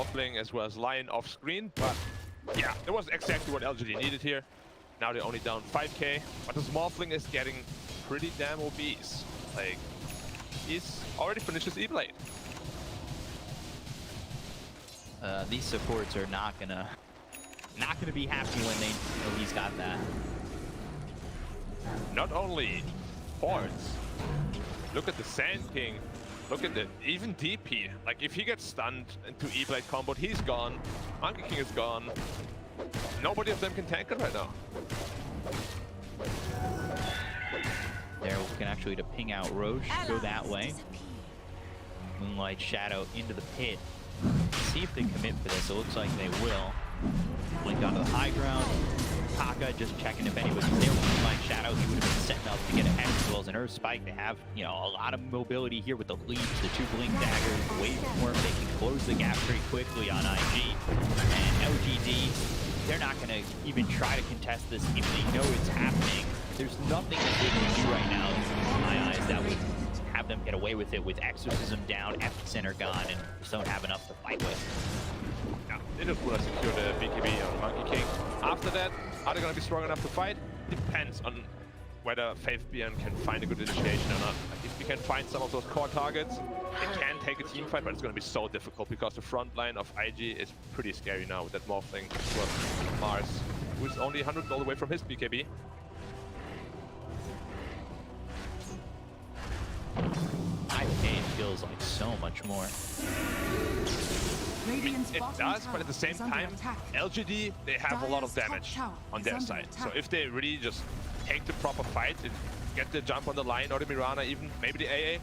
Morphling as well as Lion off screen, but yeah, that was exactly what LGD needed here. Now they're only down 5k, but this Morphling is getting pretty damn obese. Like, he's already finished his E-Blade. These supports are not gonna be happy when they know he's got that. Not only ports, look at the Sand King, look at the even DP. Like, if he gets stunned into E-Blade combo, he's gone. Monkey King is gone. Nobody of them can tank it right now. They're looking actually to ping out Roche, go that way. Moonlight Shadow into the pit. See if they commit for this. It looks like they will. Blink onto the high ground. Taka just checking if anybody's there. Moonlight Shadow, he would have been setting up to get ahead as well as an Earth Spike. They have, you know, a lot of mobility here with the leads, the 2 Blink Daggers, Waveform. They can close the gap pretty quickly on IG. And LGD, they're not going to even try to contest this if they know it's happening. There's nothing that they can do right now, in my eyes, that would have them get away with it with Exorcism down, Epicenter gone, and just don't have enough to fight with. Yeah, they just want to secure the BKB on Monkey King. After that, are they going to be strong enough to fight? Depends on whether Faithbjorn can find a good initiation or not. Like, if we can find some of those core targets, it can take a team fight, but it's going to be so difficult because the front line of IG is pretty scary now with that Morphling plus Mars, who's only 100 gold away from his BKB. 5K feels like so much more. It does, but at the same time, LGD, they have a lot of damage on their side. So if they really just take the proper fight and get the jump on the line or the Mirana, even maybe the AA,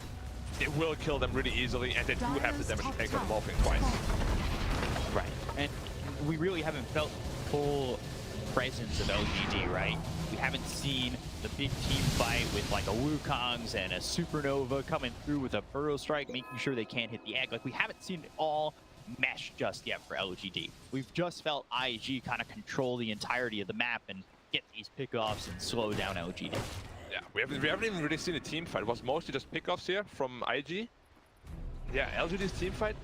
it will kill them really easily, and they do have the damage to take on the Morphling twice. Right, and we really haven't felt full presence of LGD, right? We haven't seen the big team fight with like a Wukong's and a Supernova coming through with a Burrow Strike, making sure they can't hit the egg. Like, we haven't seen it all mesh just yet for LGD. We've just felt IG kind of control the entirety of the map and get these pickoffs and slow down LGD. Yeah, we haven't even really seen a team fight. It was mostly just pickoffs here from IG. Yeah, LGD's team fight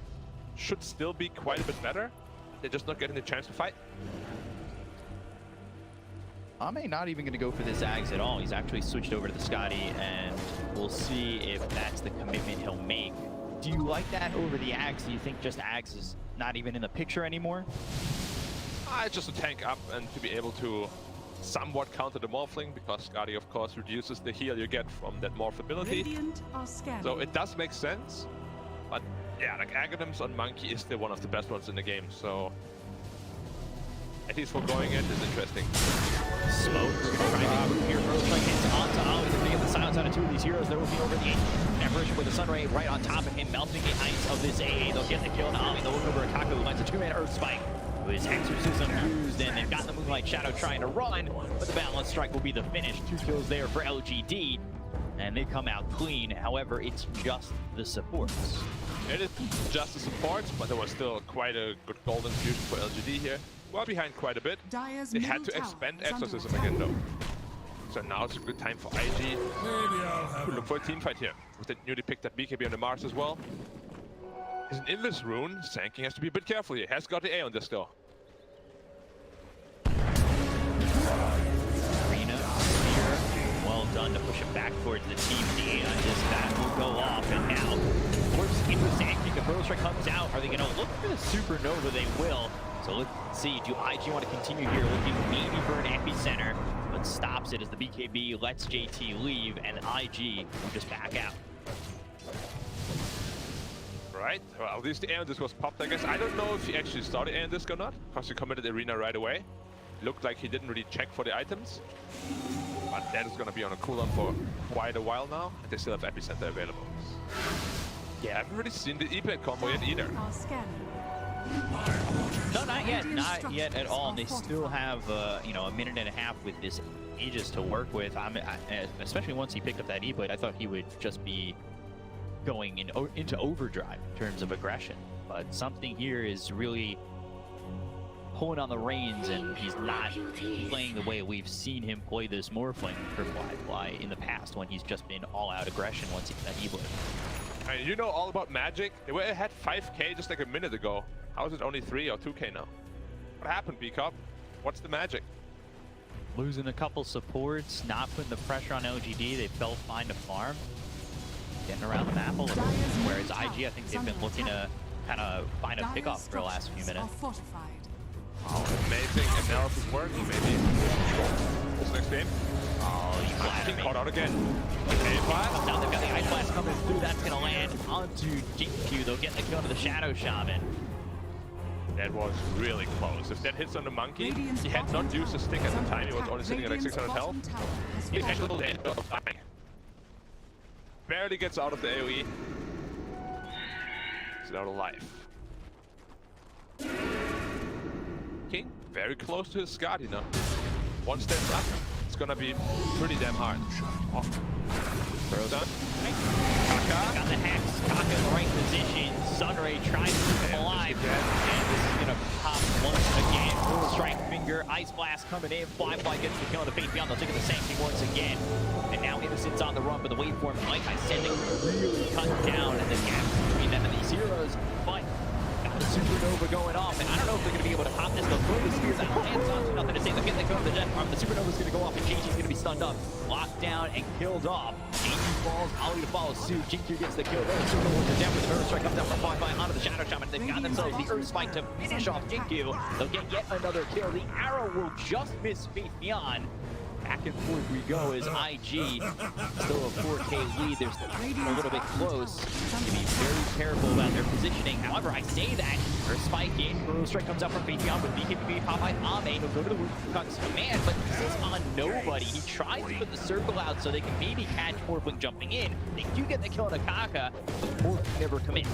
should still be quite a bit better. They're just not getting the chance to fight. Ame not even going to go for the Zags at all. He's actually switched over to the Scotty, and we'll see if that's the commitment he'll make. Do you like that over the Ags? Do you think just Ags is not even in the picture anymore? It's just to tank up and to be able to somewhat counter the Morphling, because Scotty, of course, reduces the heal you get from that Morph ability. So it does make sense. But yeah, like Aghanims on Monkey is still one of the best ones in the game. So at least for going in is interesting. Smoke trying to move here. Burrow Strike hits onto Ollie. They're going to get the silence out of 2 of these heroes. They're looking over the Average with the Sunray right on top of him, melting the ice of this AA. They'll get the kill on Ollie. They'll look over Akaka, who lands a 2-man Earth Spike. With his Exorcism used, and they've got the Moonlight Shadow trying to run, but the Balance Strike will be the finish. 2 kills there for LGD, and they come out clean. However, it's just the supports. It is just the supports, but there was still quite a good golden fusion for LGD here. Well behind quite a bit. They had to expend Exorcism again though. So now it's a good time for IG to look for a team fight here. With the newly picked up BKB on the Mars as well. He's an Invis rune. Sand King has to be a bit careful here. He has got the A on this though. Arena, Spear, well done to push him back towards the team. The A on this bat will go off, and now, of course, into Sand King. The Burrow Strike comes out. Are they going to look for the Supernova? They will. So let's see, do IG want to continue here, looking maybe for an epicenter, but stops it as the BKB lets JT leave, and IG will just back out. Right, well, at least the Aeon Disc was popped, I guess. I don't know if he actually saw the Aeon Disc or not, because he committed Arena right away. Looked like he didn't really check for the items. But that is going to be on a cooldown for quite a while now, and they still have Epicenter available. Yeah, I haven't really seen the E-Blade combo yet either. No, not yet. Not yet at all. They still have, you know, a minute and a half with this Aegis to work with. Especially once he picked up that E-Blade, I thought he would just be going into overdrive in terms of aggression. But something here is really pulling on the reins, and he's not playing the way we've seen him play this Morphling for Fly in the past when he's just been all-out aggression once he got that Ebler. I mean, you know all about Magic. They were ahead 5k just like a minute ago. How is it only 3 or 2k now? What happened, B-Cup? What's the magic? Losing a couple supports, not putting the pressure on LGD. They felt fine to farm. Getting around the map a little bit. Whereas IG, I think they've been looking to kind of find a pickoff for the last few minutes. Oh, amazing analysis working, maybe. This next game. Oh, you flattered me. Caught out again. Okay, blast. Now they've got the Ice Blast coming through. That's going to land onto GQ. They'll get the kill to the Shadow Shaman. That was really close. If that hits on the monkey, he had not used his stick at the time. He was only sitting at like 600 health. He had a little danger of dying. Barely gets out of the AoE. He's out of life. King, very close to his Skadi now. One step up, it's gonna be pretty damn hard. Oh. Throw done. Kaka. Got the Hex. Kaka in the right position. Sunray trying to keep him alive. And this is gonna pop once again. Strike Finger. Ice Blast coming in. Fly gets the kill on the Fate Beyond. They'll take it the same thing once again. And now Innocent's on the run, but the waveform, like I said, they really cut down in the gap between them and these heroes. But got the Supernova going off, and I don't know if they're going to be able to pop this. They'll throw the spears out. Lands onto nothing to say. They'll get the kill on the Jet Farm. The Supernova's going to go off, and JG's going to be stunned up, locked down, and killed off. JG falls, Ali to follow suit. GQ gets the kill. The Supernova down with the Earth Strike, comes down from far behind onto the Shadow Shaman. They've got themselves the Earth Spike to finish off GQ. They'll get yet another kill. The arrow will just miss Faith Beyond. Back and forth we go as IG still a 4K lead. They're a little bit close. To be very careful about their positioning. However, I say that Earth Spike in. Earth Strike comes out from Faith Beyond with BKB Popeye Ame. He'll go to the Woodcock's command, but this is on nobody. He tries to put the circle out so they can maybe catch Morphling jumping in. They do get the kill on Akaka, but Morphling never commits.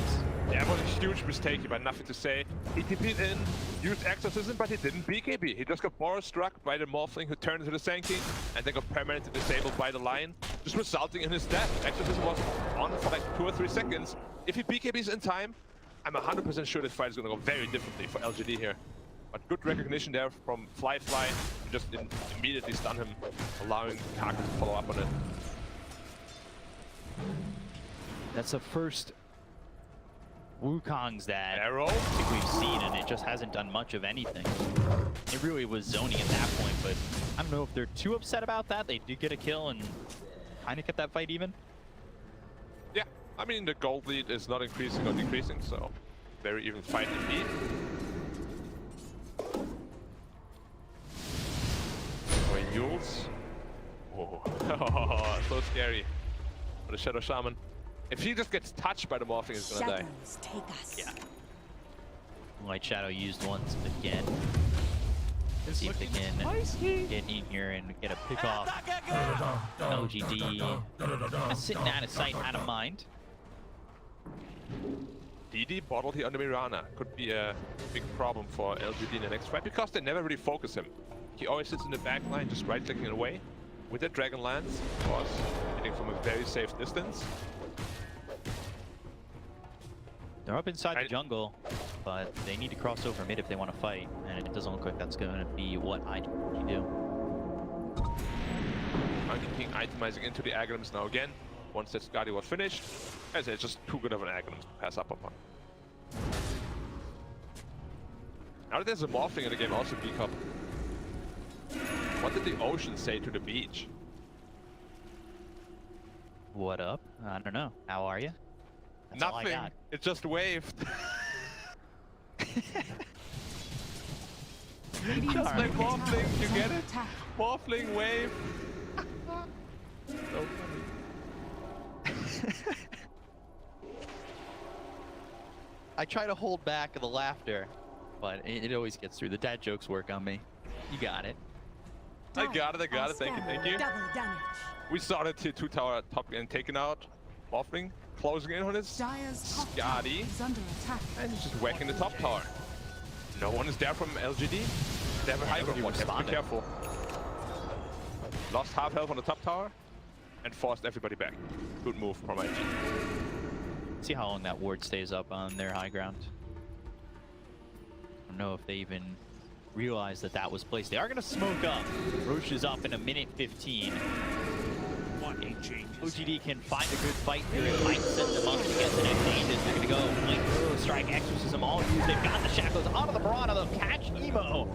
Yeah, it was a huge mistake. He had nothing to say. He TP'd in, used Exorcism, but he didn't BKB. He just got Boros struck by the Morphling who turned into the Sankey and then got permanently disabled by the line, just resulting in his death. Exorcism was on for like 2 or 3 seconds. If he BKBs in time, I'm 100% sure this fight is going to go very differently for LGD here. But good recognition there from Fly, and just immediately stun him, allowing Kaka to follow up on it. That's the first Wukong's that Arrow? I think we've seen, and it just hasn't done much of anything. It really was zoning at that point, but I don't know if they're too upset about that. They did get a kill and kind of kept that fight even. Yeah, I mean the gold lead is not increasing or decreasing, so very even fight indeed. Oh, Yules. Oh, so scary for the Shadow Shaman. If he just gets touched by the Morphling, he's gonna die. Take us. Yeah. White Shadow used once again. Let's see if they can get in here and get a pick off. LGD sitting out of sight, out of mind. DD bottled here under Mirana could be a big problem for LGD in the next fight because they never really focus him. He always sits in the back line, just right-clicking it away. With the Dragon Lance, of course, hitting from a very safe distance. They're up inside the jungle, but they need to cross over mid if they want to fight, and it doesn't look like that's going to be what I do. Monkey King itemizing into the Aghanim's now again. Once that Skadi was finished, as it's just too good of an Aghanim to pass up upon. Now that there's a Morphling in the game, also B-Cup. What did the ocean say to the beach? What up? I don't know. How are you? That's all I Nothing. got. It just waved. Just like Morphling, you get it? Morphling wave. So funny. I try to hold back the laughter, but it always gets through. The dad jokes work on me. You got it. I got it. Thank you. Double damage. We saw the tier 2 tower top getting taken out. Morphling closing in on his Skadi. And he's just whacking the top tower. No one is there from LGD. They have a high ground. Have to be careful. Lost half health on the top tower and forced everybody back. Good move from IG. See how long that ward stays up on their high ground. I don't know if they even realize that that was placed. They are going to smoke up. Roche is up in a minute 15. LGD can find a good fight here. It might set them up to get the next Aegis. They're going to go Flamethrower, Strike, Exorcism, all used. They've got the Shackles onto the Piranha. They'll catch Emo.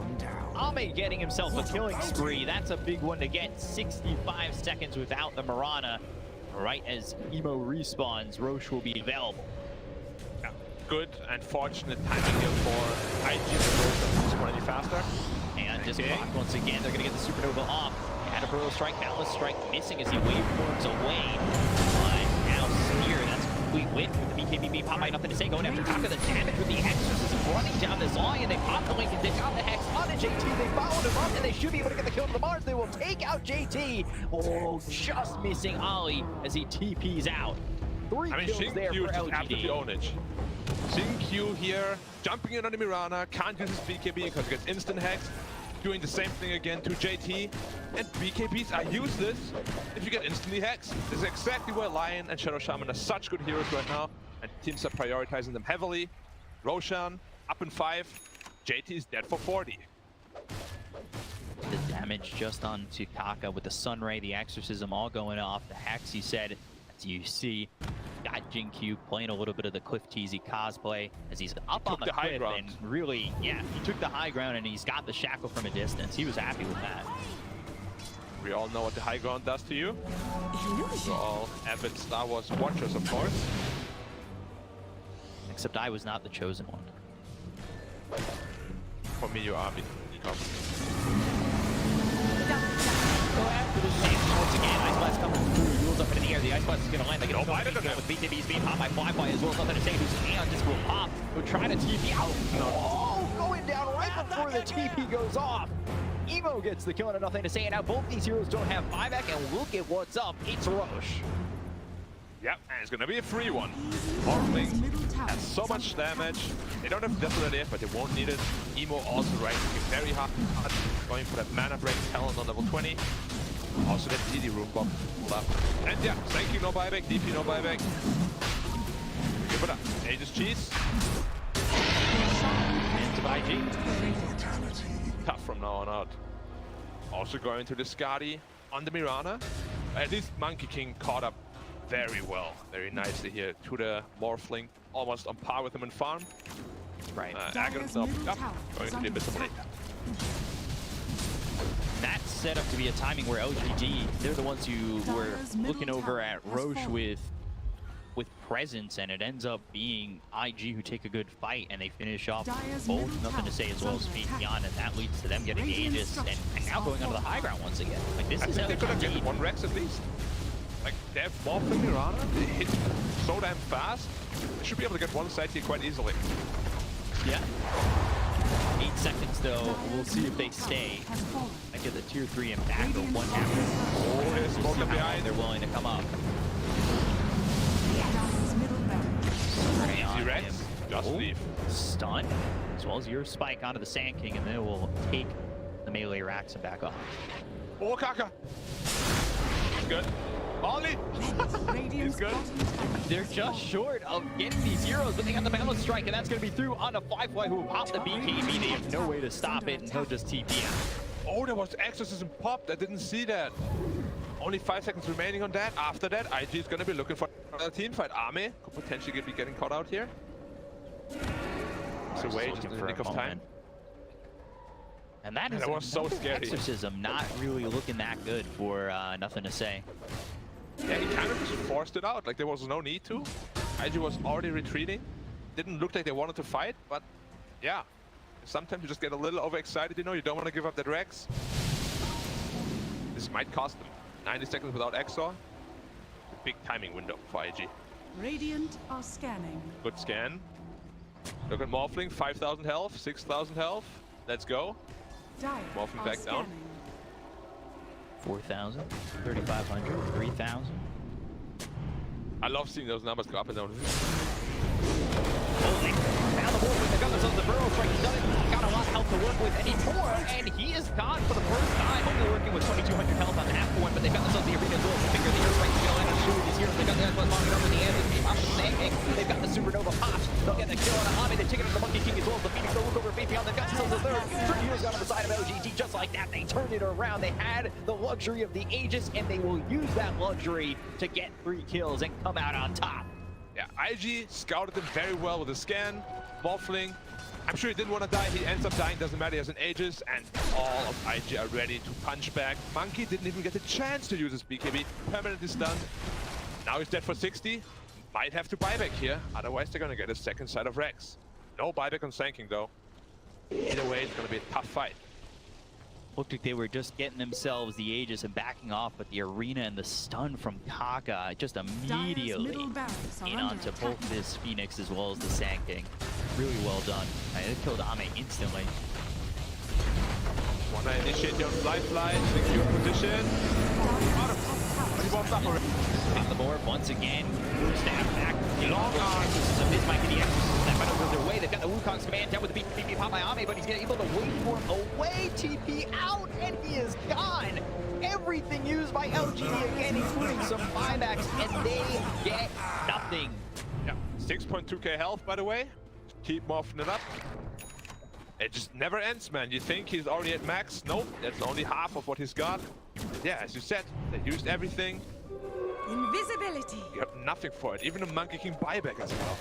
Ame getting himself a killing spree. That's a big one to get. 65 seconds without the Piranha. Right as Emo respawns, Roche will be available. Yeah, good and fortunate timing here for IG to Roche any faster. And just blocked once again. They're going to get the Supernova off. Had a Burrow Strike, Boundless Strike missing as he waveforms away. But now Spear, that's a complete win with the BKBB. Pop might nothing to say. Going after Taka, the damage with the Exorcism running down this line, and they pop the Lincoln. They got the Hex on the JT. They followed him up, and they should be able to get the kill to the Mars. They will take out JT. Oh, just missing Ollie as he TPs out. Three kills there for LGD. Ownage. Q here, jumping in on the Mirana, can't use his BKB because he gets instant hex. Doing the same thing again to JT. And BKBs are useless if you get instantly hexed. This is exactly where Lion and Shadow Shaman are such good heroes right now. And teams are prioritizing them heavily. Roshan up in 5. JT is dead for 40. The damage just onto Taka with the Sunray, the Exorcism all going off. The Hex, he said, as you see, got Jin-Q playing a little bit of the Cliff Teasy cosplay as he's up on the cliff and really, yeah, he took the high ground and he's got the shackle from a distance. He was happy with that. We all know what the high ground does to you. We're all avid Star Wars watchers, of course. Except I was not the chosen one. For me, you are. Go after the same once again. Ice Blast coming through. Rules up in the air. The Ice Blast is going to land. They get with BKB's being popped by Flyby as well. Nothing to say. Who's Aeon just will pop. We'll try to TP out. Oh, going down right before the TP goes off. Emo gets the kill and nothing to say. And now both these heroes don't have buyback. And look at what's up. It's Roche. Yep, and it's gonna be a free one. Morphling has so much damage. They don't have Desolate yet, but they won't need it. Emo also right, very hard. Going for that mana break talent on level 20. Also that DD room bomb. And yeah, thank you, no buyback. DP, no buyback. Give it up. Aegis cheese. Into IG. Tough from now on out. Also going to the Skadi on the Mirana. At least Monkey King caught up very well, very nicely here to the Morphling, almost on par with him in farm. Right. Agharon's up, going to the Abyssal Blade. That's set up to be a timing where LGD, they're the ones who were looking over at Roche with presence, and it ends up being IG who take a good fight, and they finish off both nothing to say as well as Speed Beyond, and that leads to them getting the Aegis, and now going onto the high ground once again. Like, this is they're gonna get one Rex at least. Like, they have Morphling Mirana, they hit so damn fast, they should be able to get one side here quite easily. Yeah. 8 seconds though, we'll see if they stay. I get the tier 3 impact or one half. Oh, there's smoke behind. They're willing to come up. Easy Rex, just leave. Stun, as well as your spike onto the Sand King, and then it will take the melee racks and back off. Oh, Kaka! He's good. Ollie! He's good. They're just short of getting these heroes, but they got the balance strike, and that's going to be through on a Flyfly who will pop the BKB. They have no way to stop it, and he'll just TP out. Oh, there was Exorcism popped. I didn't see that. Only 5 seconds remaining on that. After that, IG is going to be looking for another team fight. Ame could potentially be getting caught out here. It's away just in the nick of time. And that was so scary. Exorcism not really looking that good for nothing to say. Yeah, he kind of just forced it out. Like, there was no need to. IG was already retreating. Didn't look like they wanted to fight, but yeah. Sometimes you just get a little overexcited, you know, you don't want to give up that Rex. This might cost them 90 seconds without Exor. Big timing window for IG. Radiant are scanning. Good scan. Look at Morphling, 5,000 health, 6,000 health. Let's go. Morphling back down. 4,000, 3,500, 3,000. I love seeing those numbers go up and down. Holy. Found the Morphling, they got themselves the Burrow Strike. He's done it. Got a lot of health to work with anymore, and he is gone for the first time. Only working with 2,200 health on the half point, but they got themselves the arena as well. Finger the air strike to go in and shoot these heroes. They got the Xbox long enough with the end. They've got the Supernova pops. They'll get the kill on Ame. They take it to the Monkey King as well as the Phoenix. They'll look over Faithion. They've got themselves the third. 3 heroes got LGD just like that. They turned it around. They had the luxury of the Aegis, and they will use that luxury to get 3 kills and come out on top. Yeah, IG scouted him very well with a scan, Morphling. I'm sure he didn't want to die. He ends up dying, doesn't matter. He has an Aegis, and all of IG are ready to punch back. Monkey didn't even get a chance to use his BKB. Permanently stunned. Now he's dead for 60. Might have to buyback here, otherwise they're gonna get a second side of Rex. No buyback on Sanking though. Either way, it's gonna be a tough fight. Looked like they were just getting themselves the Aegis and backing off, but the arena and the stun from Kaka just immediately in onto both this Phoenix as well as the Sand King. Really well done. They killed Ame instantly. Wanna initiate your lifeline, secure position. But he walks up already. On the board once again. Snap back. Long arms. So this might be the exorcism that might have their way. They've got the Wukong's command down with the BKB pop by Ame, but he's able to wait for him away. TP out, and he is gone. Everything used by LGD again, including some buybacks, and they get nothing. Yeah, 6.2k health, by the way. Keep morphing it up. It just never ends, man. You think he's already at max? Nope, that's only half of what he's got. Yeah, as you said, they used everything. Invisibility. You got nothing for it. Even a Monkey King buyback as well.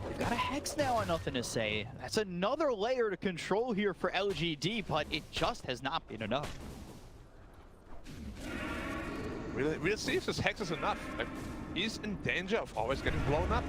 They've got a Hex now and nothing to say. That's another layer to control here for LGD, but it just has not been enough. We'll see if this Hex is enough. Like, he's in danger of always getting blown up.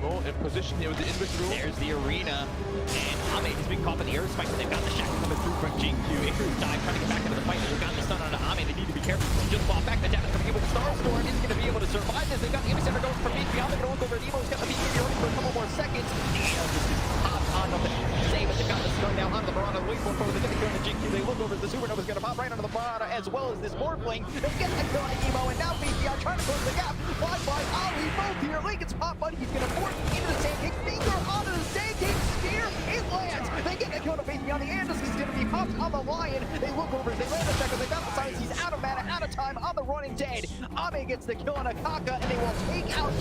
In position here with the invis room. There's the arena, and Ame has been caught by the air spike, but they've got the shackle coming through from Jingyu. Icarus dive, trying to get back into the fight. They've got the stun on Ame. They need to be careful. Just fall back. The Jana coming in with Starstorm isn't going to be able to survive this. They've got the epicenter going for me. Beyond, they're going to look over at Emo's got the BKB running for a couple more seconds. And this is hot on nothing to say, but they've got the stun now on the Mirana. Wait for it. They're going to go to Jingyu. They look over. The Supernova's going to pop right onto the Mirana, as well as this Morphling. They get the kill on Emo, and now BPR trying to close the gap. Wide by Ali, both here. Lincoln's pop, but he's going to force into the Sand King. Finger onto the Sand King spear. It lands. They get the kill to face beyond the Anderson is going to be popped on the Lion. They look over. They land a second. They got the silence. He's out of mana, out of time on the running dead. Ame gets the kill on Akaka, and they will take out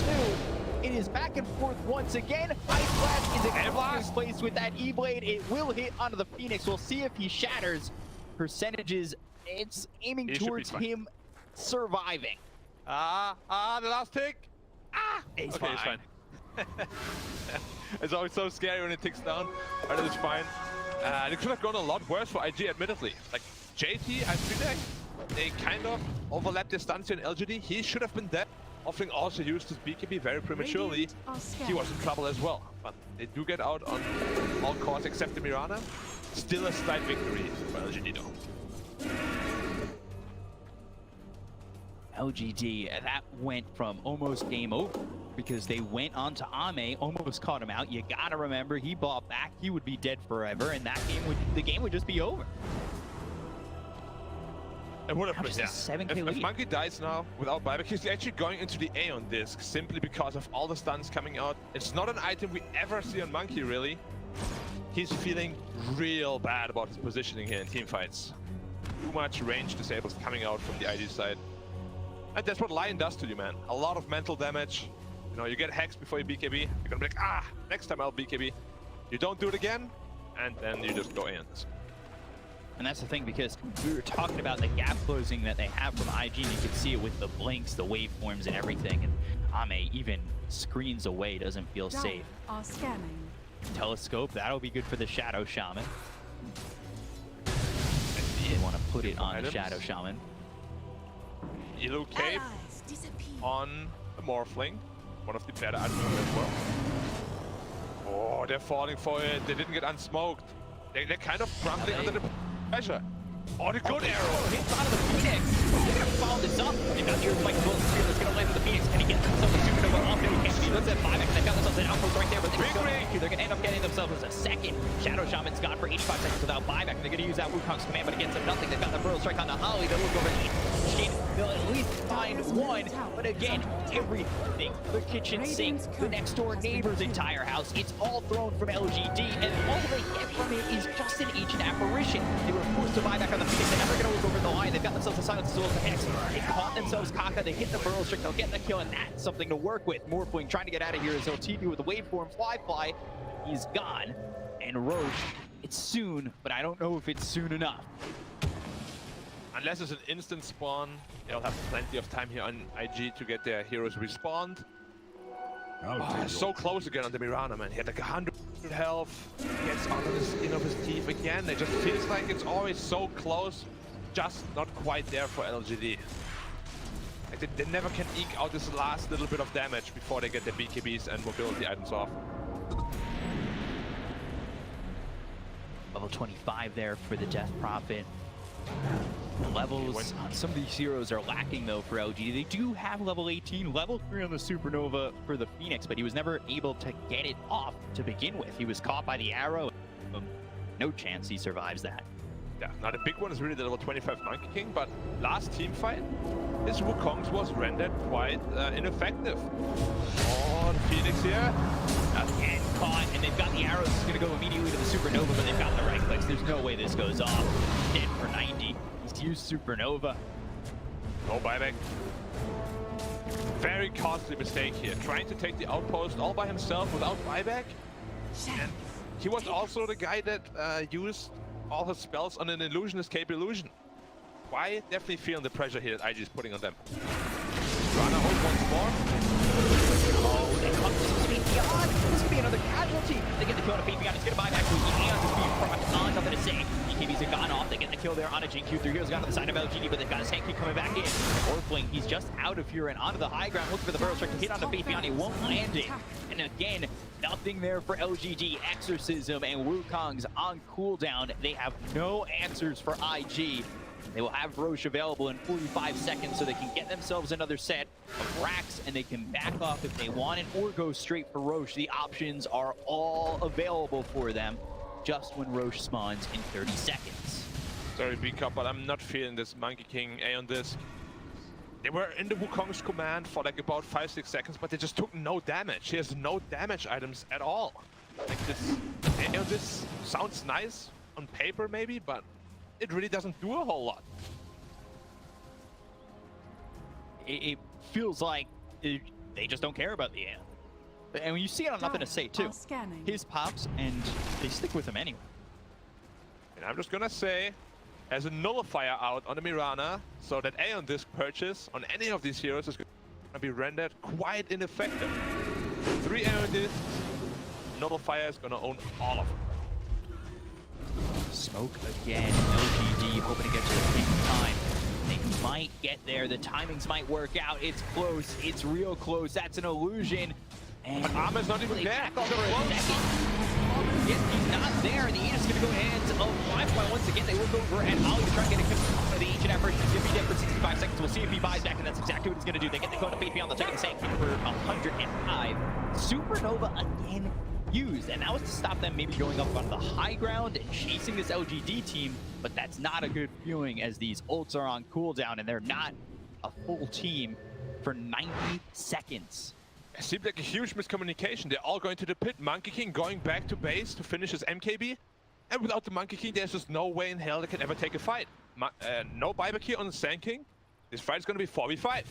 2. It is back and forth once again. Ice Blast is in place with that E-Blade. It will hit onto the Phoenix. We'll see if he shatters. Percentages, it's aiming towards him surviving. The last tick. He's okay, fine. It's fine. It's always so scary when it ticks down, but it is fine. It could have gone a lot worse for IG, admittedly. Like, JT, I feel like they kind of overlapped their stunts here in LGD. He should have been dead. Offering also used his BKB very prematurely. He was in trouble as well. But they do get out on all cores except the Mirana. Still a slight victory for LGD though. LGD, that went from almost game over because they went on to Ame, almost caught him out. You gotta remember, he bought back, he would be dead forever, and the game would just be over. It would have been, yeah. 7K If Monkey dies now without buyback, he's actually going into the Aeon disc simply because of all the stuns coming out. It's not an item we ever see on Monkey, really. He's feeling real bad about his positioning here in teamfights. Too much range disables coming out from the ID side. And that's what Lion does to you, man. A lot of mental damage. You know, you get hexed before you BKB. You're gonna be like, next time I'll BKB. You don't do it again, and then you just go in. And that's the thing, because we were talking about the gap closing that they have from IG, and you can see it with the blinks, the waveforms, and everything. And Ame even screens away, doesn't feel safe. Are scanning. Telescope, that'll be good for the Shadow Shaman. They want to put it on the Shadow Shaman. Yellow Cape on the Morphling, one of the better items as well. Oh, they're falling for it. They didn't get unsmoked. They're kind of crumbling under the pressure. Oh, the good arrow. Hits onto the Phoenix. They're going to follow this up. They've got your Mike Wilson here that's going to land on the Phoenix. Can he get himself a Supernova off? No, he can't. He looks at 5x. They've got themselves an outpost right there, but they're going to end up getting themselves a second. Shadow Shaman's gone for 85 seconds without buyback. They're going to use that Wukong's command, but it gets them nothing. They've got the Burrow Strike on the Holly. They'll look over the they'll at least find one, but again, everything, the kitchen sink, the next door neighbor's entire house, it's all thrown from LGD, and all they get from it is just an ancient apparition. They were forced to buy back on the Phoenix. They're never going to look over the line. They've got themselves a silence as well as the Hex. They caught themselves Kaka. They hit the Burrow Strike. They'll get the kill, and that's something to work with. Morphling trying to get out of here as he'll TP with the waveform. Fly. He's gone, and Roche It's soon, but I don't know if it's soon enough. Unless it's an instant spawn, they'll have plenty of time here on IG to get their heroes respawned. So close again on the Mirana, man. He had like 100 health. He gets under the skin of his teeth again. It just feels like it's always so close, just not quite there for LGD. Like they never can eke out this last little bit of damage before they get their BKBs and mobility items off. Level 25 there for the Death Prophet. Levels on some of these heroes are lacking though for LGD. They do have level 18, level 3 on the Supernova for the Phoenix, but he was never able to get it off to begin with. He was caught by the arrow. No chance he survives that. Yeah, now the big one is really the level 25 Monkey King, but last team fight, his Wukong's was rendered quite ineffective. Oh, the Phoenix here. Again caught, and they've got the arrows. It's going to go immediately to the Supernova, but they've got the right clicks. There's no way this goes off. Dead for 90. He's used Supernova. No buyback. Very costly mistake here. Trying to take the outpost all by himself without buyback. And he was also the guy that used all his spells on an illusion escape illusion. Why? Definitely feeling the pressure here that IG is putting on them. Rana hold once more. Oh, they come to speed beyond. This could be another casualty. They get the kill on a speed beyond. He's going to buy back with the Aeon to speed proc on. Nothing to say. BKBs have gone off. They get the kill there on a GQ. 3 heroes got on the side of LGD, but they've got his Hanky coming back in. Orfling, he's just out of here and onto the high ground, looking for the barrel strike to hit on the base beyond. He won't land it. And again, nothing there for LGD. Exorcism and Wukong's on cooldown. They have no answers for IG. They will have Roche available in 45 seconds so they can get themselves another set of racks and they can back off if they want it or go straight for Roche. The options are all available for them just when Roche spawns in 30 seconds. Sorry, B-Cup, but I'm not feeling this Monkey King Aeon Disc. They were in the Wukong's command for like about 5-6 seconds, but they just took no damage. He has no damage items at all. Like this Aeon Disc sounds nice on paper maybe, but it really doesn't do a whole lot. It feels like they just don't care about the Aeon. And when you see it on Nothing to Say too, his pops and they stick with him anyway. And I'm just gonna say, as a nullifier out on the Mirana, so that Aeon Disc purchase on any of these heroes is gonna be rendered quite ineffective. 3 Aeon Discs, nullifier is gonna own all of them. Smoke again, LGD hoping to get to the in time. They might get there, the timings might work out. It's close, it's real close, that's an illusion. And but Arma's not even there. Yes, he's not there. The Aegis is going to go hands of Firefly once again. They look over and Ollie to try to get a kill for the ancient effort. He's going to be dead for 65 seconds. We'll see if he buys back, and that's exactly what he's going to do. They get the code of Faith Beyond. They'll take the same kill for 105. Supernova again used, and that was to stop them maybe going up on the high ground and chasing this LGD team, but that's not a good feeling as these ults are on cooldown and they're not a full team for 90 seconds. It seemed like a huge miscommunication. They're all going to the pit. Monkey King going back to base to finish his MKB. And without the Monkey King, there's just no way in hell they can ever take a fight. No buyback here on the Sand King. This fight is going to be 4v5.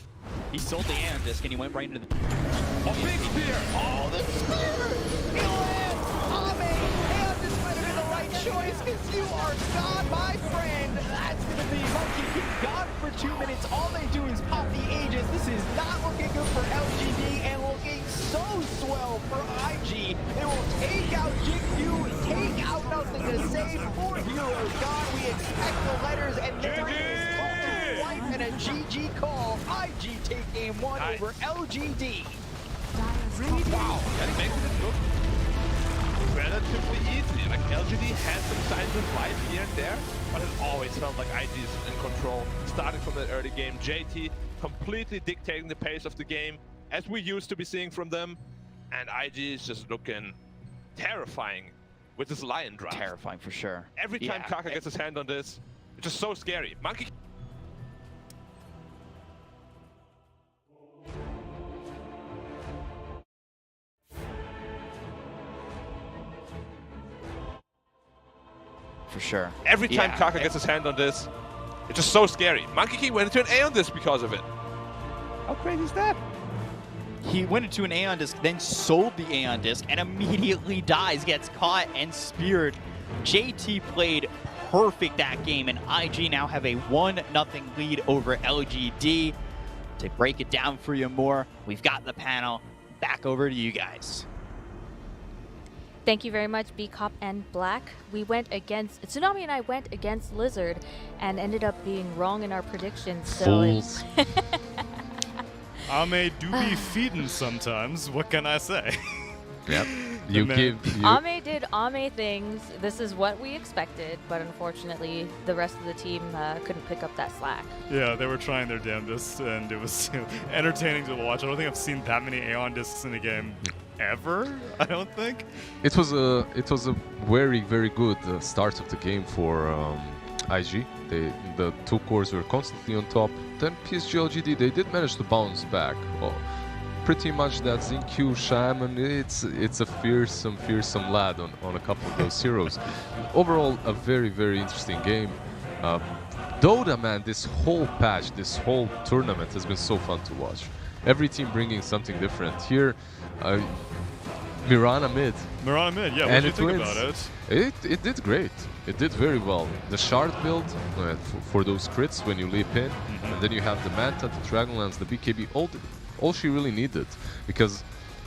He sold the Aeon Disc and he went right into the... Oh, big spear! Oh, the spear! Kill him! Aeon Disc might have been the right choice because you are gone, my friend! That's going to be Monkey King gone for 2 minutes. All they do is pop the Aegis. This is not looking good for LGD and looking so swell for IG. They will take out GQ, take out Nothing to Say. 4 heroes gone. We expect the letters and there is wipe and a GG call. IG take game 1 over LGD. Wow, that makes it look relatively easy. Like LGD has some signs of life here and there, but it always felt like IG is in control. Starting from that early game, JT completely dictating the pace of the game, as we used to be seeing from them, and IG is just looking terrifying with this Lion draft. Terrifying for sure. Every time Kaka gets his hand on this, it's just so scary. Monkey. For sure. Every time Kaka gets his hand on this, it's just so scary. Monkey King went into an Aeon Disc because of it. How crazy is that? He went into an Aeon Disc, then sold the Aeon Disc, and immediately dies, gets caught and speared JT played perfect that game, and IG now have a 1-0 lead over LGD. To break it down for you more, we've got the panel. Back over to you guys. Thank you very much, B-Cop and Black. We went against, Tsunami and I went against Lizard and ended up being wrong in our predictions. So Fools. Ame do be feeding sometimes. What can I say? Yep. Ame did Ame things. This is what we expected, but unfortunately, the rest of the team couldn't pick up that slack. Yeah, they were trying their damnedest, and it was entertaining to watch. I don't think I've seen that many Aeon discs in a game ever. I don't think. It was a very, very good start of the game for IG. The two cores were constantly on top. Then PSG LGD, they did manage to bounce back. Well, pretty much that Zinq Shaman, it's a fearsome lad on a couple of those heroes. Overall, a very, very interesting game. Dota, man, this whole patch, this whole tournament has been so fun to watch. Every team bringing something different. Here, Mirana mid. Mirana mid, yeah, what And did you it think wins. about it? It did great. It did very well. The shard build for those crits when you leap in, and then you have the Manta, the Dragonlance, the BKB, all she really needed. Because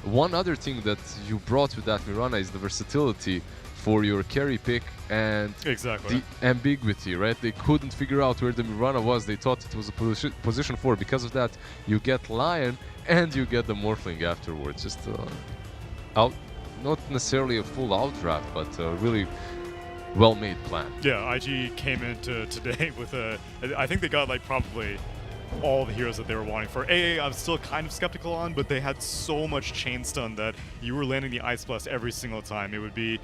one other thing that you brought with that Mirana is the versatility for your carry pick and Exactly. the ambiguity, right? They couldn't figure out where the Mirana was. They thought it was a position 4. Because of that, you get Lion and you get the Morphling afterwards. Just out, not necessarily a full out draft, but really well-made plan. Yeah, IG came into today with I think they got like probably all the heroes that they were wanting. For AA, I'm still kind of skeptical on, but they had so much chain stun that you were landing the Ice Blast every single time. It would be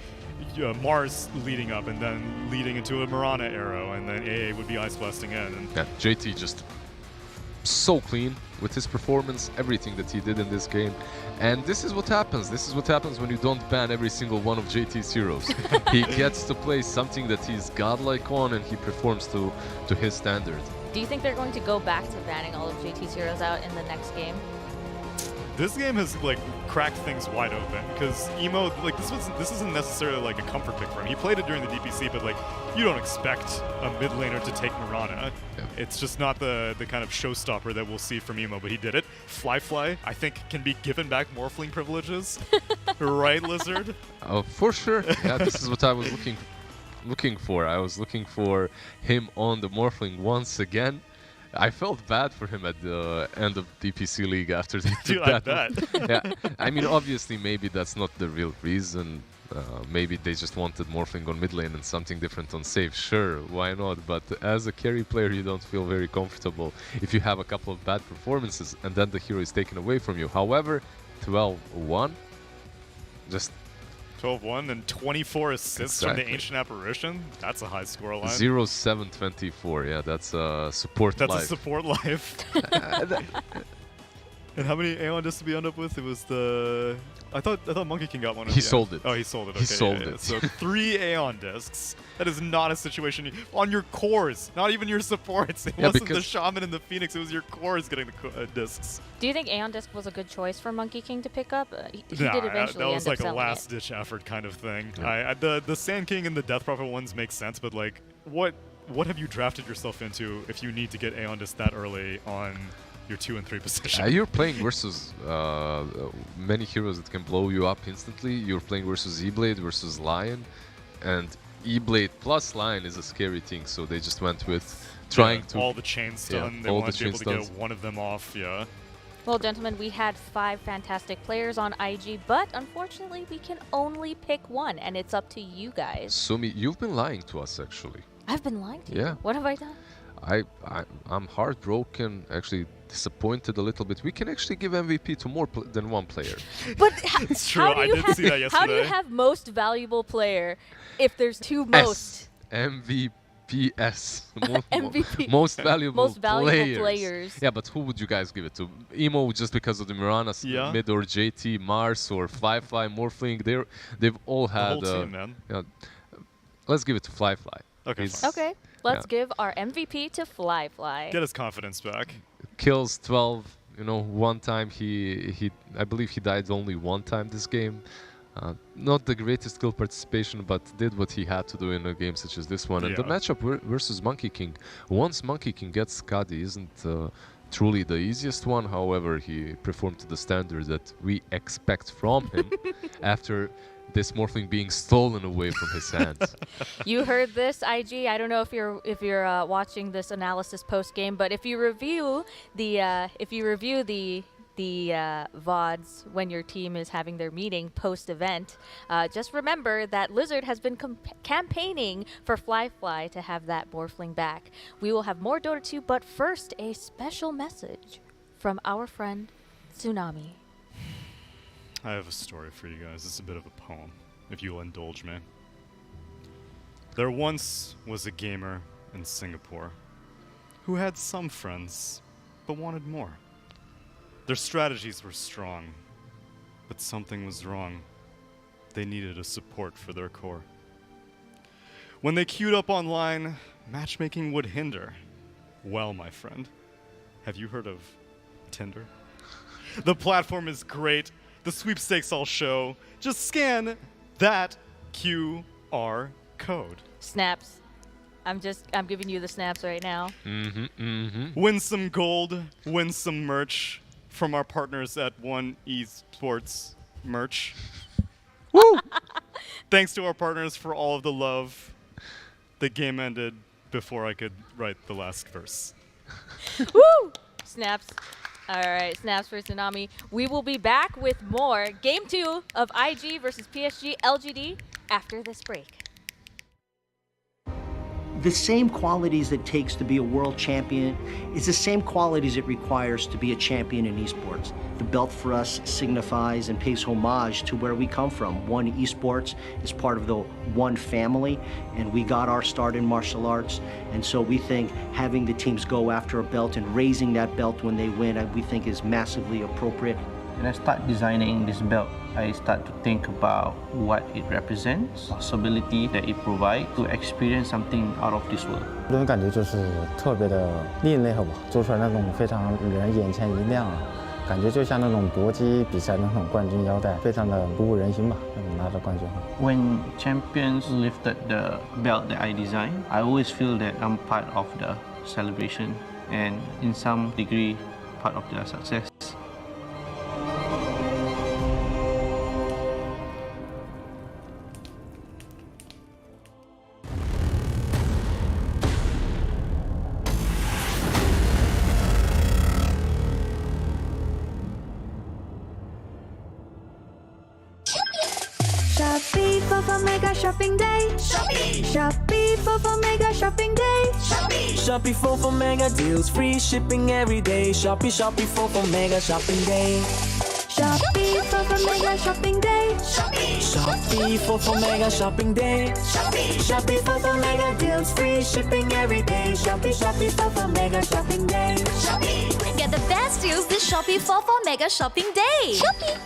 Mars leading up and then leading into a Mirana arrow, and then AA would be Ice Blasting in. And Yeah, JT just so clean with his performance, everything that he did in this game. And this is what happens. This is what happens when you don't ban every single one of JT's heroes. He gets to play something that he's godlike on, and he performs to his standard. Do you think they're going to go back to banning all of JT's heroes out in the next game? this game has like cracked things wide open because Emo, like this isn't necessarily like a comfort pick for him. He played it during the DPC, but like you don't expect a mid laner to take Mirana. Yeah. It's just not the kind of showstopper that we'll see from Emo, but he did it. Fly, I think, can be given back Morphling privileges, right, Lizard? For sure. Yeah, this is what I was looking for. I was looking for him on the Morphling once again. I felt bad for him at the end of DPC League after they Dude, did I that. bet. Yeah, I mean, obviously, maybe that's not the real reason. Maybe they just wanted Morphling on mid lane and something different on safe. Sure, why not? But as a carry player, you don't feel very comfortable if you have a couple of bad performances and then the hero is taken away from you. However, 12-1, just 12-1 and 24 assists from Exactly. the Ancient Apparition. That's a high score line. 0-7-24. Yeah, that's a support That's life. a support life. And how many Aeon discs did we end up with? It was the... I thought Monkey King got one. He sold it. Oh, he sold it. Okay, He sold yeah. it. So 3 Aeon discs. That is not a situation on your cores, not even your supports. It Yeah, wasn't the because- Shaman and the Phoenix. It was your cores getting the discs. Do you think Aeon Disc was a good choice for Monkey King to pick up? He Nah, did eventually that was end like up a selling last-ditch effort kind of thing. Yeah. The Sand King and the Death Prophet ones make sense, but like, what have you drafted yourself into if you need to get Aeon disc that early on your 2 and 3 position? You're playing versus many heroes that can blow you up instantly. You're playing versus E-Blade versus Lion, and E-Blade plus Lion is a scary thing. So they just went with trying to all the chain stun. They all wanted the to be able chain to get stuns. one of them off. Yeah. Well, gentlemen, we had 5 fantastic players on IG, but unfortunately, we can only pick one, and it's up to you guys. Sumi, you've been lying to us actually. I've been lying to you. Yeah. What have I done? I'm heartbroken, actually disappointed a little bit. We can actually give MVP to more than one player. But It's true. how do I you did have, see that how do you yesterday. have most valuable player if there's 2 most? MVPs. MVP. Most valuable, Most valuable players. Yeah, but who would you guys give it to? Emo just because of the Mirana Yeah. mid, or JT, Mars, or Fly, Morphling? They've all The had. whole team, man. Yeah, let's give it to Fly. Okay. He's- fine. Okay, let's give our MVP to Fly. Get his confidence back. Kills 12. You know, one time I believe he died only one time this game. Not the greatest skill participation, but did what he had to do in a game such as this one. And the matchup versus Monkey King, once Monkey King gets Skadi, isn't truly the easiest one. However, he performed to the standard that we expect from him after this Morphling being stolen away from his hands. You heard this, IG. I don't know if you're watching this analysis post game, but if you review the VODs when your team is having their meeting post-event, just remember that Lizard has been campaigning for Fly to have that Morphling back. We will have more Dota 2, but first, a special message from our friend Tsunami. I have a story for you guys. It's a bit of a poem, if you will indulge me. There once was a gamer in Singapore who had some friends, but wanted more. Their strategies were strong, but something was wrong. They needed a support for their core. When they queued up online, matchmaking would hinder. Well, my friend, have you heard of Tinder? The platform is great. The sweepstakes I'll show. Just scan that QR code. Snaps. I'm giving you the snaps right now. Win some gold, win some merch from our partners at One Esports Merch. Woo! Thanks to our partners for all of the love. The game ended before I could write the last verse. Woo! Snaps. All right, snaps for Tsunami. We will be back with more Game 2 of IG versus PSG LGD after this break. The same qualities it takes to be a world champion is the same qualities it requires to be a champion in esports. The belt for us signifies and pays homage to where we come from. One Esports is part of the One family, and we got our start in martial arts, and so we think having the teams go after a belt and raising that belt when they win, we think is massively appropriate. When I start designing this belt, I start to think about what it represents, possibility that it provides to experience something out of this world. 这种感觉就是特别的另类，好不好？做出来那种非常人眼前一亮啊，感觉就像那种搏击比赛那种冠军腰带，非常的鼓舞人心吧。拿着冠军。When champions lifted the belt that I designed, I always feel that I'm part of the celebration and in some degree part of their success. Shopee for Mega Shopping Day. Shopee for Mega Shopping Day. Shopee for Mega deals, free shipping every day. Shopee for Mega Shopping Day. Shopee for Mega Shopping Day. Shopee for Mega Shopping Day. Shopee for Mega deals, free shipping every day. Shopee for Mega Shopping Day. Get the best deals this Shopee for Mega Shopping Day. Shopee.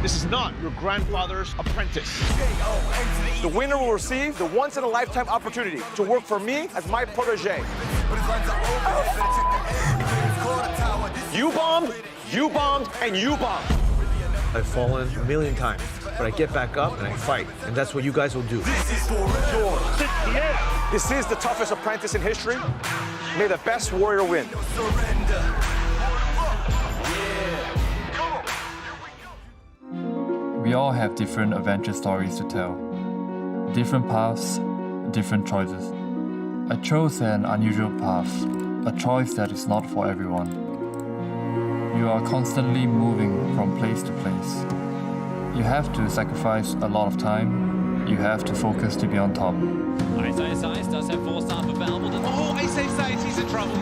This is not your grandfather's apprentice. The winner will receive the once-in-a-lifetime opportunity to work for me as my protege. You bombed, and you bombed. I've fallen a million times, but I get back up and I fight, and that's what you guys will do. This is the toughest apprentice in history. May the best warrior win. We all have different adventure stories to tell. Different paths, different choices. I chose an unusual path, a choice that is not for everyone. You are constantly moving from place to place. You have to sacrifice a lot of time. You have to focus to be on top. Ice does have 4-star for Valve. Oh, Ice, he's in trouble.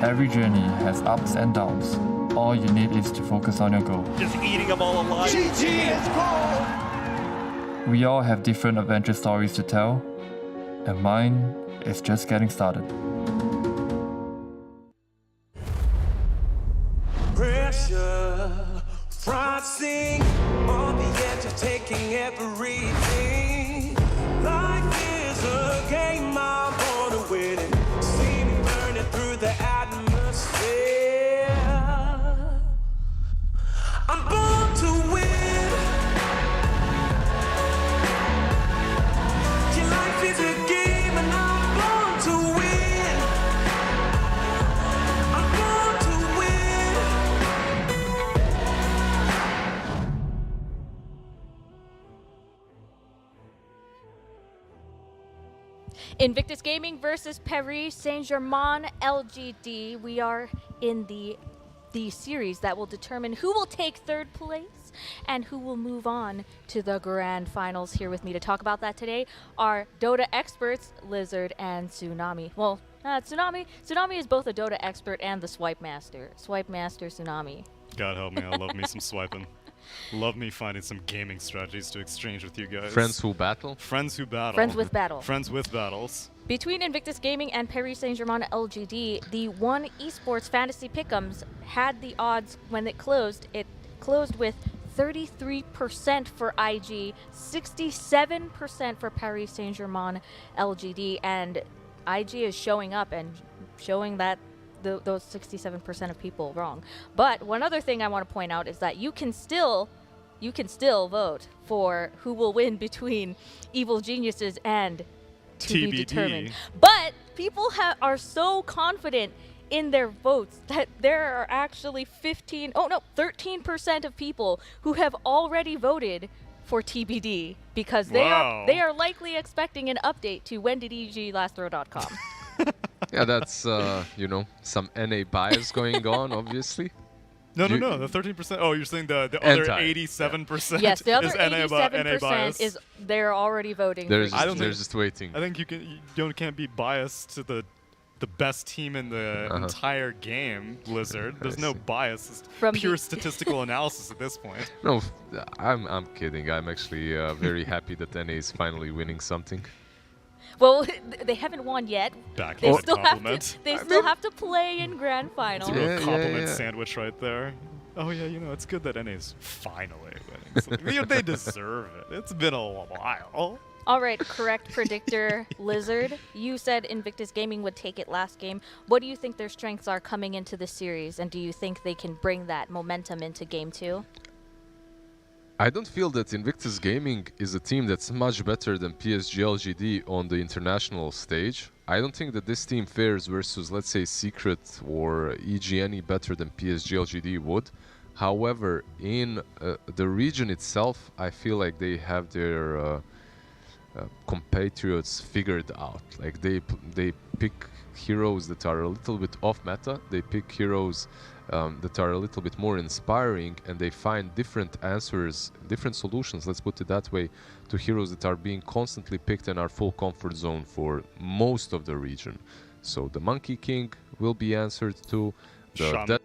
Every journey has ups and downs. all you need is to focus on your goal. Just eating them all alive. GG, let's go! We all have different adventure stories to tell, and mine is just getting started. Pressure, rising on the edge of taking everything. Life is a game, I'm born to win it. See me burning through the atmosphere. I'm born to win. Your life is a game and I'm born to win. I'm born to win. Invictus Gaming versus Paris Saint-Germain LGD. We are in the series that will determine who will take third place and who will move on to the grand finals. Here with me to talk about that today are Dota experts Lizard and Tsunami. Well, Tsunami is both a Dota expert and the swipe master. Swipe master Tsunami. God help me, I love me some swiping. Love me finding some gaming strategies to exchange with you guys. Friends who battle? Friends who battle. Friends with battle. Friends with battles. Between Invictus Gaming and Paris Saint-Germain LGD, the One Esports Fantasy Pick'ems had the odds when it closed. It closed with 33% for IG, 67% for Paris Saint-Germain LGD, and IG is showing up and showing that those 67% of people wrong. But one other thing I want to point out is that you can still vote for who will win between Evil Geniuses and To Be Determined. But people are so confident in their votes that there are actually 13% of people who have already voted for TBD because they are likely expecting an update to whendideglastthrow.com. Yeah, that's, you know, some NA bias going on, obviously. No, the 13%. Oh, you're saying the other 87%? Yes, the other is NA 87% bias. is they're already voting. They're for just waiting. I think you can't be biased to the best team in the entire game, Blizzard. There's no bias. It's pure statistical analysis at this point. No, I'm kidding. I'm actually very happy that NA is finally winning something. Well, they haven't won yet. They still compliment. have to play in grand final. It's a little compliment sandwich right there. Oh yeah, you know, it's good that NA's finally winning. They deserve it. It's been a while. All right, correct predictor, Lizard. You said Invictus Gaming would take it last game. What do you think their strengths are coming into the series, and do you think they can bring that momentum into Game 2? I don't feel that Invictus Gaming is a team that's much better than PSG LGD on the international stage. I don't think that this team fares versus, let's say, Secret or EG any better than PSG LGD would. However, in the region itself, I feel like they have their compatriots figured out. Like they pick heroes that are a little bit off meta. They pick heroes that are a little bit more inspiring, and they find different answers, different solutions, let's put it that way, to heroes that are being constantly picked in our full comfort zone for most of the region. So the Monkey King will be answered to. The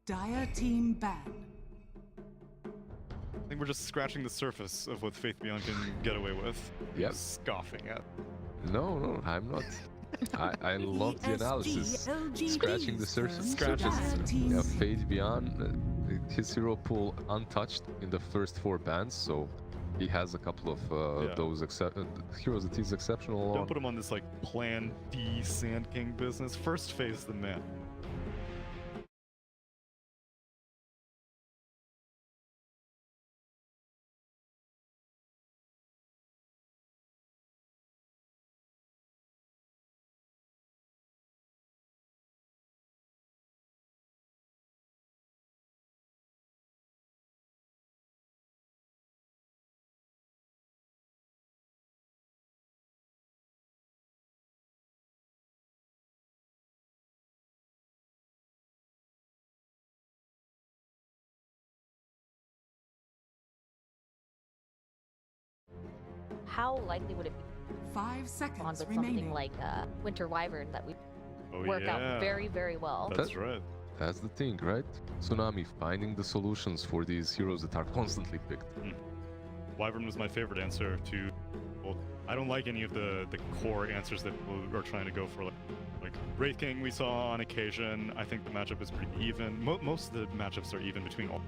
Dire team ban. I think we're just scratching the surface of what Faith Beyond can get away with. Yep. Scoffing at. No, I'm not. I love the analysis. Scratching the surface. Yeah, Faith Beyond, his hero pool untouched in the first 4 bans, so he has a couple of those heroes that he's exceptional on. Don't put him on this like Plan D Sand King business. First phase the man. how likely would it be 5 seconds on with remaining. something like Winter Wyvern that we Oh, work yeah. out very, very well? That's right. That's the thing, right? Tsunami finding the solutions for these heroes that are constantly picked. Wyvern was my favorite answer to. Well, I don't like any of the core answers that people are trying to go for. Like Wraith King we saw on occasion. I think the matchup is pretty even. Most of the matchups are even between all.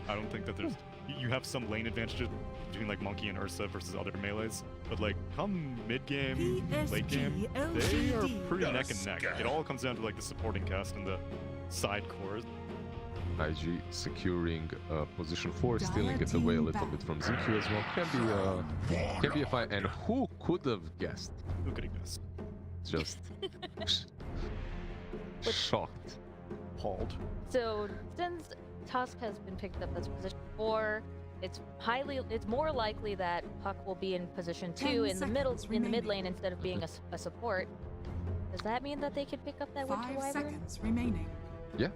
I don't think that there's. You have some lane advantages between like Monkey and Ursa versus other melees, but like come mid game, late game, they are pretty neck and neck. It all comes down to like the supporting cast and the side cores. IG securing position 4, stealing it away a little bit from ZQ as well. Can be a fight. And who could have guessed? Who could have guessed? Just shocked. Appalled. So since Tusk has been picked up as position 4, it's more likely that Puck will be in position 2 in the mid lane instead of being a support. Does that mean that they could pick up that Winter 5 Wyvern? seconds remaining. Yeah,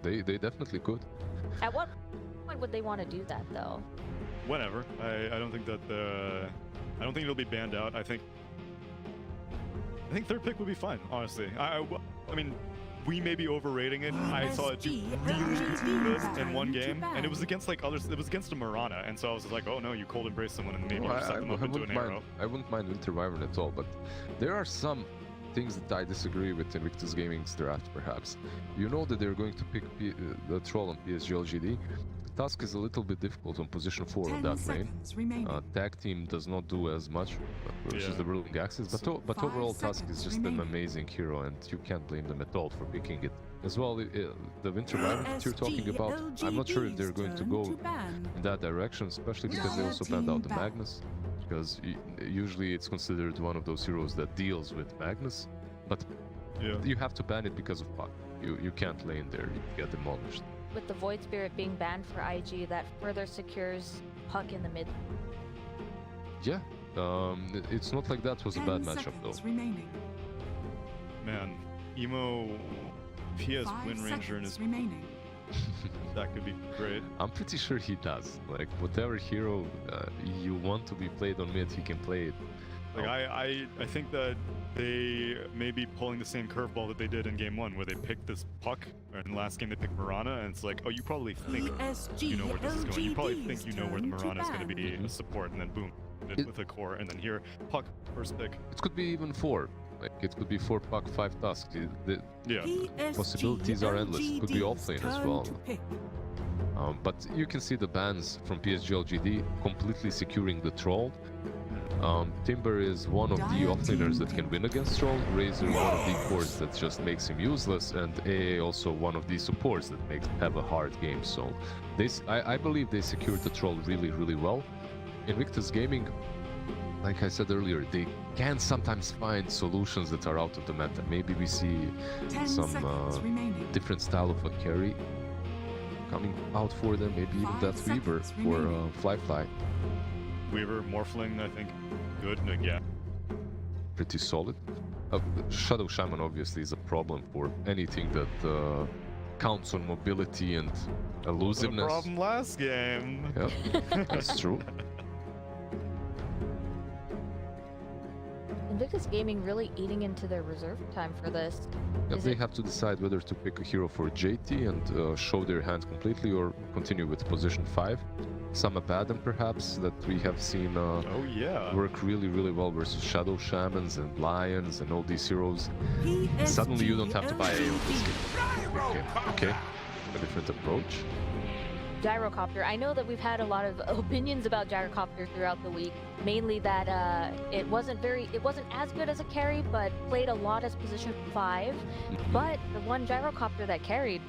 they definitely could. At what point would they want to do that though? Whenever. I don't think that I don't think it'll be banned out. I think third pick would be fine, honestly. I mean, we may be overrating it. I saw it do really good in one game, and it was against like others. It was against a Marana, and so I was like, oh no, you cold embrace someone and maybe you suck them up into an arrow. I wouldn't mind Winter Wyvern at all, but there are some things that I disagree with Invictus Gaming's draft, perhaps. You know that they're going to pick the Troll on PSG LGD. Tusk is a little bit difficult on position 4 on that lane. Tag team does not do as much versus the ruling axis, but overall Tusk is just an amazing hero, and you can't blame them at all for picking it. As well, the Winter Wyvern that you're talking about, I'm not sure if they're going to go in that direction, especially because they also banned out the Magnus, because usually it's considered one of those heroes that deals with Magnus, but you have to ban it because of Puck. You can't lane there, you get demolished. With the Void Spirit being banned for IG, that further secures Puck in the mid. Yeah, it's not like that was a bad matchup though. Remaining. Man, Emo, if he has Wind Ranger in his remaining. That could be great. I'm pretty sure he does. Like whatever hero you want to be played on mid, he can play it. Like I think that they may be pulling the same curveball that they did in game 1, where they picked this Puck, and in the last game they picked Marana, and it's like, oh, you probably think you know where this is going. You probably think you know where the Marana is going to be a support, and then boom, with a core, and then here, Puck, first pick. It could be even 4. Like it could be 4 Puck, 5 Tusk. The possibilities are endless. It could be offlane as well. But you can see the bans from PSG LGD completely securing the Troll. Timber is one of the offlaners that can win against Troll, Razor one of the cores that just makes him useless, and AA also one of the supports that makes have a hard game. So I believe they secured the Troll really, really well. Invictus Gaming, like I said earlier, they can sometimes find solutions that are out of the meta. Maybe we see some different style of a carry coming out for them, maybe even that Weaver or Fly. Weaver, Morphling, I think, good, yeah. Pretty solid. Shadow Shaman obviously is a problem for anything that counts on mobility and elusiveness. No problem last game. Yeah, that's true. Invictus Gaming really eating into their reserve time for this. They have to decide whether to pick a hero for JT and show their hand completely, or continue with position 5. Some Abaddon perhaps that we have seen work really, really well versus Shadow Shamans and Lions and all these heroes. Suddenly you don't have to buy AO this game. Okay, a different approach. Gyrocopter. I know that we've had a lot of opinions about Gyrocopter throughout the week. Mainly that it wasn't as good as a carry, but played a lot as position 5. But the one Gyrocopter that carried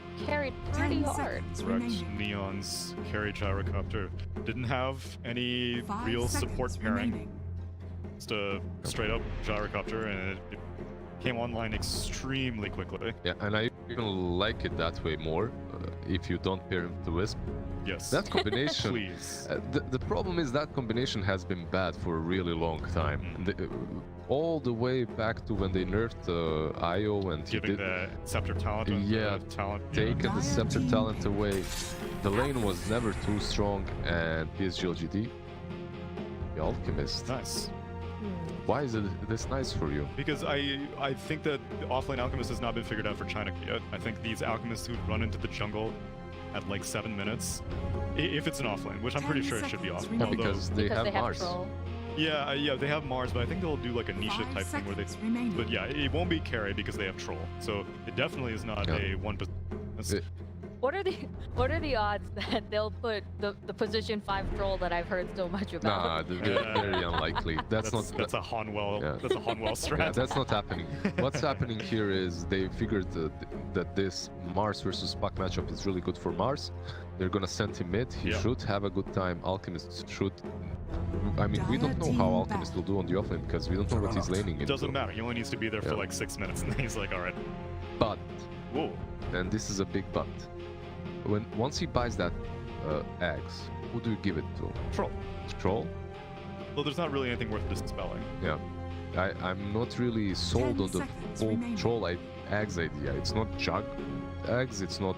pretty hard. Correct. Neon's carry Gyrocopter didn't have any real support pairing. Just a straight up Gyrocopter, and it came online extremely quickly. Yeah, and I even like it that way more, if you don't pair him with the Wisp. Yes. That combination, please. The problem is that combination has been bad for a really long time. All the way back to when they nerfed IO and giving the Scepter talent. Taking the Scepter talent away. The lane was never too strong, and PSG LGD the Alchemist. Nice. Why is it this nice for you? Because I think that the offlane Alchemist has not been figured out for China yet. I think these Alchemists who run into the jungle at like 7 minutes, if it's an offlane, which I'm pretty sure it should be offlane. Yeah, because they have Mars. Troll. Yeah, they have Mars, but I think they'll do like a niche type thing where they. But yeah, it won't be carry because they have Troll. So it definitely is not a one. What are the odds that they'll put the position 5 troll that I've heard so much about? Nah, they're very unlikely. That's a Hanwell. Yeah. That's a Hanwell strat. Yeah, that's not happening. What's happening here is they figured that this Mars versus Puck matchup is really good for Mars. They're gonna send him mid. He should have a good time. Alchemist should. I mean, we don't know how Alchemist will do on the offlane because we don't know what he's laning into. It doesn't matter. He only needs to be there for like 6 minutes, and then he's like, all right. But, whoa, and this is a big but. Once he buys that eggs, who do you give it to? Troll. Troll? Well, there's not really anything worth dispelling. Yeah. I'm not really sold on the whole troll eggs idea. It's not jug eggs, it's not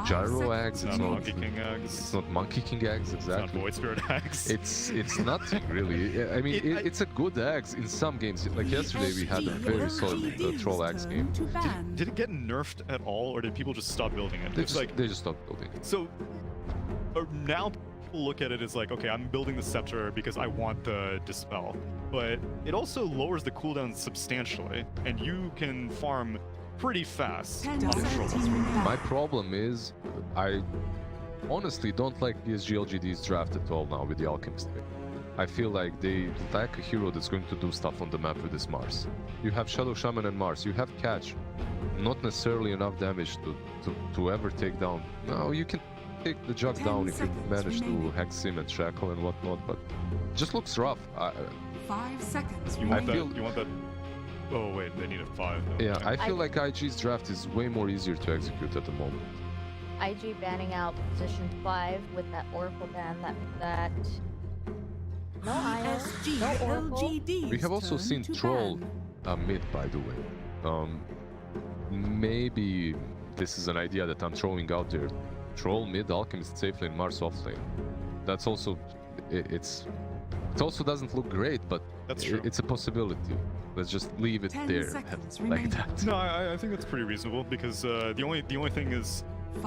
gyro eggs, it's not Monkey King eggs. It's not Monkey King eggs, exactly. It's not Void Spirit eggs. It's nothing really. I mean, it's a good eggs in some games. Like yesterday, we had a very solid troll eggs game. Did it get nerfed at all, or did people just stop building it? They just stopped building it. So now people look at it as like, okay, I'm building the Scepter because I want the Dispel, but it also lowers the cooldown substantially, and you can farm pretty fast on troll. My problem is, I honestly don't like PSG LGD's draft at all now with the Alchemist pick. I feel like they lack a hero that's going to do stuff on the map with this Mars. You have Shadow Shaman and Mars, you have Catch. Not necessarily enough damage to ever take down. No, you can take the Jug down if you manage to hex him and shackle and whatnot, but it just looks rough. 5 seconds. You want that? Oh wait, they need a 5. Yeah, I feel like IG's draft is way more easier to execute at the moment. IG banning out position 5 with that Oracle ban that no Iron, no Oracle. We have also seen Troll mid, by the way. Maybe this is an idea that I'm throwing out there. Troll mid, Alchemist safe lane, Mars off lane. That's also it also doesn't look great, but it's a possibility. Let's just leave it there like that. No, I think that's pretty reasonable because the only thing is,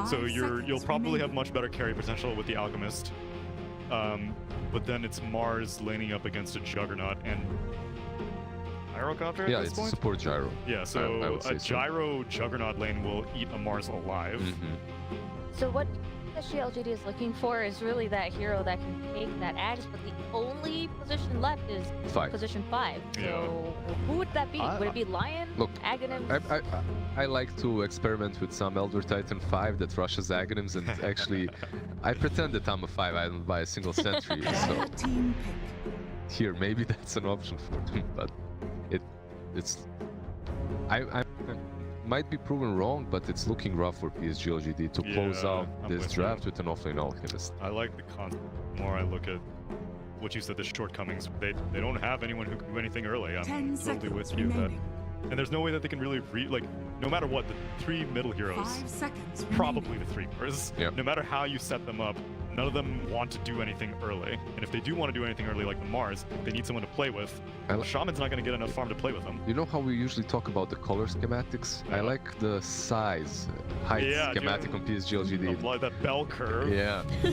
so you'll probably have much better carry potential with the Alchemist, but then it's Mars laning up against a Juggernaut and Gyrocopter at this point? It's support Gyro. Yeah, so I a Gyro Juggernaut lane will eat a Mars alive. So what PSG LGD is looking for is really that hero that can take that Axe, but the only position left is position 5. So who would that be? Would it be Lion? Look, Aghanims? I like to experiment with some Elder Titan 5 that rushes Aghanims, and actually I pretend that I'm a 5, I don't buy a single sentry, so here maybe that's an option for them, but I might be proven wrong, but it's looking rough for PSG LGD to close out this draft with an offlane Alchemist. I like the concept more I look at what you said, the shortcomings. They don't have anyone who can do anything early. I'm totally with you that. And there's no way that they can really no matter what, the 3 middle heroes, probably the 3 cores, no matter how you set them up, none of them want to do anything early. And if they do want to do anything early, like the Mars, they need someone to play with. Shaman's not going to get enough farm to play with them. You know how we usually talk about the color schematics? I like the size, height schematic on PSG LGD. Like that bell curve. Yeah. We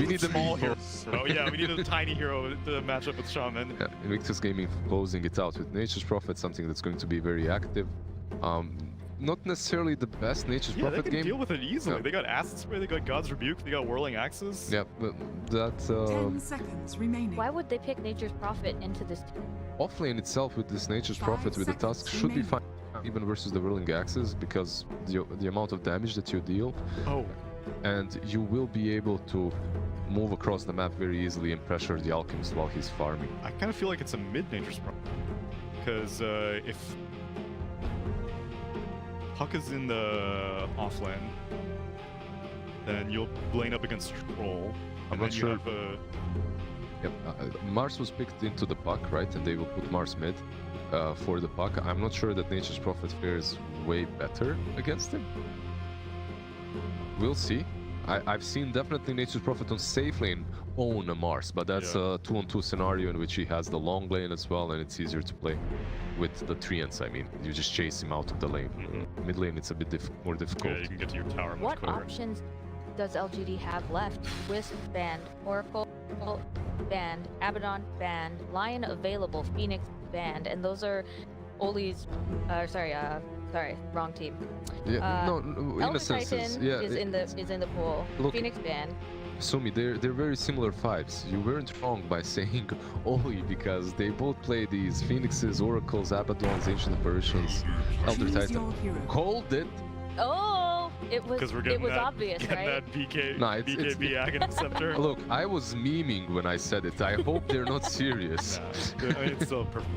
need a small hero. Oh yeah, we need a tiny hero to match up with Shaman. Yeah, Invictus Gaming closing it out with Nature's Prophet, something that's going to be very active. Not necessarily the best Nature's Prophet they can game. deal with it easily. They got Acid Spray, they got God's Rebuke, they got Whirling Axes. Yeah, but that... 10 seconds remaining. Why would they pick Nature's Prophet into this team? Offlane itself with this Nature's Prophet with the Tusk should be fine, even versus the Whirling Axes, because the amount of damage that you deal. And you will be able to move across the map very easily and pressure the Alchemist while he's farming. I kind of feel like it's a mid Nature's Prophet. Because if Puck is in the offlane, then you'll lane up against Troll. I'm not sure. Mars was picked into the Puck, right? And they will put Mars mid for the Puck. I'm not sure that Nature's Prophet fares way better against him. We'll see. I've seen definitely Nature's Prophet on safe lane own a Mars, but that's a 2-on-2 scenario in which he has the long lane as well, and it's easier to play with the treants. I mean, you just chase him out of the lane. Mid lane, it's a bit more difficult. Yeah, you can get to your tower much quicker. What options does LGD have left? Wisp banned, Oracle banned, Abaddon banned, Lion available, Phoenix banned, and those are Oli's. Sorry, wrong team. Yeah, no, in Elder a sense, Titan yeah, is in the pool. Look, Phoenix banned. Sumi, they're very similar vibes. You weren't wrong by saying Oli, because they both play these Phoenixes, Oracles, Abaddons, Ancient Apparitions, Elder Titan. Called it. Oh, it was obvious, getting right? that BKB Aghanim Scepter. Look, I was memeing when I said it. I hope they're not serious. Nah, I mean, it's still perfect.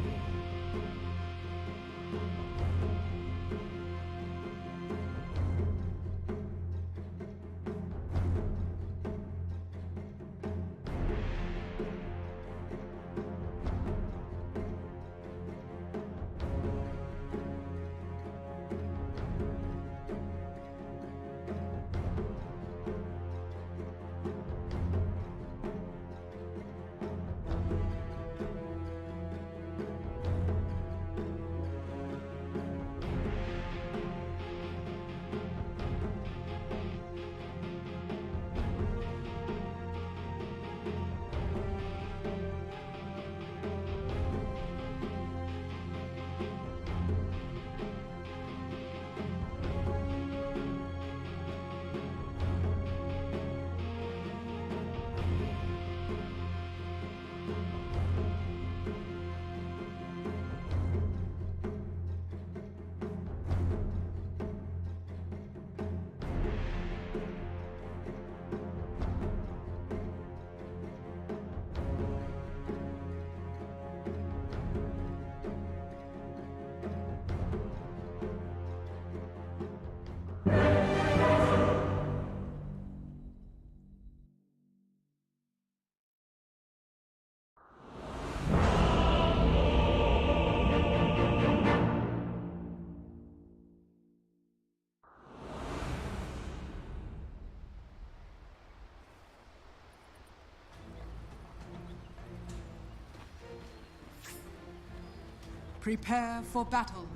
Prepare for battle.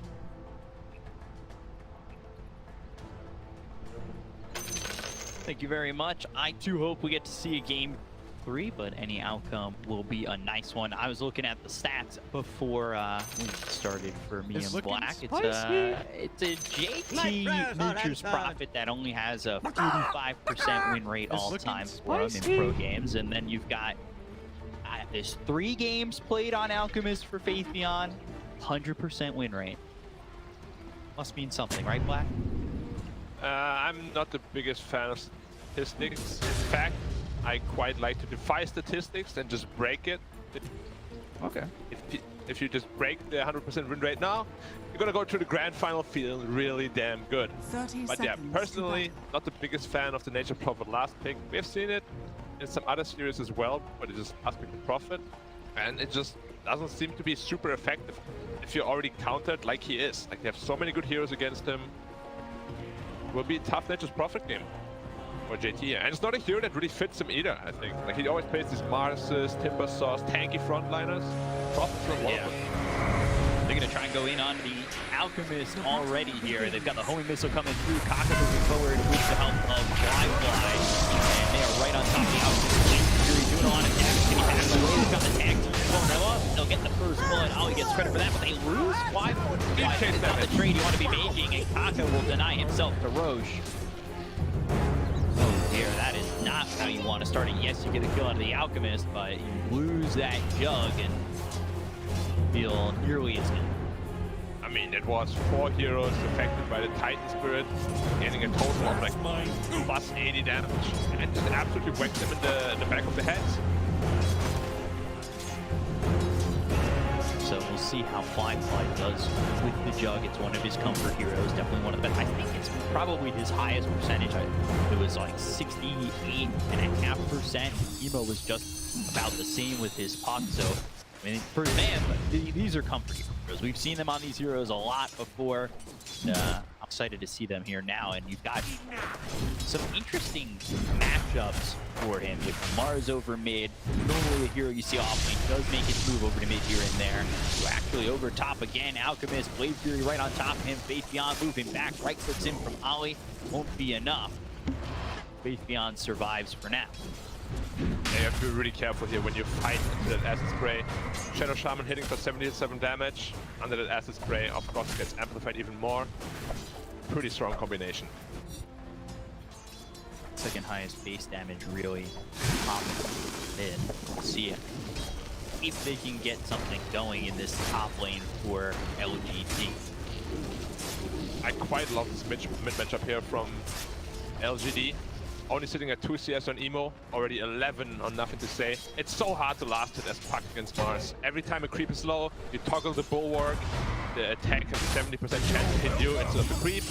Thank you very much. I too hope we get to see a game 3, but any outcome will be a nice one. I was looking at the stats before we started for me and Black. It's a JT Nature's Prophet that only has a 45% win rate all time for him in pro games, and then you've got there's 3 games played on Alchemist for Faith Beyond, 100% win rate. Must mean something, right, Black? I'm not the biggest fan of statistics. In fact, I quite like to defy statistics and just break it. Okay. If you just break the 100% win rate now, you're gonna go to the grand final feeling really damn good. 30 but yeah, seconds personally, not the biggest fan of the Nature Prophet last pick. We've seen it in some other series as well, but it's just last pick the Prophet, and it just doesn't seem to be super effective if you're already countered like he is. Like, you have so many good heroes against him. It will be a tough Nature's Prophet game for JT, and it's not a hero that really fits him either, I think. Like, he always plays these Marses, Timber Saws, tanky frontliners. Prophet's not one of them. They're going to try and go in on the Alchemist already here. They've got the homing missile coming through. Kaka moving forward with the help of Fly. And they are right on top of the Alchemist. Fury doing a lot of damage. Can he pass the way? They've got the tag team blowing them up. They'll get the first blood. Ollie gets credit for that, but they lose. Fly is not the trade you want to be making, and Kaka will deny himself to Roche. Oh dear, that is not how you want to start it. Yes, you get a kill out of the Alchemist, but you lose that Jug and feel nearly as good. I mean, it was 4 heroes affected by the Titan Spirit, getting a total of like plus 80 damage, and just absolutely whacked them in the back of the head. So we'll see how Fly does with the Jug. It's one of his comfort heroes, definitely one of the best. I think it's probably his highest percentage. It was like 68.5%. Emo was just about the same with his Puck, so I mean, for them, these are comfort heroes. We've seen them on these heroes a lot before. I'm excited to see them here now, and you've got some interesting matchups for him with Mars over mid. Normally a hero you see often does make his move over to mid here and there. So actually over top again, Alchemist, Blade Fury right on top of him, Faith Beyond moving back, right clicks in from Ollie. Won't be enough. Faith Beyond survives for now. Yeah, you have to be really careful here when you fight into that acid spray. Shadow Shaman hitting for 77 damage. Under that acid spray, of course, it gets amplified even more. Pretty strong combination. Second highest base damage really popping in. We'll see if they can get something going in this top lane for LGD. I quite love this mid matchup here from LGD. Only sitting at 2 CS on Emo, already 11 on Nothing to Say. It's so hard to last it as Puck against Mars. Every time a creep is low, you toggle the bulwark, the attack has a 70% chance to hit you instead of the creep.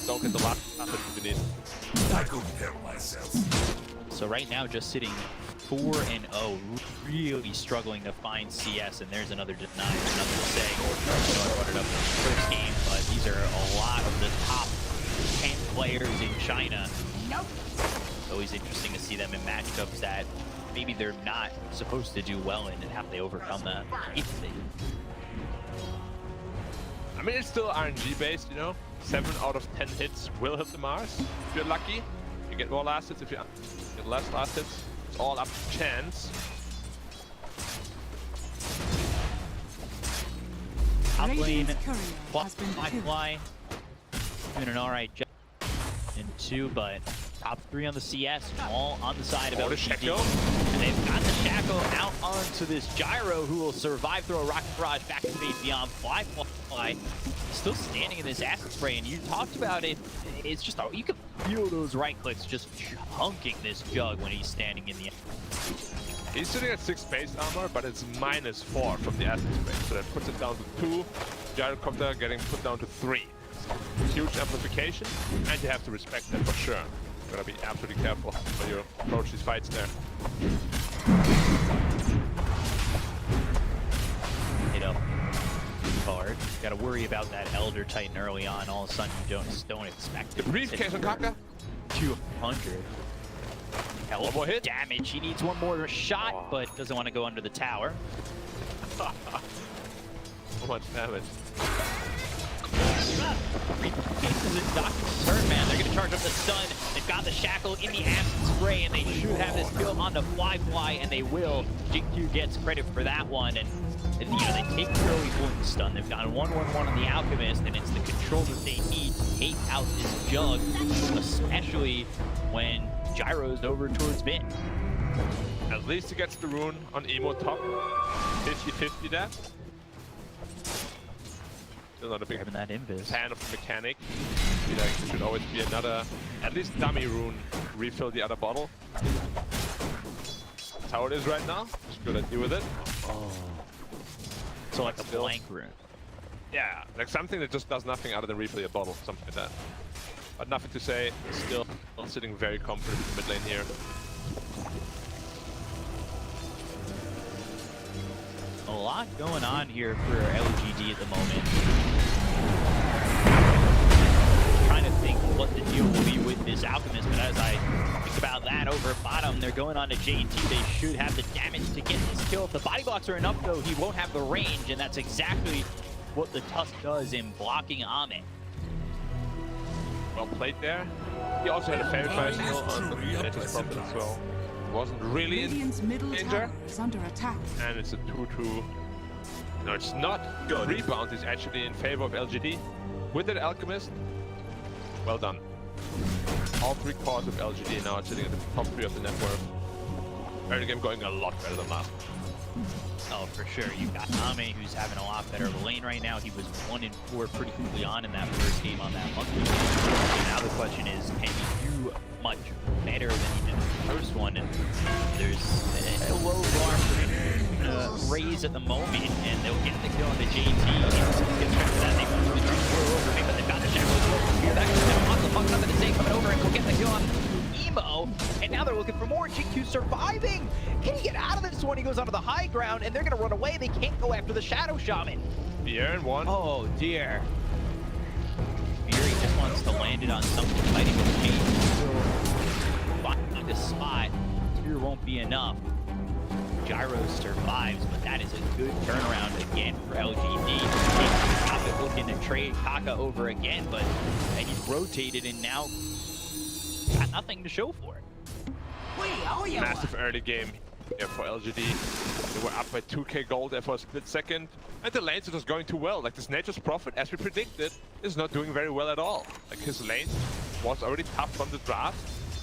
Don't get the last hit you need. I could help myself. So right now just sitting 4-0, really struggling to find CS, and there's another deny, Nothing to Say. I know I brought it up in the first game, but these are a lot of the top 10 players in China. Nope. Always interesting to see them in matchups that maybe they're not supposed to do well in, and how they overcome that. If they do. I mean, it's still RNG based, you know? 7 out of 10 hits will hit the Mars. If you're lucky, you get more last hits. If you get less last hits, it's all up to chance. Top lane, Radiant's courier has been killed. Fly, doing an alright job in 2, but top 3 on the CS, all on the side of LGD. And they've got the Shackle out onto this Gyro, who will survive through a Rocket Barrage back to Faith Beyond. Fly still standing in this acid spray, and you talked about it. It's just, you can feel those right clicks just chunking this Jug when he's standing in the. He's sitting at 6 base armor, but it's -4 from the acid spray, so that puts it down to 2. Gyrocopter getting put down to 3. Huge amplification, and you have to respect that for sure. You gotta be absolutely careful when you approach these fights there. Hit up hard. Gotta worry about that Elder Titan early on. All of a sudden, you don't expect it. The briefcase on Kaka. 200. Hell, one more hit. Damage. He needs one more shot, but doesn't want to go under the tower. So much damage. Cases it Doctor's turn, man. They're gonna charge up the stun. They've got the Shackle in the acid spray, and they should have this kill on the Fly, and they will. JQ gets credit for that one, and you know, they take the early point stun. They've got a 1-1-1 on the Alchemist, and it's the control that they need to take out this Jug, especially when Gyro's over towards mid. At least he gets the rune on Emo top. 50-50 there. Still not a big that invis. fan of the mechanic. I feel like there should always be another, at least dummy rune, refill the other bottle. That's how it is right now. Just gonna deal with it. Oh. So like a blank rune. Yeah, like something that just does nothing other than refill your bottle, something like that. But Nothing to Say, still sitting very confident in the mid lane here. A lot going on here for LGD at the moment. Trying to think what the deal will be with this Alchemist, but as I think about that over bottom, they're going on to JT. They should have the damage to get this kill. If the body blocks are enough, though, he won't have the range, and that's exactly what the Tusk does in blocking Ame. Well played there. He also had a fairy fire skill on the Mantis Prophet as well. Wasn't really in danger. Is under attack. And it's a 2-2. No, it's not. Good. Rebound is actually in favor of LGD. With that Alchemist, well done. All 3 cores of LGD now sitting at the top 3 of the network. Early game going a lot better than last. Oh, for sure. You've got Ame, who's having a lot better of a lane right now. He was 1-4 pretty quickly on in that first game on that monkey. Now the question is, can he do much better than he did in the first one? And there's a low bar for him to raise at the moment, and they'll get the kill on the JT. They move the Dream over him, but they've got the Shackle as well. Here, that comes on the Puck, Nothing to Say coming over, and we'll get the kill on Emo. And now they're looking for more. GQ surviving. Can he get out of this one? he goes onto the high ground, and they're going to run away. They can't go after the Shadow Shaman. Bjorn one. Oh, dear. Fury just wants to land it on something. Fighting with Kate. Find the spot. Spear won't be enough. Gyro survives, but that is a good turnaround again for LGD. Kaka looking to trade Kaka over again, but he's rotated and now got nothing to show for it. Massive early game here for LGD. They were up by 2k gold there for a split second. And the lanes are just going too well. Like this Nature's Prophet, as we predicted, is not doing very well at all. Like his lane was already tough from the draft,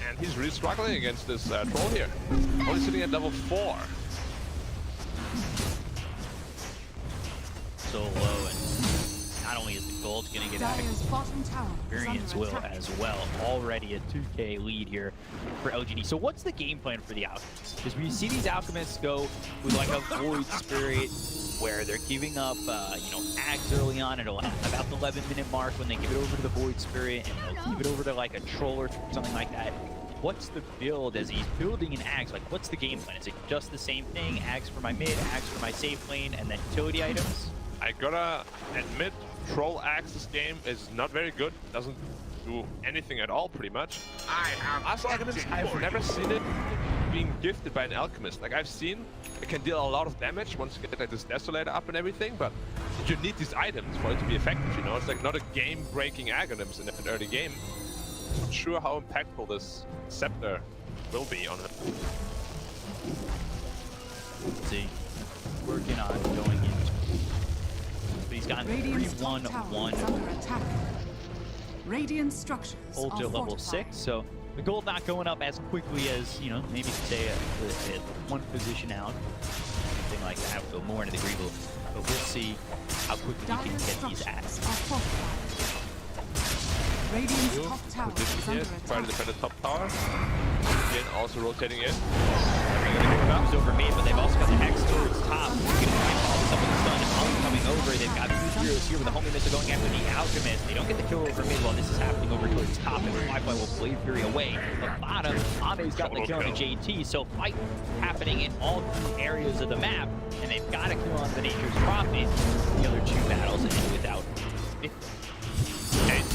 and he's really struggling against this troll here. Only sitting at level 4. So low, and not only is the gold going to get out, experience will as well. Already a 2k lead here for LGD. So what's the game plan for the Alchemists? Because we see these Alchemists go with like a Void Spirit, where they're giving up, you know, Axe early on at about the 11-minute mark when they give it over to the Void Spirit, and they'll give it over to like a Troll or something like that. What's the build as he's building an Axe? Like, what's the game plan? Is it just the same thing? Axe for my mid, Axe for my safe lane, and then utility items? I gotta admit, Troll Axe this game is not very good. Doesn't do anything at all, pretty much. As Alchemist, I've never seen it being gifted by an Alchemist. Like, I've seen it can deal a lot of damage once you get like this Desolator up and everything, but you need these items for it to be effective, you know? It's like not a game-breaking Aghanim's in an early game. Not sure how impactful this Scepter will be on it. Let's see. Working on going in. He's got 3-1-1. Radiant structures Ult to level 6, so the gold not going up as quickly as, you know, maybe stay at one position out. Something like that would go more into the Greeble. But we'll see how quickly you can get these axes. Radiant's top tower is under attack. Try to defend the top tower. Again, also rotating in. Comes over me, but they've also got the Hex towards top. He's going to try and follow some of the stun. Ollie coming over. They've got 2 heroes here with the homing missile going after the Alchemist. They don't get the kill over mid while this is happening over towards top, and Wi-Fi will Blade Fury away. The bottom, Ame's got the kill on the JT, so fight happening in all 2 areas of the map, and they've got a kill on the Nature's Prophet. The other 2 battles end without 50.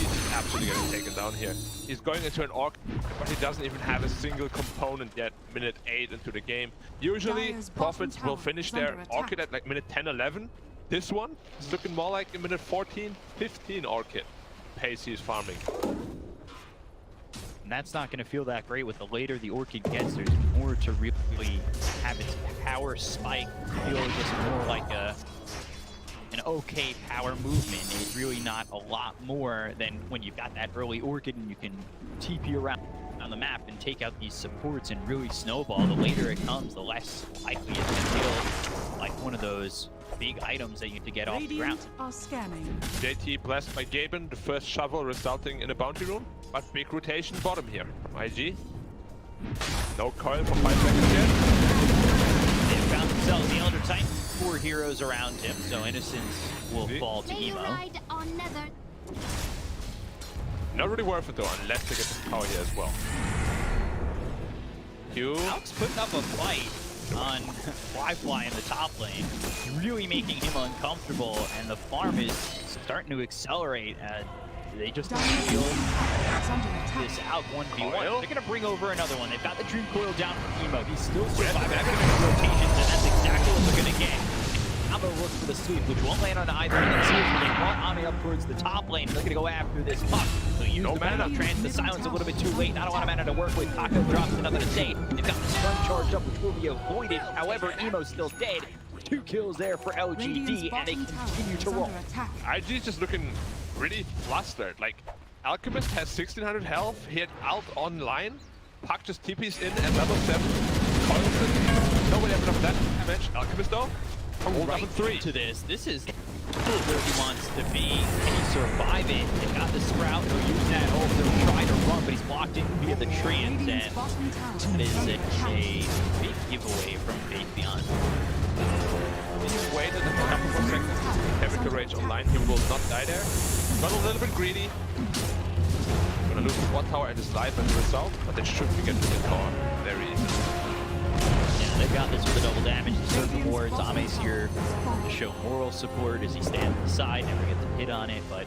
He's absolutely getting taken down here. He's going into an Orc, but he doesn't even have a single component yet. Minute 8 into the game. Usually, Prophets will finish their Orchid at like minute 10, 11. This one is looking more like a minute 14, 15 Orchid pace he's farming. And that's not going to feel that great with the later the Orchid gets. There's more to really have its power spike feel just more like an okay power movement. It's really not a lot more than when you've got that early Orchid and you can TP around on the map and take out these supports and really snowball. The later it comes, the less likely it's to feel like one of those big items that you have to get off the ground. Are scanning. JT blessed by Gaben, the first shovel resulting in a bounty rune, but big rotation bottom here from IG. No coil for 5 seconds yet. They've found themselves the Elder Titan, 4 heroes around him, so Innocence will fall to Emo. Not really worth it though, unless they get this power here as well. Alex putting up a fight on Fly in the top lane, really making him uncomfortable, and the farm is starting to accelerate. They just feel this out 1v1. They're going to bring over another one. They've got the Dream Coil down from Emo. He's still surviving after the rotations, and that's exactly what they're going to get. Combo looks for the sweep, which won't land on either. And see if they want Ame up towards the top lane. They're going to go after this puck. So use the mana trance to silence a little bit too late. Not a lot of mana to work with. Taco drops another to say. They've got the stun charged up, which will be avoided. However, Emo's still dead. 2 kills there for LGD, and they continue to roll. IG's just looking really flustered. Like, Alchemist has 1600 health. He had Alt online. Puck just TP's in at level 7. Nobody has enough that damage. Alchemist though. Right into this. This is where he wants to be. Can he survive it? They've got the Sprout. He'll use that ult. They'll try to run, but he's blocked in via the treant, and that is a big giveaway from Faith Beyond. He's waited a couple more seconds. Chemical Rage online. He will not die there. Got a little bit greedy. Gonna lose his 1 tower and his life as a result, but they should be getting the tower very easily. Yeah, They've got this with a double damage to certain wards. Ame's here to show moral support as he stands at the side, never gets a hit on it, but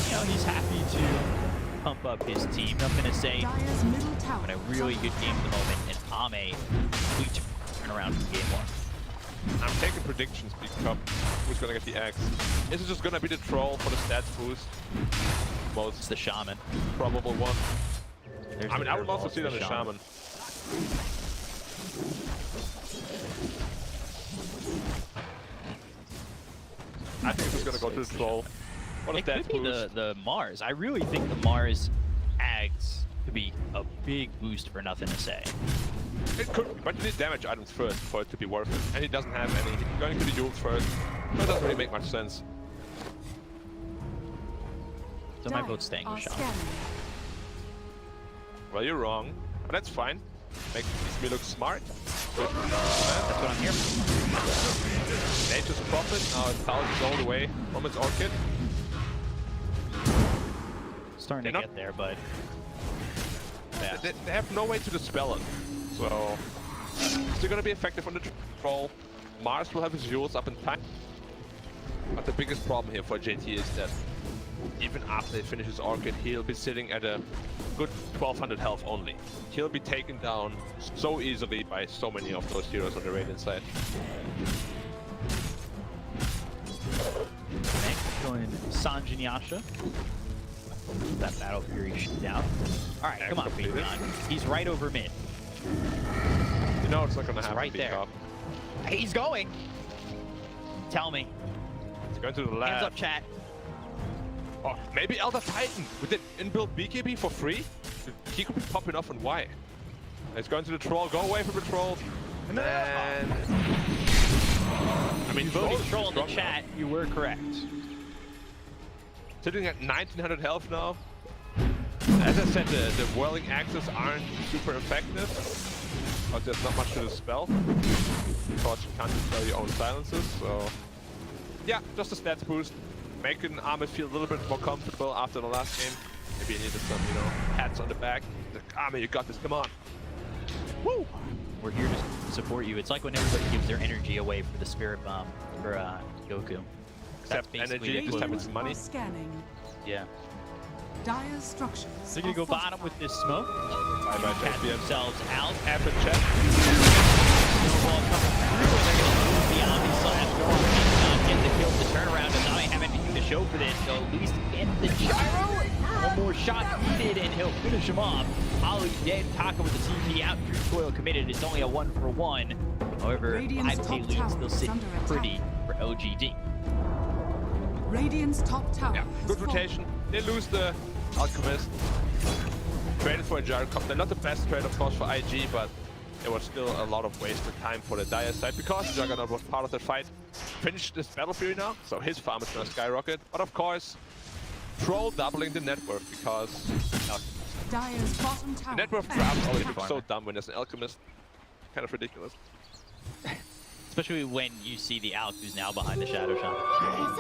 you know, he's happy to pump up his team. Nothing to say. Having a really good game at the moment, and Ame complete turnaround in game 1. I'm taking predictions because who's gonna get the axe? Is it just gonna be the troll for the stats boost? Most it's the shaman. Probable one. There's I mean, I would love to see it on the shaman. I think it's gonna go to the troll. What a It stats could be boost. the Mars. I really think the Mars Ags could be a big boost for Nothing to Say. It could, but you need damage items first for it to be worth it. And he doesn't have any. He's going to the Yules first. That doesn't really make much sense. So my vote's staying with Shaman. Well, you're wrong. But that's fine. Makes me look smart. Good. That's what I'm here for. Nature's Prophet. Now it's thousands all the way from its Orchid. Starting to get there, but... Yeah. They have no way to dispel it. So, still gonna be effective on the troll. Mars will have his Yules up in time. But the biggest problem here for JT is that even after he finishes Orchid, he'll be sitting at a good 1200 health only. He'll be taken down so easily by so many of those heroes on the Radiant side. Next, going Sanjin Yasha. That Battle Fury shoot down. Alright, come on, Big John. He's right over mid. You know it's not gonna happen. Right there. He's going! Tell me. He's going to the left. Hands up, chat. Oh, maybe Elder Titan with the inbuilt BKB for free? He could be popping off on Y. He's going to the troll. Go away from the troll. And then... I mean, voting troll in the chat, you were correct. Sitting at 1900 health now. As I said, the whirling axes aren't super effective. But there's not much to dispel. Because you can't dispel your own silences, so... Yeah, just a stats boost. Making Ame feel a little bit more comfortable after the last game. Maybe he needed some, you know, pats on the back. Like, Ame, you got this, come on. Woo! We're here to support you. It's like when everybody gives their energy away for the Spirit Bomb for Goku. Except energy, this time it's money. Scanning. Yeah. Dire structures. They're gonna go bottom with this smoke. Bye-bye, Pat themselves out. Half a check. Snowball coming through, and they're gonna lose the Omni Slash. Go on, get the kill to turn around. Does Omni have anything to show for this? So at least get the gyro. One more shot needed, and he'll finish him off. Holly's dead. Taka with the TP out. Truth Coil committed. It's only a 1-for-1. However, 5k lead still sitting pretty for LGD. Radiant's top tower. Yeah, good rotation. They lose the Alchemist. Traded for a gyro. They're not the best trade, of course, for IG, but there was still a lot of wasted time for the Dire side because Juggernaut was part of the fight. Finished this Battle Fury now, so his farm is gonna skyrocket. But of course, Troll doubling the net worth because Dire's bottom tower. the net worth drafts always look so dumb when there's an Alchemist. Kind of ridiculous. Especially when you see the Alk who's now behind the Shadow Shaman.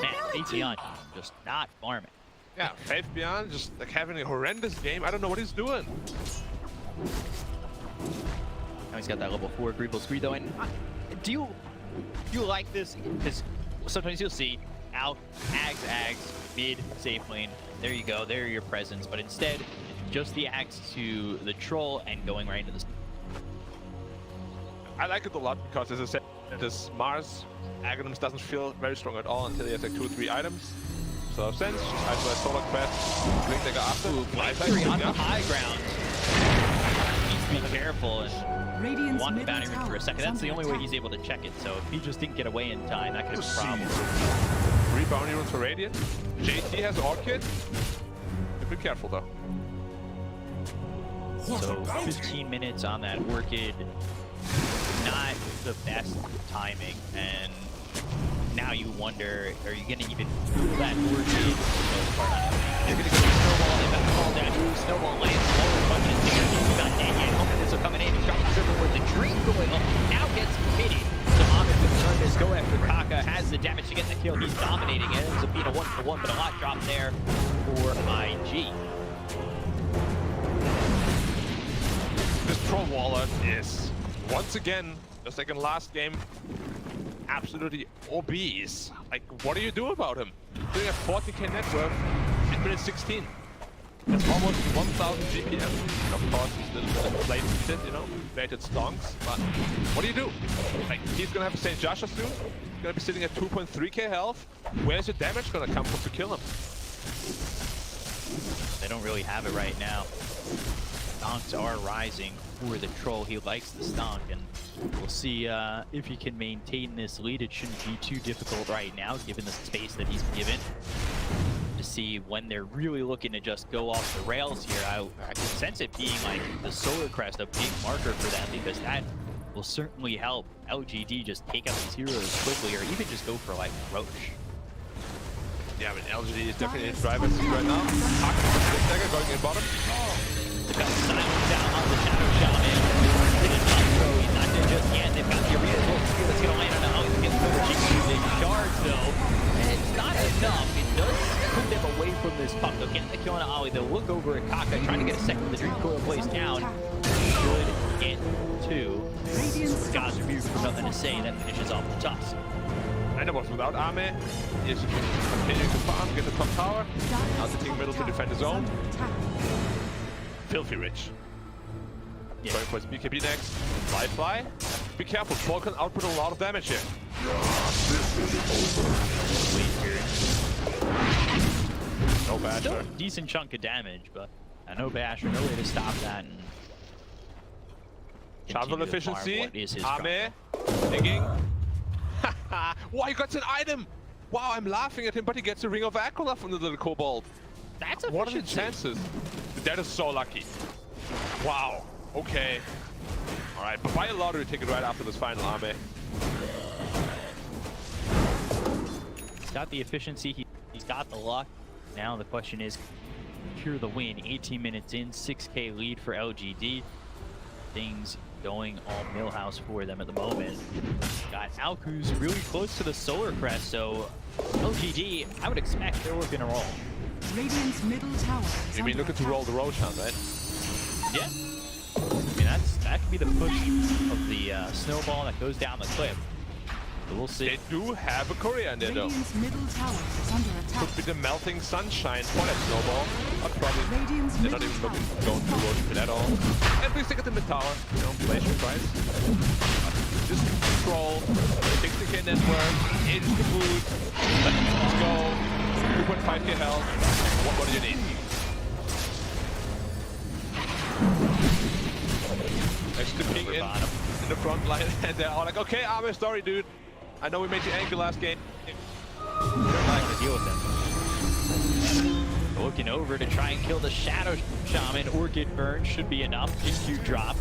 Man, Ateon just not farming. Yeah, Faith Beyond just like having a horrendous game. I don't know what he's doing. Now he's got that level 4 Greeble Screed though. And do you like this? Because sometimes you'll see Alk, Ags, mid, safe lane. There you go. There are your presents. But instead, just the Ags to the Troll and going right into the. I like it a lot because, as I said, this Mars Aghanim's doesn't feel very strong at all until he has like 2 or 3 items. So sense, just isolate Solar Quest, Blink Dagger after. Victory on the high ground. Needs to be careful and want the bounty ring for a second. That's the only way he's able to check it. So if he just didn't get away in time, that could have been a problem. 3 bounty runes for Radiant. JT has Orchid. Be careful though. So 15 minutes on that Orchid. Not the best timing, and now you wonder, are you going to even feel that Orchid? You're going to go to Snowball, they've got the call down, Snowball lands, Water Bucket is there, he's got Daniel, hoping this will come in, he's dropping the server with the Dream going up, now gets committed. Samana with Service, go after Kaka, has the damage to get the kill, he's dominating, it ends up being a 1-for-1, but a lot dropped there for IG. This Troll Waller is once again Just like in last game, absolutely obese. Like, what do you do about him? Doing a 40k net worth in minute 16. That's almost 1,000 GPM. And of course, he's still inflated shit, you know, inflated stonks. But what do you do? Like, he's gonna have St. Joshua soon. He's gonna be sitting at 2.3k health. Where's your damage gonna come from to kill him? They don't really have it right now. Stonks are rising for the troll. He likes the stonk, and we'll see if he can maintain this lead. It shouldn't be too difficult right now, given the space that he's given. To see when they're really looking to just go off the rails here. I can sense it being like the Solar Crest, a big marker for them, because that will certainly help LGD just take out these heroes quickly, or even just go for like Roche. Yeah, I mean, LGD is definitely in driver's seat right now. Dagger going in bottom. They've got silence down on the Shadow Shaman. Didn't throw. He's not there just yet. They've got the arena. We'll see what's going to land on the house. He gets over using shards, though. And it's not enough. It does put them away from this puck. They'll get the kill on Ollie. They'll look over at Kaka, trying to get a second with the Dream Coil placed down. Should get two. Guys are beautiful, nothing to say. That finishes off the toss. And it was without Ame. He's continuing to farm, get the top tower. Now sitting middle to defend his own. Filthy rich. Yeah. Going for his BKB next. Fly. Be careful, Troll can output a lot of damage here. No Basher. Still a decent chunk of damage, but no Basher, no way to stop that. Travel efficiency. Ame. Digging. Wow, he got an item! Wow, I'm laughing at him, but he gets a Ring of Akola from the little kobold. That's a What are the chances? That is so lucky. Wow. Okay. Alright, but buy a lottery ticket right after this final, Ame. He's got the efficiency, he's got the luck. Now the question is, secure the win. 18 minutes in, 6k lead for LGD. Things going all Millhouse for them at the moment. Got Alk, who's really close to the Solar Crest, so LGD, I would expect they're looking to roll. Radiant's middle tower is You mean looking to roll the Roshan, right? Yeah. I mean, that could be the push of the snowball that goes down the cliff. So we'll see. They do have a courier in there, though. Radiant's middle tower is under attack. Could be the melting sunshine for that snowball. But probably they're not even looking to go into Roshan pit at all. And we stick at the mid tower, you know, inflation price. Just control, 60k network, 80 to boot, let's go, 2.5k health. What do you need? Extra ping in the front line, and they're all like, okay, Ame, sorry, dude. I know we made you angry last game. Don't like to deal with them. Looking over to try and kill the Shadow Shaman or get burned should be enough. IQ drops.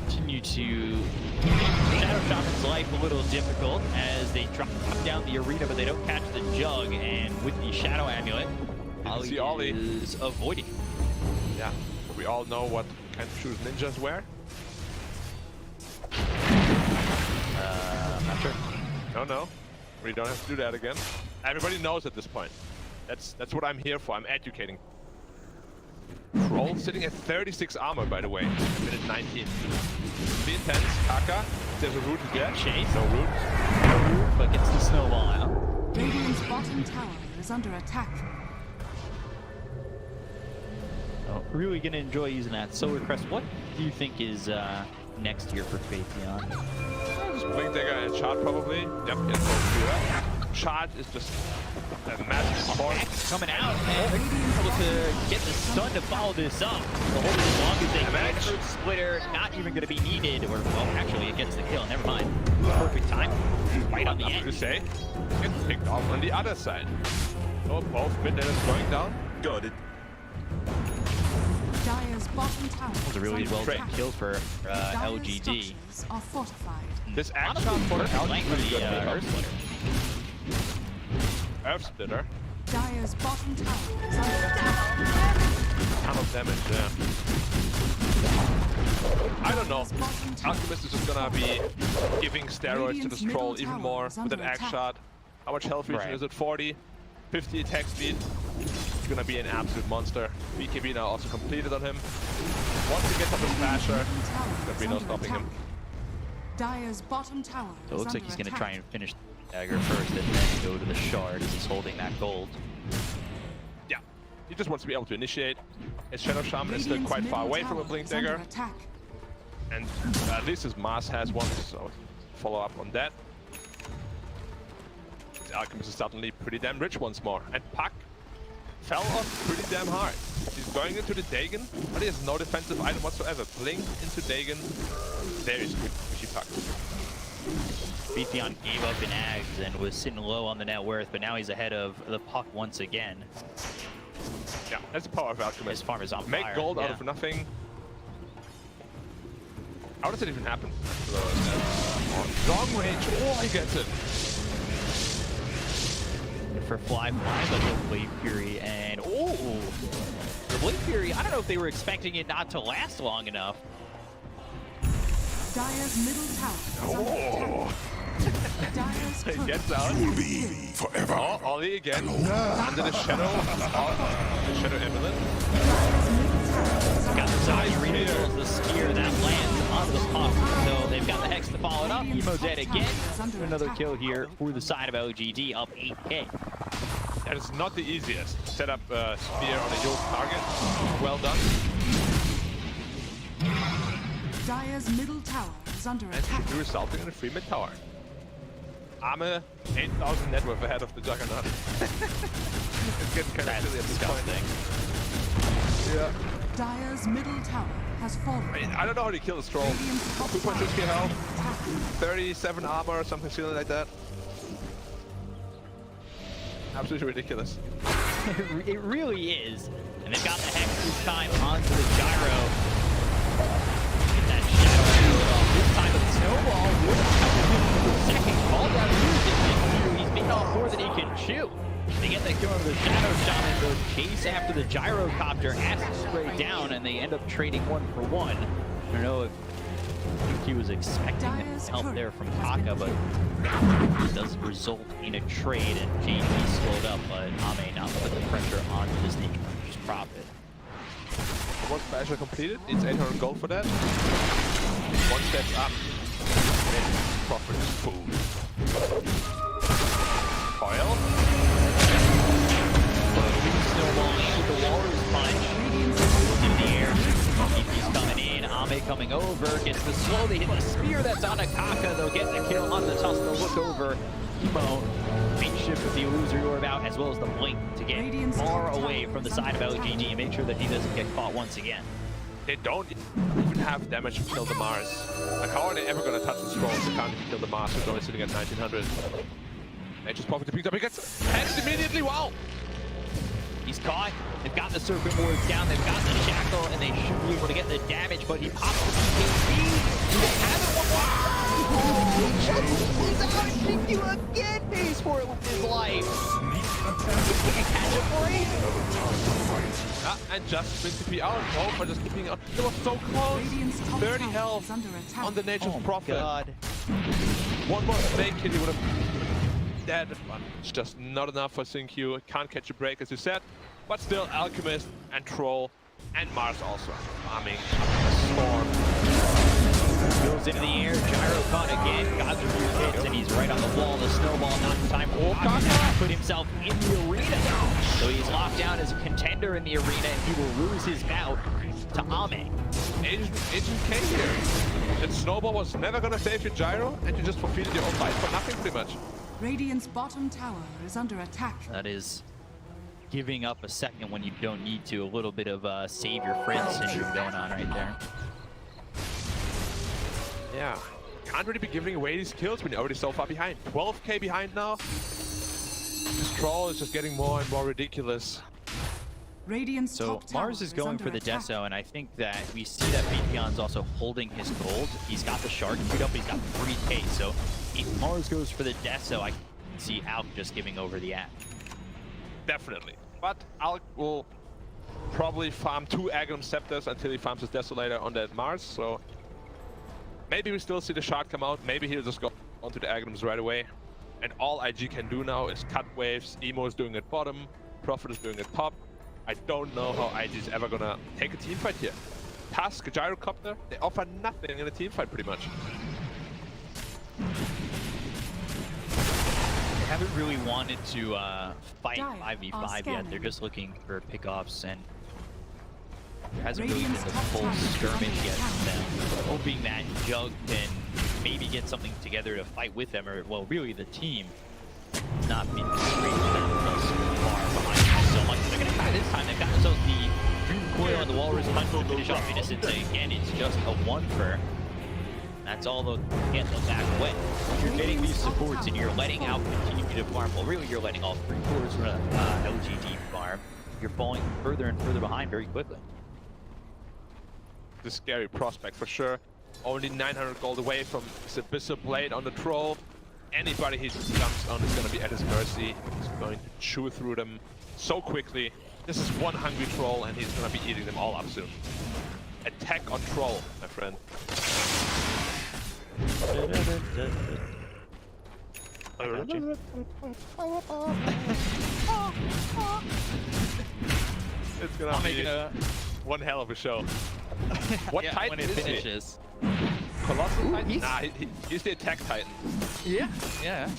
Continue to make Shadow Shaman's life a little difficult as they drop down the arena, but they don't catch the jug. And with the Shadow Amulet, Ollie is avoiding. Yeah, we all know what kind of shoes ninjas wear. I'm not sure. No, we don't have to do that again. Everybody knows at this point. That's what I'm here for. I'm educating. Troll sitting at 36 armor, by the way, in minute 19. Be intense. Kaka, there's a root again. Chase. No root. No root, but gets the snowball out. Radiant's bottom tower is under attack. Oh, really gonna enjoy using that Solar Crest. What do you think is next year for Faithion? Just blink dagger and shard probably. Yep, yes, Shard is just a massive support. Coming out, and able to get the stun to follow this up. The hold as long as they can. Fruit Splitter not even going to be needed, or well, actually it gets the kill. Never mind. Perfect time. Right on the end. To say, gets picked off on the other side. So both mid laners going down. Got it. Dire's bottom tower. That was a really well done kill for LGD. Are fortified. This action for the Earth Splitter. Earth Splitter. Dire's bottom tower is under attack. Ton of damage, yeah. I don't know. Alchemist is just gonna be giving steroids to this troll even more with that axe shot. How much health region is it? 40? 50 attack speed. It's gonna be an absolute monster. BKB now also completed on him. Once he gets up his basher, there'll be no stopping him. Dire's bottom tower. So it looks like he's going to try and finish the dagger first and then go to the shard as he's holding that gold. Yeah, he just wants to be able to initiate. His Shadow Shaman is still quite far away from a Blink Dagger. And at least his Mars has one, so follow up on that. The Alchemist is suddenly pretty damn rich once more. And Puck fell off pretty damn hard. He's going into the Dagon, but he has no defensive item whatsoever. Blink into Dagon. There is Pushy Puck. Beathion gave up in Ags and was sitting low on the net worth, but now he's ahead of the Puck once again. Yeah, that's the power of Alchemist. His farm is on Make fire. gold out of nothing. How does it even happen? Long range. Oh, he gets it. For Fly, but no Blade Fury, and oh, the Blade Fury, I don't know if they were expecting it not to last long enough. Dire's middle tower. Oh. He gets out. Forever. Oh, Ollie again. Under the shadow of the Shadow Evelyn. Got the side reveals the spear that lands on the Puck. So they've got the Hex to follow it up. Emo dead again. Another kill here for the side of LGD, up 8k. That is not the easiest. Set up a spear on a Yoke target. Well done. Dire's middle tower is under And attack. should be resulting in a free mid tower. Armor 8,000 net worth ahead of the Juggernaut. It's getting kind of silly at this point. Yeah. Dire's middle tower has fallen. I mean, I don't know how to kill this troll. 2.6k health, 37 armor or something silly like that. Absolutely ridiculous. It really is. And they've got the Hex this time onto the Gyro. Get that shadow off. This time the snowball would have second call down here. He's bitten off more than he can chew. They get the kill on the Shadow Shaman, go chase after the Gyrocopter, has to spray down, and they end up trading 1-for-1. I don't know if he was expecting help there from Kaka, but it does result in a trade, and JG slowed up, but Ame now put the pressure on the Sneak Puncher's profit. One special completed, it's 800 gold for that. One step up, then profit is full. Coil. Snowball into the Walrus Punch. In the air. He's coming in. Ame coming over. Gets the slow. They hit the spear that's on Akaka. They'll get the kill on the toss. They'll look over. Emo. Make shift with the Illusory Orb out as well as the Blink to get far away from the side of LGD and make sure that he doesn't get caught once again. They don't even have damage to kill the Mars. Like, how are they ever going to touch the scrolls? They can't even kill the Mars, who's only sitting at 1900. They just pop it to pick up. He gets hexed immediately. Wow! He's caught. They've got the Serpent Wards down. They've got the Shackle, and they should be able to get the damage, but he pops the BKB. They have it. He chases out and kick you again. Pays for it with his life. He can't catch a break. And just missed the P out. Oh, but just keeping up. It was so close. 30 health on the Nature's Prophet. God. One more snake hit, he would have dead. But it's just not enough for Syncue. Can't catch a break, as you said. But still, Alchemist and Troll and Mars also farming Storm. Goes into the air, Gyro caught again, God's Review hits, and he's right on the wall. The snowball not in time. Oh, Kaka put himself in the arena. So he's locked down as a contender in the arena, and he will lose his bout to Ame. Agent K here. And Snowball was never gonna save your Gyro, and you just forfeited your own life for nothing, pretty much. Radiant's bottom tower is under attack. That is giving up a second when you don't need to. A little bit of save your friend syndrome going on right there. Yeah, can't really be giving away these kills when you're already so far behind. 12k behind now. This Troll is just getting more and more ridiculous. Radiant's so top tower Mars is going for the attack. Deso, and I think that we see that Beathion's also holding his gold. He's got the Shard queued up, he's got 3k, so if Mars goes for the Deso, I can see Alk just giving over the app. Definitely. But Alk will probably farm 2 Aghanim Scepters until he farms his Desolator on that Mars, so maybe we still see the Shard come out, maybe he'll just go onto the Aghanims right away. And all IG can do now is cut waves. Emo is doing it bottom, Prophet is doing it top. I don't know how IG is ever gonna take a team fight here. Tusk, Gyrocopter, they offer nothing in a team fight pretty much. They haven't really wanted to fight Dire 5v5 are yet. scanning. They're just looking for pickoffs, and there hasn't Radiant's really been a top full tower is skirmish under yet attack. with them. Hoping that Jug can maybe get something together to fight with them, or, well, really the team. Not been great for them thus far behind so much. They're going to try this time. They've got themselves the Dream Coil and the Walrus Punch to finish off Innocence. Again, it's just a 1-for. That's all they'll get them back away. You're getting these supports and you're letting out continue to farm. Well, really, you're letting all 3 cores from LGD farm. You're falling further and further behind very quickly. The scary prospect for sure. Only 900 gold away from his Abyssal Blade on the troll. Anybody he jumps on is going to be at his mercy. He's going to chew through them so quickly. This is one hungry troll and he's going to be eating them all up soon. Attack on troll, my friend. It's going to be one hell of a show. What yeah, Titan when it is finishes. he? Colossal Titan? Nah, he's the attack Titan. Yeah, yeah.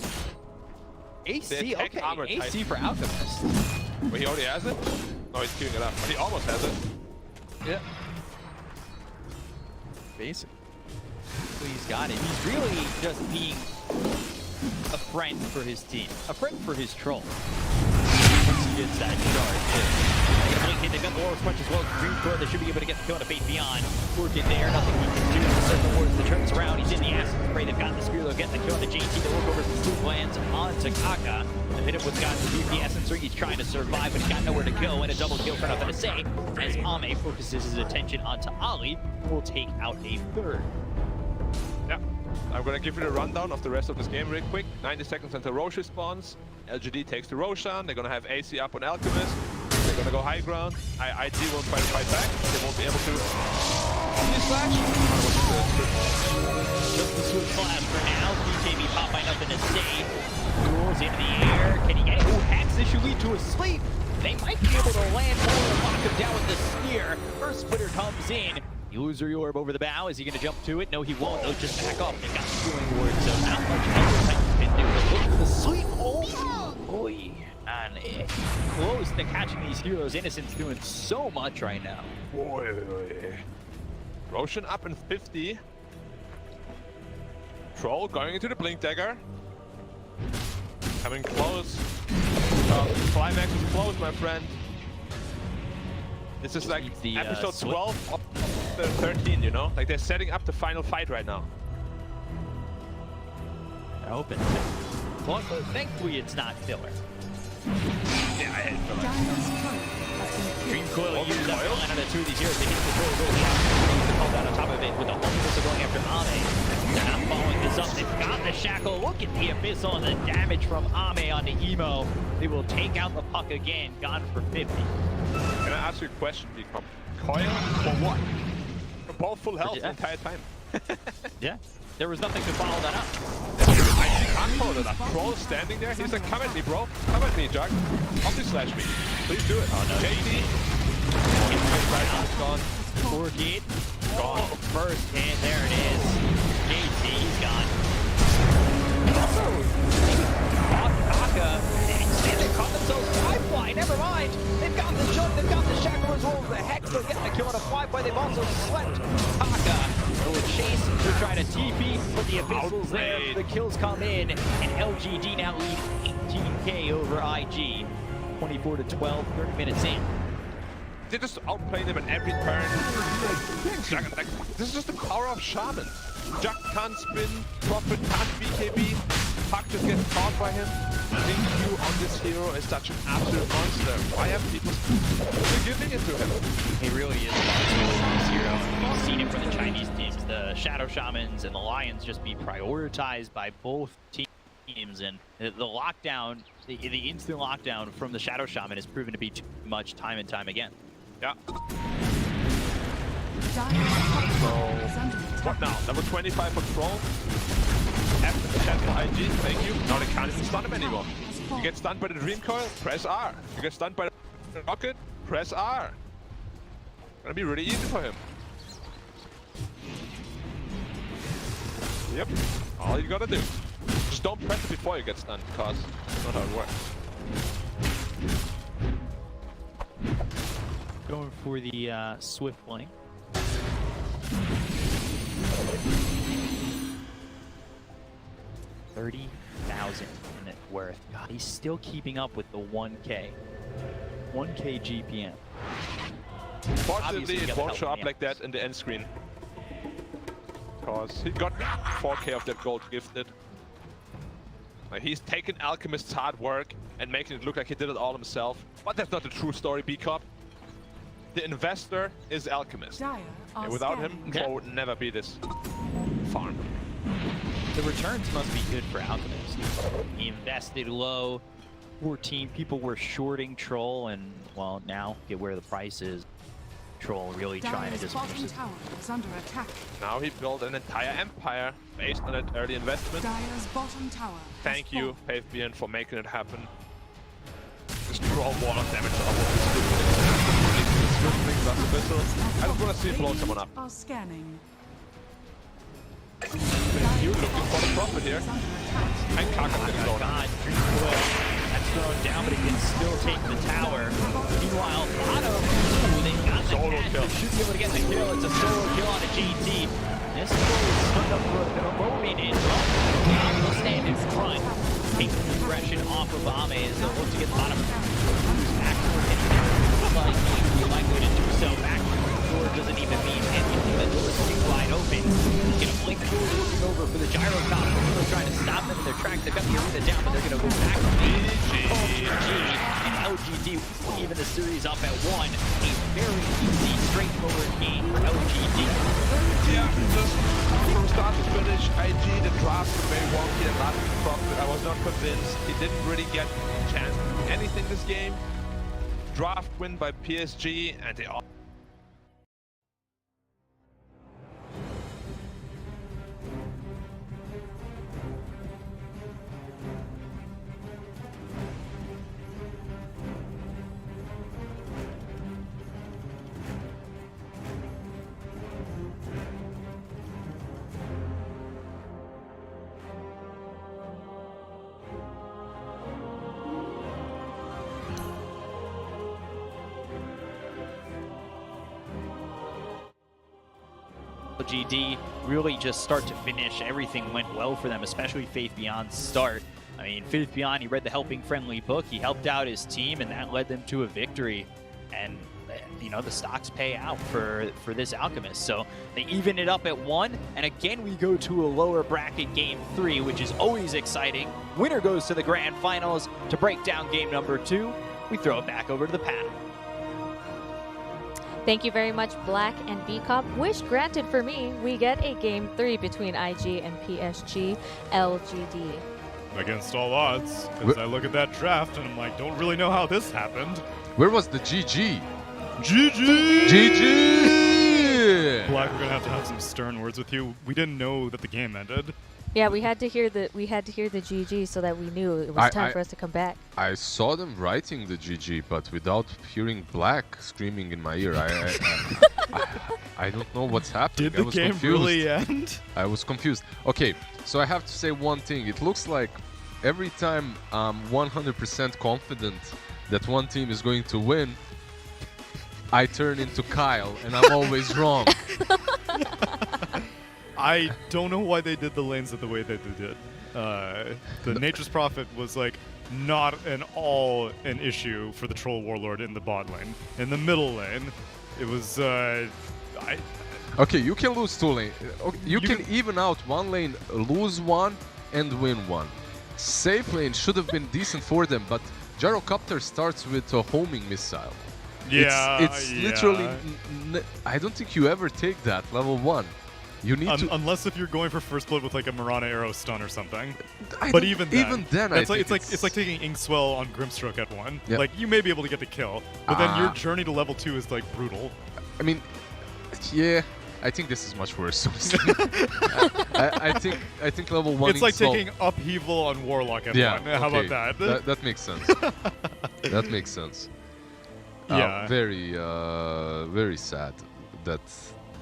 AC, okay, armor AC Titan. for Alchemist. Well, he already has it? No, he's queuing it up. He almost has it. Yeah. Basic. He's got it. He's really just being a friend for his team. A friend for his troll. Once he gets that shard, too. They've got the Walrus Punch as well as Green Core. They should be able to get the kill on a Fate Beyond. Work it there. Nothing he can do. The Circle Wars, the turns around. He's in the Acid Spray. They've got the Spear. They'll get the kill on the JT. The work over the Sloop lands on Takaka. The hit up with got the BP Essence Ring. He's trying to survive, but he's got nowhere to go. And a double kill for nothing to say. As Ame focuses his attention onto Ali, who will take out a 3rd. Yeah. I'm gonna give you the rundown of the rest of this game real quick. 90 seconds until Roche spawns. LGD takes the Roshan. They're gonna have AC up on Alchemist. They're gonna go high ground. IG won't try to fight back. They won't be able to. Slash. Just the switch class for now. BKB pop by nothing to say. Rules into the air. Can he get it? Ooh, Hacks. This should lead to a sleep. They might be able to land more and lock him down with the spear. First splitter comes in. Illusory Orb over the bow. Is he going to jump to it? No, he won't. They'll just back off. They've got Stealing Ward, so not much else Titans can do. But look at the sleep. Oh, boy. And close to catching these heroes. Innocence doing so much right now. Boy. Roshan up in 50. Troll going into the Blink Dagger. Coming close. Climax is close, my friend. This is like the, episode 12 of the 13, you know? Like they're setting up the final fight right now. I hope it's well, thankfully it's not filler. Yeah, I hate filler. Dream Coil used up line on the 2 of these heroes. They hit the control, go down. The call down on top of it with a whole missile going after Ame. They're not following this up. They've got the shackle. Look at the Abyssal and the damage from Ame on the Emo. They will take out the puck again. Gone for 50. Can I ask you a question, Becom? Coil for what? For both full health the entire time. Yeah. There was nothing to follow that up. I can't follow that up. Troll standing there. He's like, come at me, bro. Come at me, Jug. Multi-slash me. Please do it. Oh, no. JD. Gone. Poor kid. Gone. First hit. There it is. JT, he's gone. Also, Taka. They caught themselves Fly. Never mind. They've got the Jug. They've got the shackle as well as the Hex. They're getting a kill on a Fly. They've also slept Taka. Will chase to try to TP, but the Abyssal's there. The kills come in, and LGD now lead 18k over IG. 24-12, 30 minutes in. They just outplay them at every turn. Like, this is just the power of Shaman. Jack can't spin, Prophet can't BKB, Puck just gets caught by him. Q on this hero is such an absolute monster. Why have people giving it to him? He really is a monster with this hero. We've seen it for the Chinese teams. The Shadow Shamans and the Lions just be prioritized by both teams. And the lockdown, the instant lockdown from the Shadow Shaman has proven to be too much time and time again. Yeah. So, what now? Number 25 for Troll. After the chat for IG, thank you. Now they can't even stun him anymore. You get stunned by the Dream Coil, press R. You get stunned by the Rocket, press R. Gonna be really easy for him. Yep. All you gotta do. Just don't press it before you get stunned, because that's not how it works. Going for the Swift link. 30,000 net worth. God, he's still keeping up with the 1K. 1K GPM. Fortunately, it won't show up like that in the end screen. Because he got 4K of that gold gifted. Like, he's taken Alchemist's hard work and making it look like he did it all himself. But that's not the true story, B-Cop. The investor is Alchemist. And without him, Pro would never be this farm. The returns must be good for Alchemist. He invested low. 14 people were shorting Troll, and well, now get where the price is. Troll really trying to just push it. Tower is under attack. Now he built an entire empire based on that early investment. Dire's bottom tower. Thank you, FaveBN, for making it happen. Just draw wall of damage off of I just want to see it blow someone up. Are scanning. You looking for the profit here. And Kaka's getting blown up. That's thrown down, but he can still take the tower. Meanwhile, Otto, they got the catch, but should be able to get the kill. It's a solo kill on a GT. This goal is stuck up for a moment in. Now will stand in front. Take the aggression off of Ame as they'll look to get the bottom. Backward, and looks like he's likely to do so. Backward, the door doesn't even mean anything. The door is pretty wide open. He's going to blink forward, looking over for the gyrocopter. They're trying to stop them in their tracks. They've got the arena down, but they're going to go back to and LGD even the series up at 1. A very easy, straightforward game for LGD. Yeah, just from start to finish, IG, the draft was very wonky and last profit. I was not convinced. He didn't really get a chance to do anything this game. Draft win by PSG, and they all. LGD really just start to finish, everything went well for them, especially FaveBN's start. I mean, FaveBN, he read the Helping Friendly book, he helped out his team, and that led them to a victory. And, you know, the stocks pay out for this Alchemist. So they even it up at 1, and again we go to a lower bracket game 3, which is always exciting. Winner goes to the grand finals. To break down game number 2, we throw it back over to the panel. Thank you very much, Black and B-Cop. Wish granted for me, we get a game 3 between IG and PSG LGD. Against all odds, because I look at that draft and I'm like, don't really know how this happened. Where was the GG? GG! GG! Black, we're gonna have some stern words with you. We didn't know that the game ended. Yeah, we had to hear the GG so that we knew it was time for us to come back. I saw them writing the GG, but without hearing Black screaming in my ear, I don't know what's happening. Did the game really end? I was confused. Okay, so I have to say one thing. It looks like every time I'm 100% confident that one team is going to win, I turn into Kyle, and I'm always wrong. I don't know why they did the lanes the way that they did. The Nature's Prophet was like not an issue for the Troll Warlord in the bot lane. In the middle lane, it was Okay, you can lose 2 lanes. You can even out 1 lane, lose 1, and win 1. Safe lane should have been decent for them, but Gyrocopter starts with a homing missile. Yeah, it's literally. I don't think you ever take that level 1. You need to, unless if you're going for first blood with like a Mirana arrow stun or something. But even then, it's like taking Inkswell on Grimstroke at 1. Yep. Like you may be able to get the kill, but then your journey to level 2 is like brutal. I mean, yeah, I think this is much worse. I think level 1. It's like taking Upheaval on Warlock at 1. How about that? That makes sense. That makes sense. Yeah. Very sad that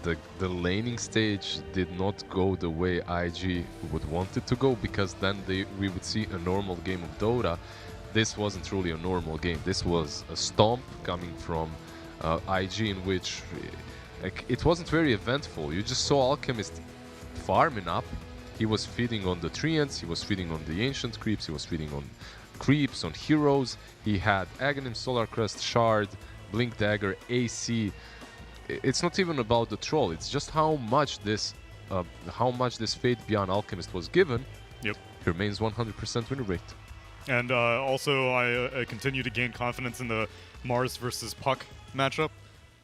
the laning stage did not go the way IG would want it to go, because then we would see a normal game of Dota. This wasn't truly a normal game. This was a stomp coming from IG, in which it wasn't very eventful. You just saw Alchemist farming up. He was feeding on the Treants, he was feeding on the Ancient Creeps, he was feeding on creeps, on heroes. He had Aghanim, Solar Crest, Shard, Blink Dagger, AC. It's not even about the troll, it's just how much this Fate Beyond Alchemist was given. Yep. He remains 100% win rate. And also, I continue to gain confidence in the Mars versus Puck matchup.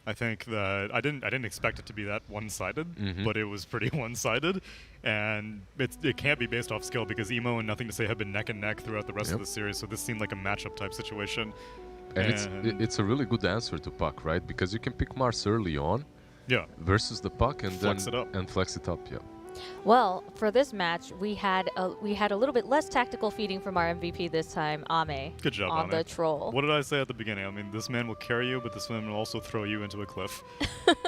I think that I didn't expect it to be that one-sided, but it was pretty one-sided, and it can't be based off skill because Emo and Nothing to Say have been neck and neck throughout the rest of the series. So this seemed like a matchup type situation. And it's a really good answer to Puck, right? Because you can pick Mars early on, versus the Puck, and flex it up. Yeah. Well, for this match, we had a little bit less tactical feeding from our MVP this time, Ame. Good job, on Ame. the troll. What did I say at the beginning? I mean, this man will carry you, but this man will also throw you into a cliff.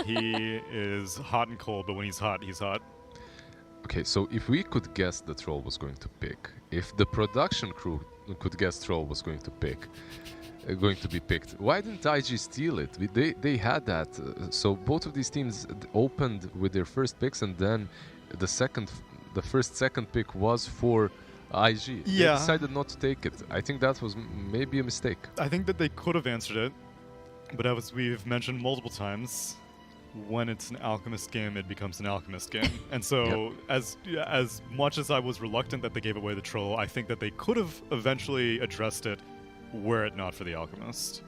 He is hot and cold, but when he's hot, he's hot. Okay, so if we could guess the troll was going to pick, if the production crew could guess troll was going to be picked, why didn't IG steal it? They had that. So both of these teams opened with their first picks, and then the first second pick was for IG. Yeah. They decided not to take it. I think that was maybe a mistake. I think that they could have answered it, but as we've mentioned multiple times, when it's an Alchemist game, it becomes an Alchemist game. And so, as much as I was reluctant that they gave away the troll, I think that they could have eventually addressed it were it not for the Alchemist.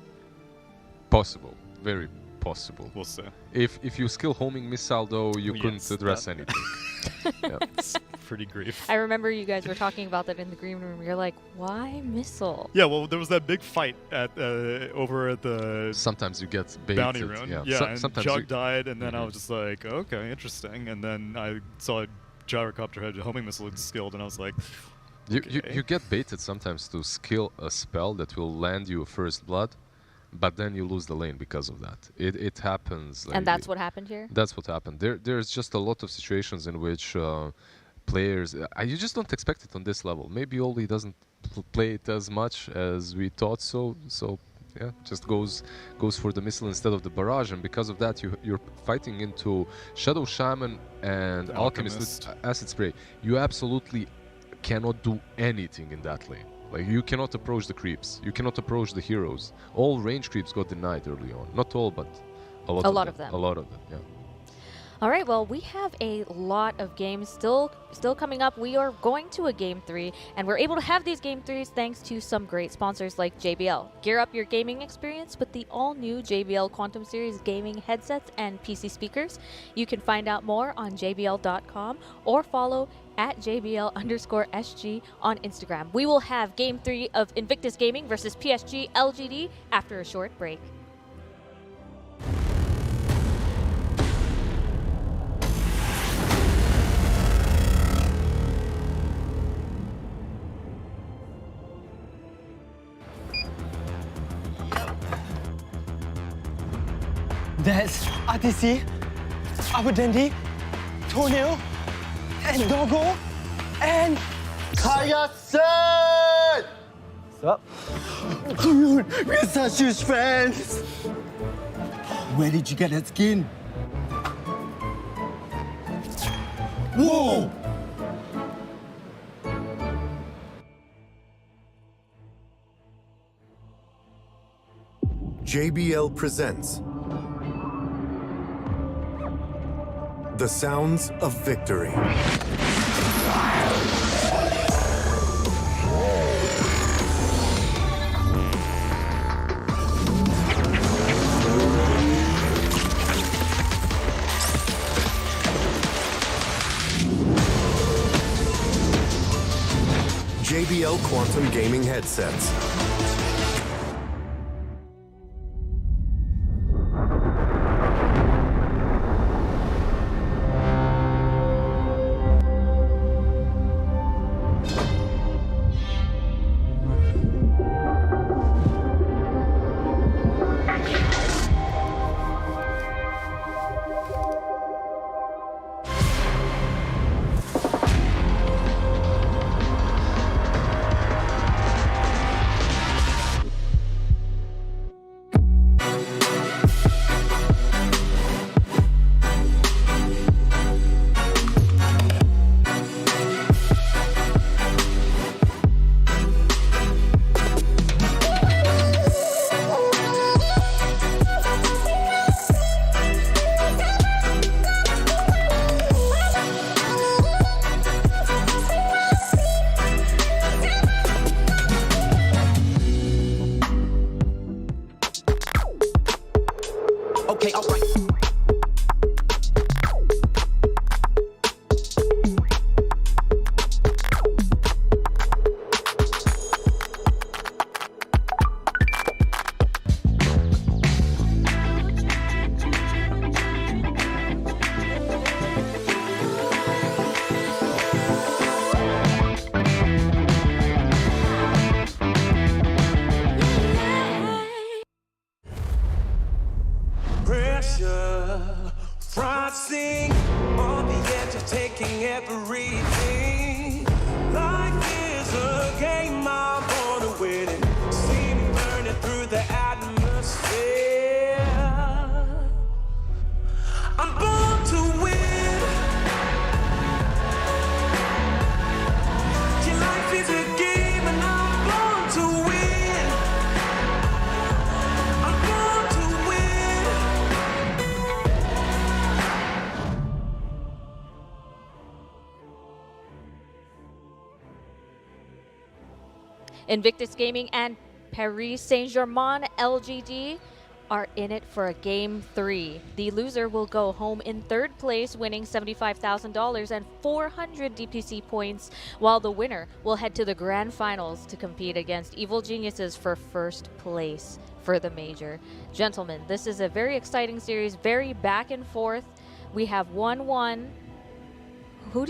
Possible. Very possible. We'll see. If you skill homing missile, though, you couldn't address anything. It's pretty grief. I remember you guys were talking about that in the green room. You're like, why missile? Yeah, well, there was that big fight at over at the sometimes you get baited. Bounty rune. Yeah, and sometimes Jug died, and then I was just like, okay, interesting. And then I saw a gyrocopter had a homing missile skilled, and I was like, you get baited sometimes to skill a spell that will land you a first blood, but then you lose the lane because of that. It happens. And that's what happened here? That's what happened. There's just a lot of situations in which players... you just don't expect it on this level. Maybe Oli doesn't play it as much as we thought so. So, yeah, just goes for the missile instead of the barrage. And because of that, you're fighting into Shadow Shaman and Alchemist with Acid Spray. You absolutely cannot do anything in that lane. Like, you cannot approach the creeps. You cannot approach the heroes. All range creeps got denied early on. Not all, but a lot of them. A lot of them, yeah. All right, well, we have a lot of games still coming up. We are going to a Game 3, and we're able to have these Game 3s thanks to some great sponsors like JBL. Gear up your gaming experience with the all-new JBL Quantum Series gaming headsets and PC speakers. You can find out more on jbl.com or follow at JBL_SG on Instagram. We will have Game 3 of Invictus Gaming versus PSG LGD after a short break. That's RTC, Abudendi, Tonil, and Doggo, and Kaya-san! What's up? Dude, we're such huge fans! Where did you get that skin? Whoa! JBL presents The Sounds of Victory. JBL Quantum Gaming Headsets. Okay, alright. Pressure, rising on the edge of taking everything. Life is a game I'm born to win it. See me burning through the atmosphere. I'm born to win. Your life is a game and I'm born to win. I'm born to win. Invictus Gaming and Paris Saint-Germain LGD are in it for a Game 3. The loser will go home in third place, winning $75,000 and 400 DPC points, while the winner will head to the grand finals to compete against Evil Geniuses for first place for the major. Gentlemen, this is a very exciting series, very back and forth. We have 1-1. What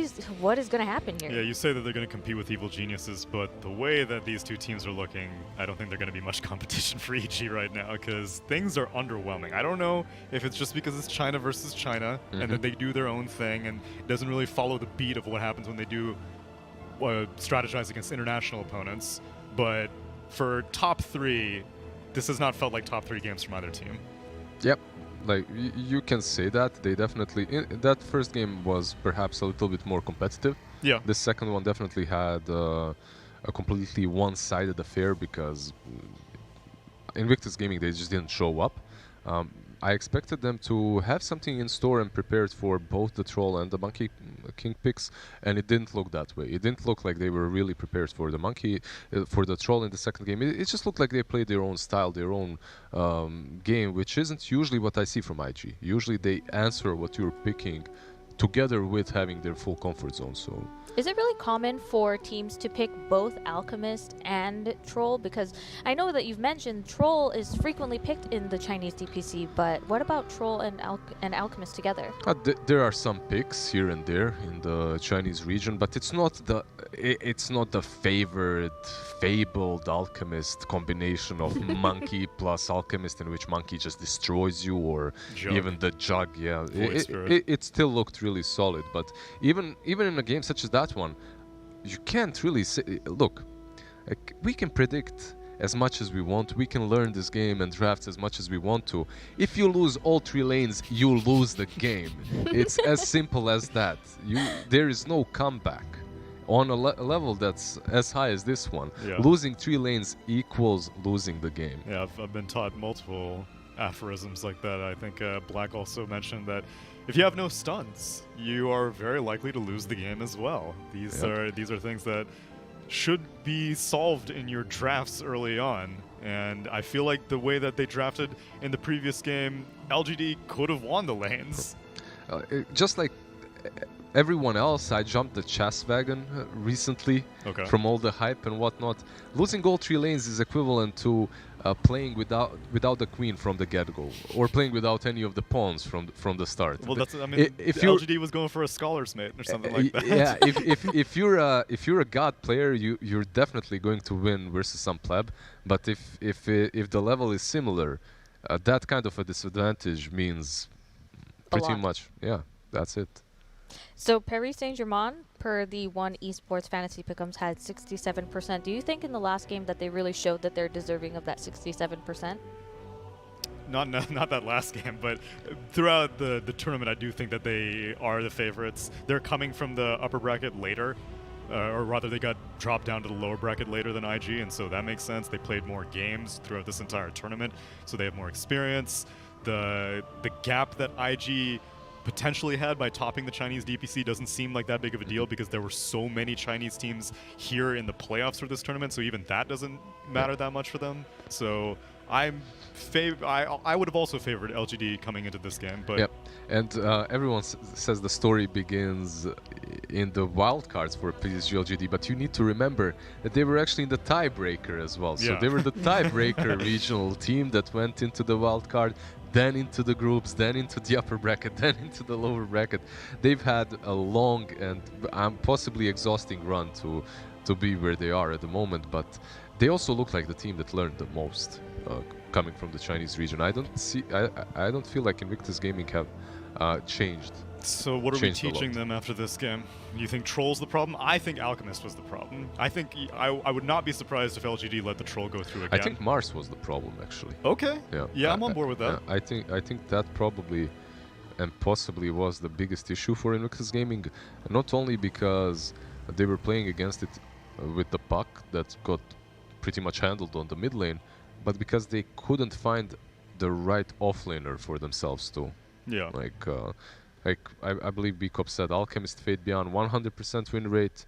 is going to happen here? Yeah, you say that they're going to compete with Evil Geniuses, but the way that these two teams are looking, I don't think they're going to be much competition for EG right now, because things are underwhelming. I don't know if it's just because it's China versus China, and that they do their own thing, and it doesn't really follow the beat of what happens when they do strategize against international opponents, but for top three, this has not felt like top three games from either team. Yep. Like, you can say that. They definitely... that first game was perhaps a little bit more competitive. Yeah. The second one definitely had a completely one-sided affair because Invictus Gaming, they just didn't show up. I expected them to have something in store and prepared for both the Troll and the Monkey King picks, and it didn't look that way. It didn't look like they were really prepared for the Monkey, for the Troll in the second game. It just looked like they played their own style, their own game, which isn't usually what I see from IG. Usually they answer what you're picking together with having their full comfort zone. So is it really common for teams to pick both Alchemist and Troll? Because I know that you've mentioned Troll is frequently picked in the Chinese DPC, but what about Troll and Alchemist together? There are some picks here and there in the Chinese region, but it's not the favored, fabled Alchemist combination of Monkey plus Alchemist, in which Monkey just destroys you, or Jug. Even the Jug. Yeah, it still looked really solid, but even in a game such as that one, you can't really say, look, we can predict as much as we want, we can learn this game and draft as much as we want to. If you lose all three lanes, you lose the game. It's as simple as that. There is no comeback on a level that's as high as this one. Yeah. Losing 3 lanes equals losing the game. Yeah, I've been taught multiple aphorisms like that. I think Black also mentioned that if you have no stuns, you are very likely to lose the game as well. These are things that should be solved in your drafts early on, and I feel like the way that they drafted in the previous game, LGD could have won the lanes. Just like everyone else, I jumped the chess wagon recently from all the hype and whatnot. Losing all 3 lanes is equivalent to playing without the queen from the get-go, or playing without any of the pawns from the start. Well, that's, I mean, if LGD was going for a Scholar's Mate or something like that. Yeah, if you're a god player, you're definitely going to win versus some pleb. But if the level is similar, that kind of a disadvantage means pretty much, yeah, that's it. So Paris Saint-Germain, per the One Esports Fantasy Pick'ems, had 67%. Do you think in the last game that they really showed that they're deserving of that 67%? Not that last game, but throughout the tournament, I do think that they are the favorites. They're coming from the upper bracket later, or rather they got dropped down to the lower bracket later than IG, and so that makes sense. They played more games throughout this entire tournament, so they have more experience. The gap that IG potentially had by topping the Chinese DPC doesn't seem like that big of a deal because there were so many Chinese teams here in the playoffs for this tournament, so even that doesn't matter that much for them. So I would have also favored LGD coming into this game, but Yep, and everyone says the story begins in the wildcards for PSG LGD, but you need to remember that they were actually in the tiebreaker as well. So Yeah. they were the tiebreaker regional team that went into the wildcard, then into the groups, then into the upper bracket, then into the lower bracket. They've had a long and possibly exhausting run to be where they are at the moment, but they also look like the team that learned the most coming from the Chinese region. I don't feel like Invictus Gaming have changed. So what are we changed a teaching lot. them after this game? You think Troll's the problem? I think Alchemist was the problem. I think I would not be surprised if LGD let the Troll go through again. I think Mars was the problem, actually. Okay. Yeah, Yeah, I'm on board with that. I think that probably and possibly was the biggest issue for Invictus Gaming, not only because they were playing against it with the puck that got pretty much handled on the mid lane, but because they couldn't find the right offlaner for themselves too. Yeah. I believe B-Cop said Alchemist Fate Beyond 100% win rate,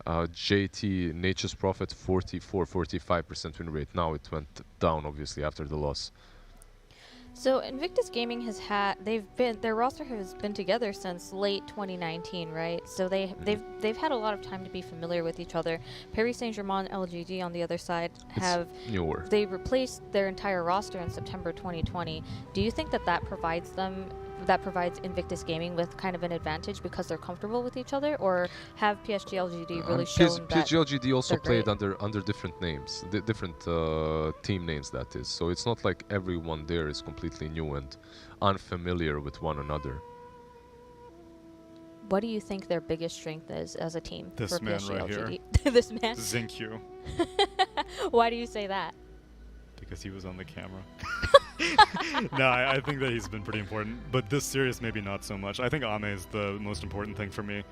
JT Nature's Prophet 44-45% win rate. Now it went down obviously after the loss. So Invictus Gaming has had their roster has been together since late 2019, right? So they've had a lot of time to be familiar with each other. Paris Saint-Germain, LGD on the other side have newer. They replaced their entire roster in September 2020. Do you think that provides Invictus Gaming with kind of an advantage because they're comfortable with each other, or have PSG LGD really shown that PSG LGD also they're played great? under different names, different team names, that is. So it's not like everyone there is completely new and unfamiliar with one another. What do you think their biggest strength is as a team This for man PSG right LGD? here. This man? Zinkyu. Why do you say that? Because he was on the camera. No, I think that he's been pretty important, but this series maybe not so much. I think Ame is the most important thing for me.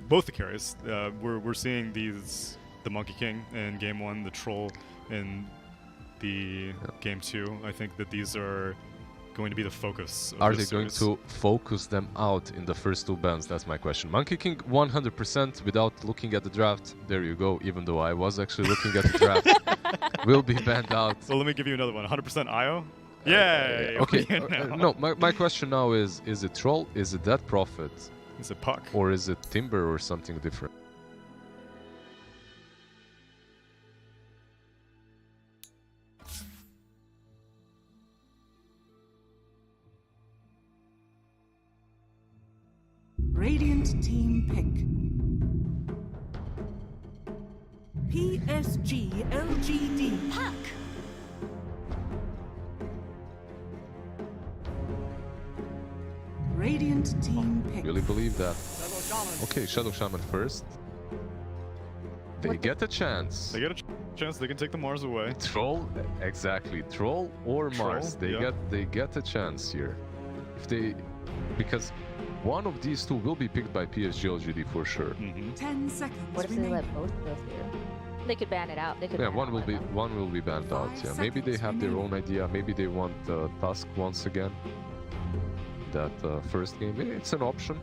Both the carries. We're seeing the Monkey King in game 1, the Troll in the game 2. I think that these are going to be the focus of Are this they going series. to focus them out in the first 2 bans? That's my question. Monkey King 100% without looking at the draft. There you go, even though I was actually looking at the draft. Will be banned out. So let me give you another one. 100% IO? Yay! Okay, now. no, my question now is it Troll, is it that Prophet? Is it Puck? Or is it Timber or something different? Radiant team pick. PSG LGD. Puck. Radiant team pick. Really believe that. Okay, Shadow Shaman first. They get a chance. They get a chance. They can take the Mars away. Troll, exactly. Troll or Mars. Troll, They get a chance here. If they, because one of these two will be picked by PSG LGD for sure. 10 seconds. What if they let both go through? They could ban it out. They could. Yeah, ban one out will be them. banned out. Yeah, maybe they have their own idea. Maybe they want Tusk once again. That first game, it's an option.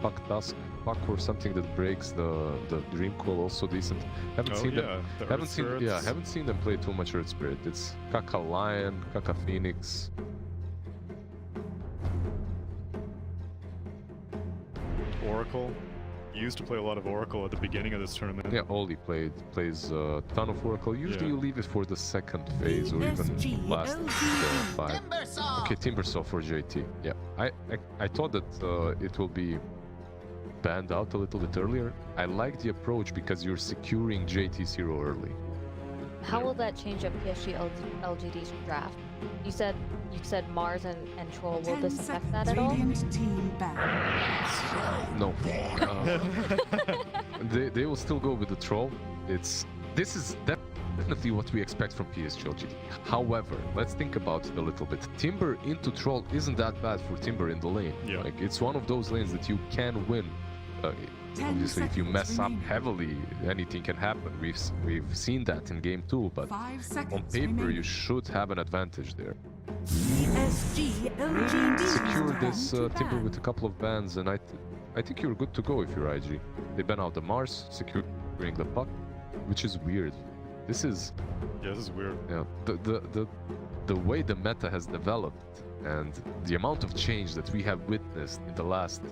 Puck Tusk, Puck or something that breaks the Dream Coil, also decent. Haven't seen them. the Haven't Earth seen. Yeah, Spirits. haven't seen them play too much Earth Spirit. It's Kaka Lion, Kaka Phoenix. Oracle. You used to play a lot of Oracle at the beginning of this tournament. Yeah, Oli plays a ton of Oracle. Usually you leave it for the second phase or even last five. Okay, Timbersaw for JT. Yeah, I thought that it will be banned out a little bit earlier. I like the approach because you're securing JT 0 early. How will that change up PSG LGD's draft? You said Mars and Troll. Will this affect that at all? Radiant team back. No. They will still go with the Troll. This is definitely what we expect from PSG LGD. However, let's think about it a little bit. Timber into Troll isn't that bad for Timber in the lane. Yeah. Like, it's one of those lanes that you can win Obviously, if you mess up heavily, anything can happen. We've seen that in game 2, but on paper you should have an advantage there. Secure this Timber with a couple of bans, and I think you're good to go if you're IG. They ban out the Mars, securing the puck, which is weird. This is... Yeah, this is weird. Yeah, the way the meta has developed and the amount of change that we have witnessed in the last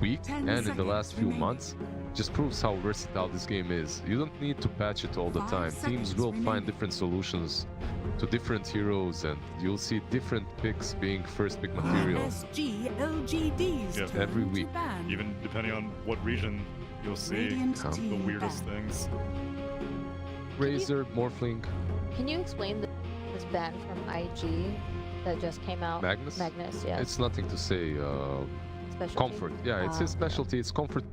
week and in the last few months just proves how versatile this game is. You don't need to patch it all the time. Teams will find different solutions to different heroes, and you'll see different picks being first pick material every week. Even depending on what region, you'll see the weirdest things. Razor, Morphling. Can you explain this ban from IG that just came out? Magnus? Magnus, yeah. It's nothing to say. Specialty? Comfort. Yeah, it's his specialty. It's comfort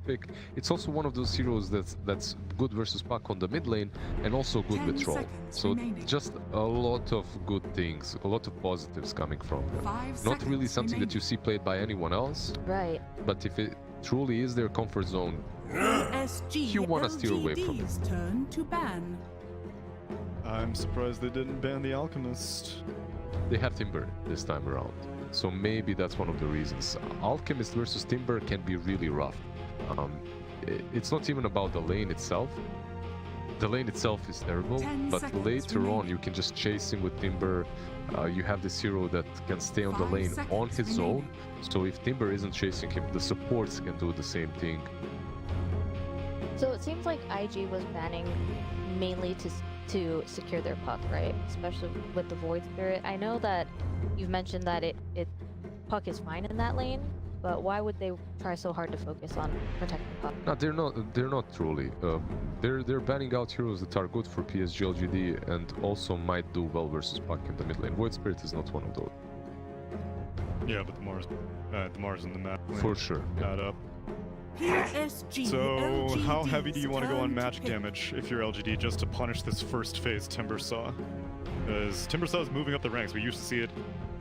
pick. It's also one of those heroes that's good versus puck on the mid lane and also good with troll. So just a lot of good things, a lot of positives coming from him. Not really something that you see played by anyone else. Right. But if it truly is their comfort zone, you want to steer away from it. Turn to ban. I'm surprised they didn't ban the Alchemist. They have Timber this time around, so maybe that's one of the reasons. Alchemist versus Timber can be really rough. It's not even about the lane itself. The lane itself is terrible, but later on you can just chase him with Timber. You have this hero that can stay on the lane on his own, so if Timber isn't chasing him, the supports can do the same thing. So it seems like IG was banning mainly to secure their puck, right? Especially with the Void Spirit. I know that you've mentioned that puck is fine in that lane, but why would they try so hard to focus on protecting puck? No, they're not truly. They're banning out heroes that are good for PSG LGD and also might do well versus puck in the mid lane. Void Spirit is not one of those. Yeah, but the Mars and the map for sure add up. So, how heavy do you want to go on magic damage if you're LGD just to punish this first phase Timbersaw? Because Timbersaw is moving up the ranks. We used to see it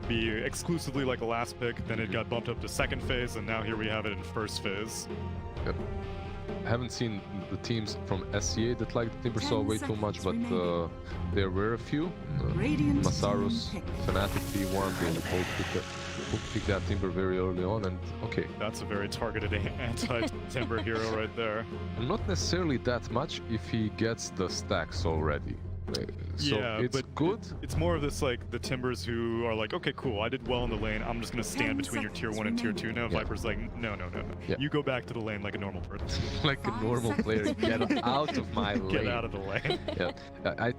be exclusively like a last pick, then it got bumped up to second phase, and now here we have it in first phase. Yep. I haven't seen the teams from SCA that like the Timbersaw way too much, but there were a few. Masarus, Fnatic P1, they both picked that Timber very early on, and okay. That's a very targeted anti-Timber hero right there. Not necessarily that much if he gets the stacks already. So yeah, it's but good. It's more of this like the Timbers who are like, okay, cool, I did well in the lane. I'm just gonna stand between your tier 1 and tier 2 now. Yeah. Viper's like, no. Yeah. You go back to the lane like a normal person. Like a normal player. Get out of my lane. Get out of the lane. Yeah. I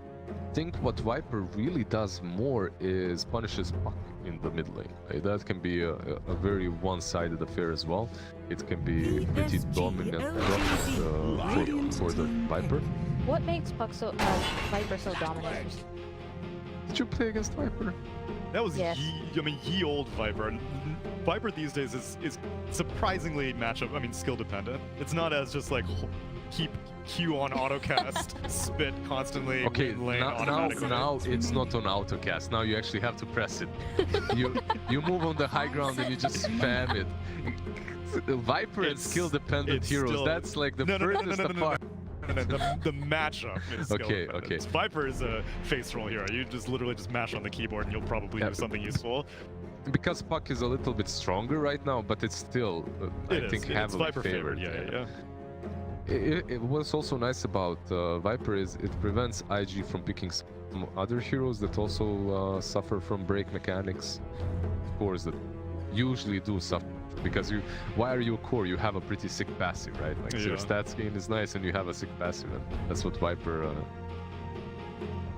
think what Viper really does more is punishes puck in the mid lane. That can be a very one-sided affair as well. It can be pretty dominant for the Viper. What makes Viper so dominant? Did you play against Viper? That was ye old Viper. Viper these days is surprisingly skill dependent. It's not as just like keep Q on autocast, spit constantly. Okay, lane now it's not on autocast. Now you actually have to press it. you move on the high ground and you just spam it. Viper and skill dependent heroes. Still, that's like the furthest apart. The matchup is okay. Viper is a face roll hero. You just literally just mash on the keyboard and you'll probably do something useful. Because puck is a little bit stronger right now, but it's still, I think, heavily favored. Yeah. What's also nice about Viper is it prevents IG from picking some other heroes that also suffer from break mechanics. Of course, that usually do suffer. Because why are you a core? You have a pretty sick passive, right? Like your stats gain is nice and you have a sick passive, and that's what Viper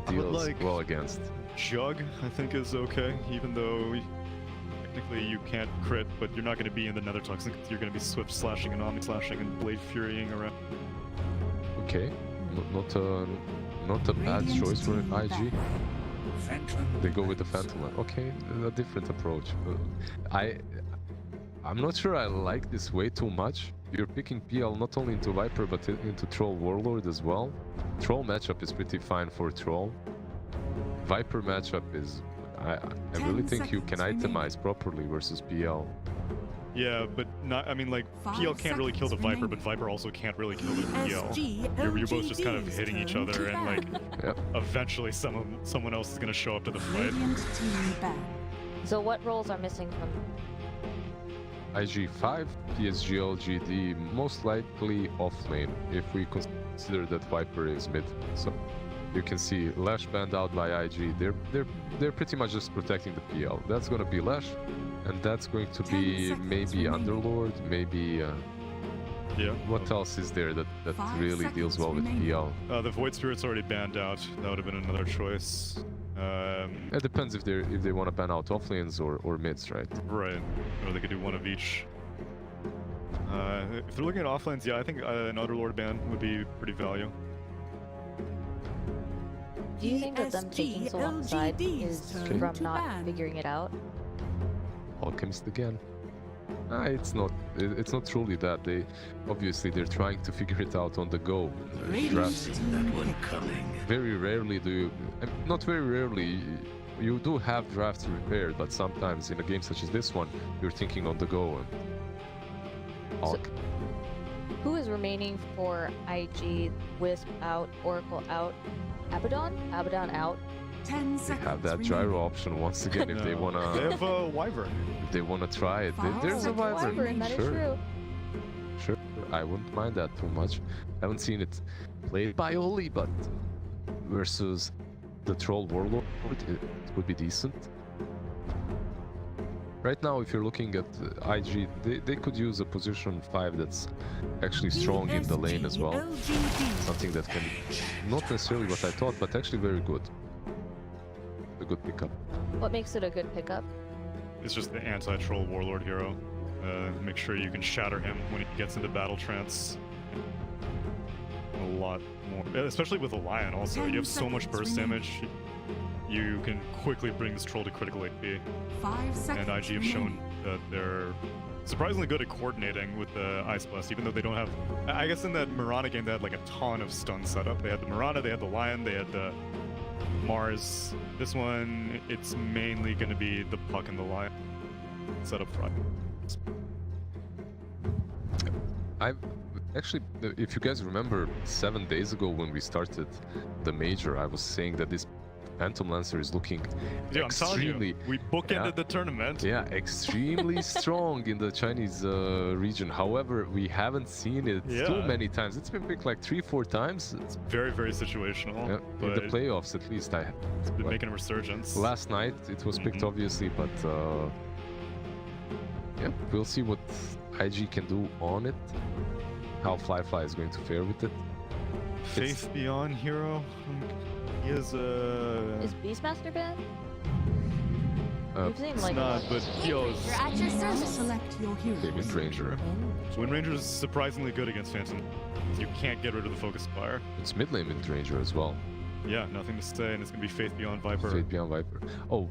deals well against. Jug, I think, is okay, even though technically you can't crit, but you're not going to be in the Nether Toxin because you're going to be Swift Slashing and Omni Slashing and Blade Furying around. Okay, not a bad choice for an IG. They go with the Phantom line. Okay, a different approach. I'm not sure I like this way too much. You're picking PL not only into Viper but into Troll Warlord as well. Troll matchup is pretty fine for Troll. Viper matchup is... I really think you can itemize properly versus PL. Yeah, but not. I mean, like PL can't really kill the Viper, but Viper also can't really kill the PL. You're both just kind of hitting each other, and like eventually someone else is gonna show up to the fight. So what roles are missing from IG5, PSG LGD, most likely off lane, if we consider that Viper is mid. So you can see Lash banned out by IG. They're pretty much just protecting the PL. That's gonna be Lash, and that's going to be maybe Underlord, maybe yeah. What else is there that really deals well with PL? The Void Spirit's already banned out. That would have been another choice. It depends if they want to ban out off lanes or mids, right? Right. Or they could do one of each. If they're looking at off lanes, yeah, I think an Underlord ban would be pretty value. Do you think that them taking so long side is from not figuring it out? Alchemist again. It's not truly that. They're trying to figure it out on the go. Drafts. That one coming. Very rarely do you, not very rarely, you do have drafts prepared, but sometimes in a game such as this one, you're thinking on the go. So, who is remaining for IG? Wisp out, Oracle out, Abaddon? Abaddon out. 10 seconds. They have that gyro option once again if they wanna. They have a Wyvern. If they wanna try it, there's a Wyvern. That is Sure. true. Sure, I wouldn't mind that too much. I haven't seen it played by Oli, but versus the Troll Warlord, it would be decent. Right now, if you're looking at IG, they could use a position 5 that's actually strong in the lane as well. Something that can, not necessarily what I thought, but actually very good. A good pickup. What makes it a good pickup? It's just the anti-troll warlord hero. Make sure you can shatter him when he gets into battle trance. A lot more, especially with a lion. Also, you have so much burst damage. You can quickly bring this troll to critical AP. 5 seconds. And IG have shown that they're surprisingly good at coordinating with the Ice Blast, even though they don't have. I guess in that Mirana game they had like a ton of stun setup. They had the Mirana, they had the lion, they had the Mars. This one, it's mainly going to be the Puck and the Lion set up front. Actually, if you guys remember 7 days ago when we started the major, I was saying that this Phantom Lancer is looking extremely... we bookended the tournament. Yeah, extremely strong in the Chinese region. However, we haven't seen it too many times. It's been picked like 3-4 times. It's very, very situational. Yeah, in the playoffs, at least. It's been making a resurgence. Last night, it was picked, obviously, but yeah, we'll see what IG can do on it. How Fly is going to fare with it. Faith Beyond hero. He is Beastmaster banned? It's like not, but heals. You're at your service. Select your hero. Okay, Wind Ranger. Wind Ranger is surprisingly good against Phantom. You can't get rid of the Focus Fire. It's mid lane Wind Ranger as well. Yeah, nothing to say, and it's gonna be Faith Beyond Viper. Faith Beyond Viper. Oh.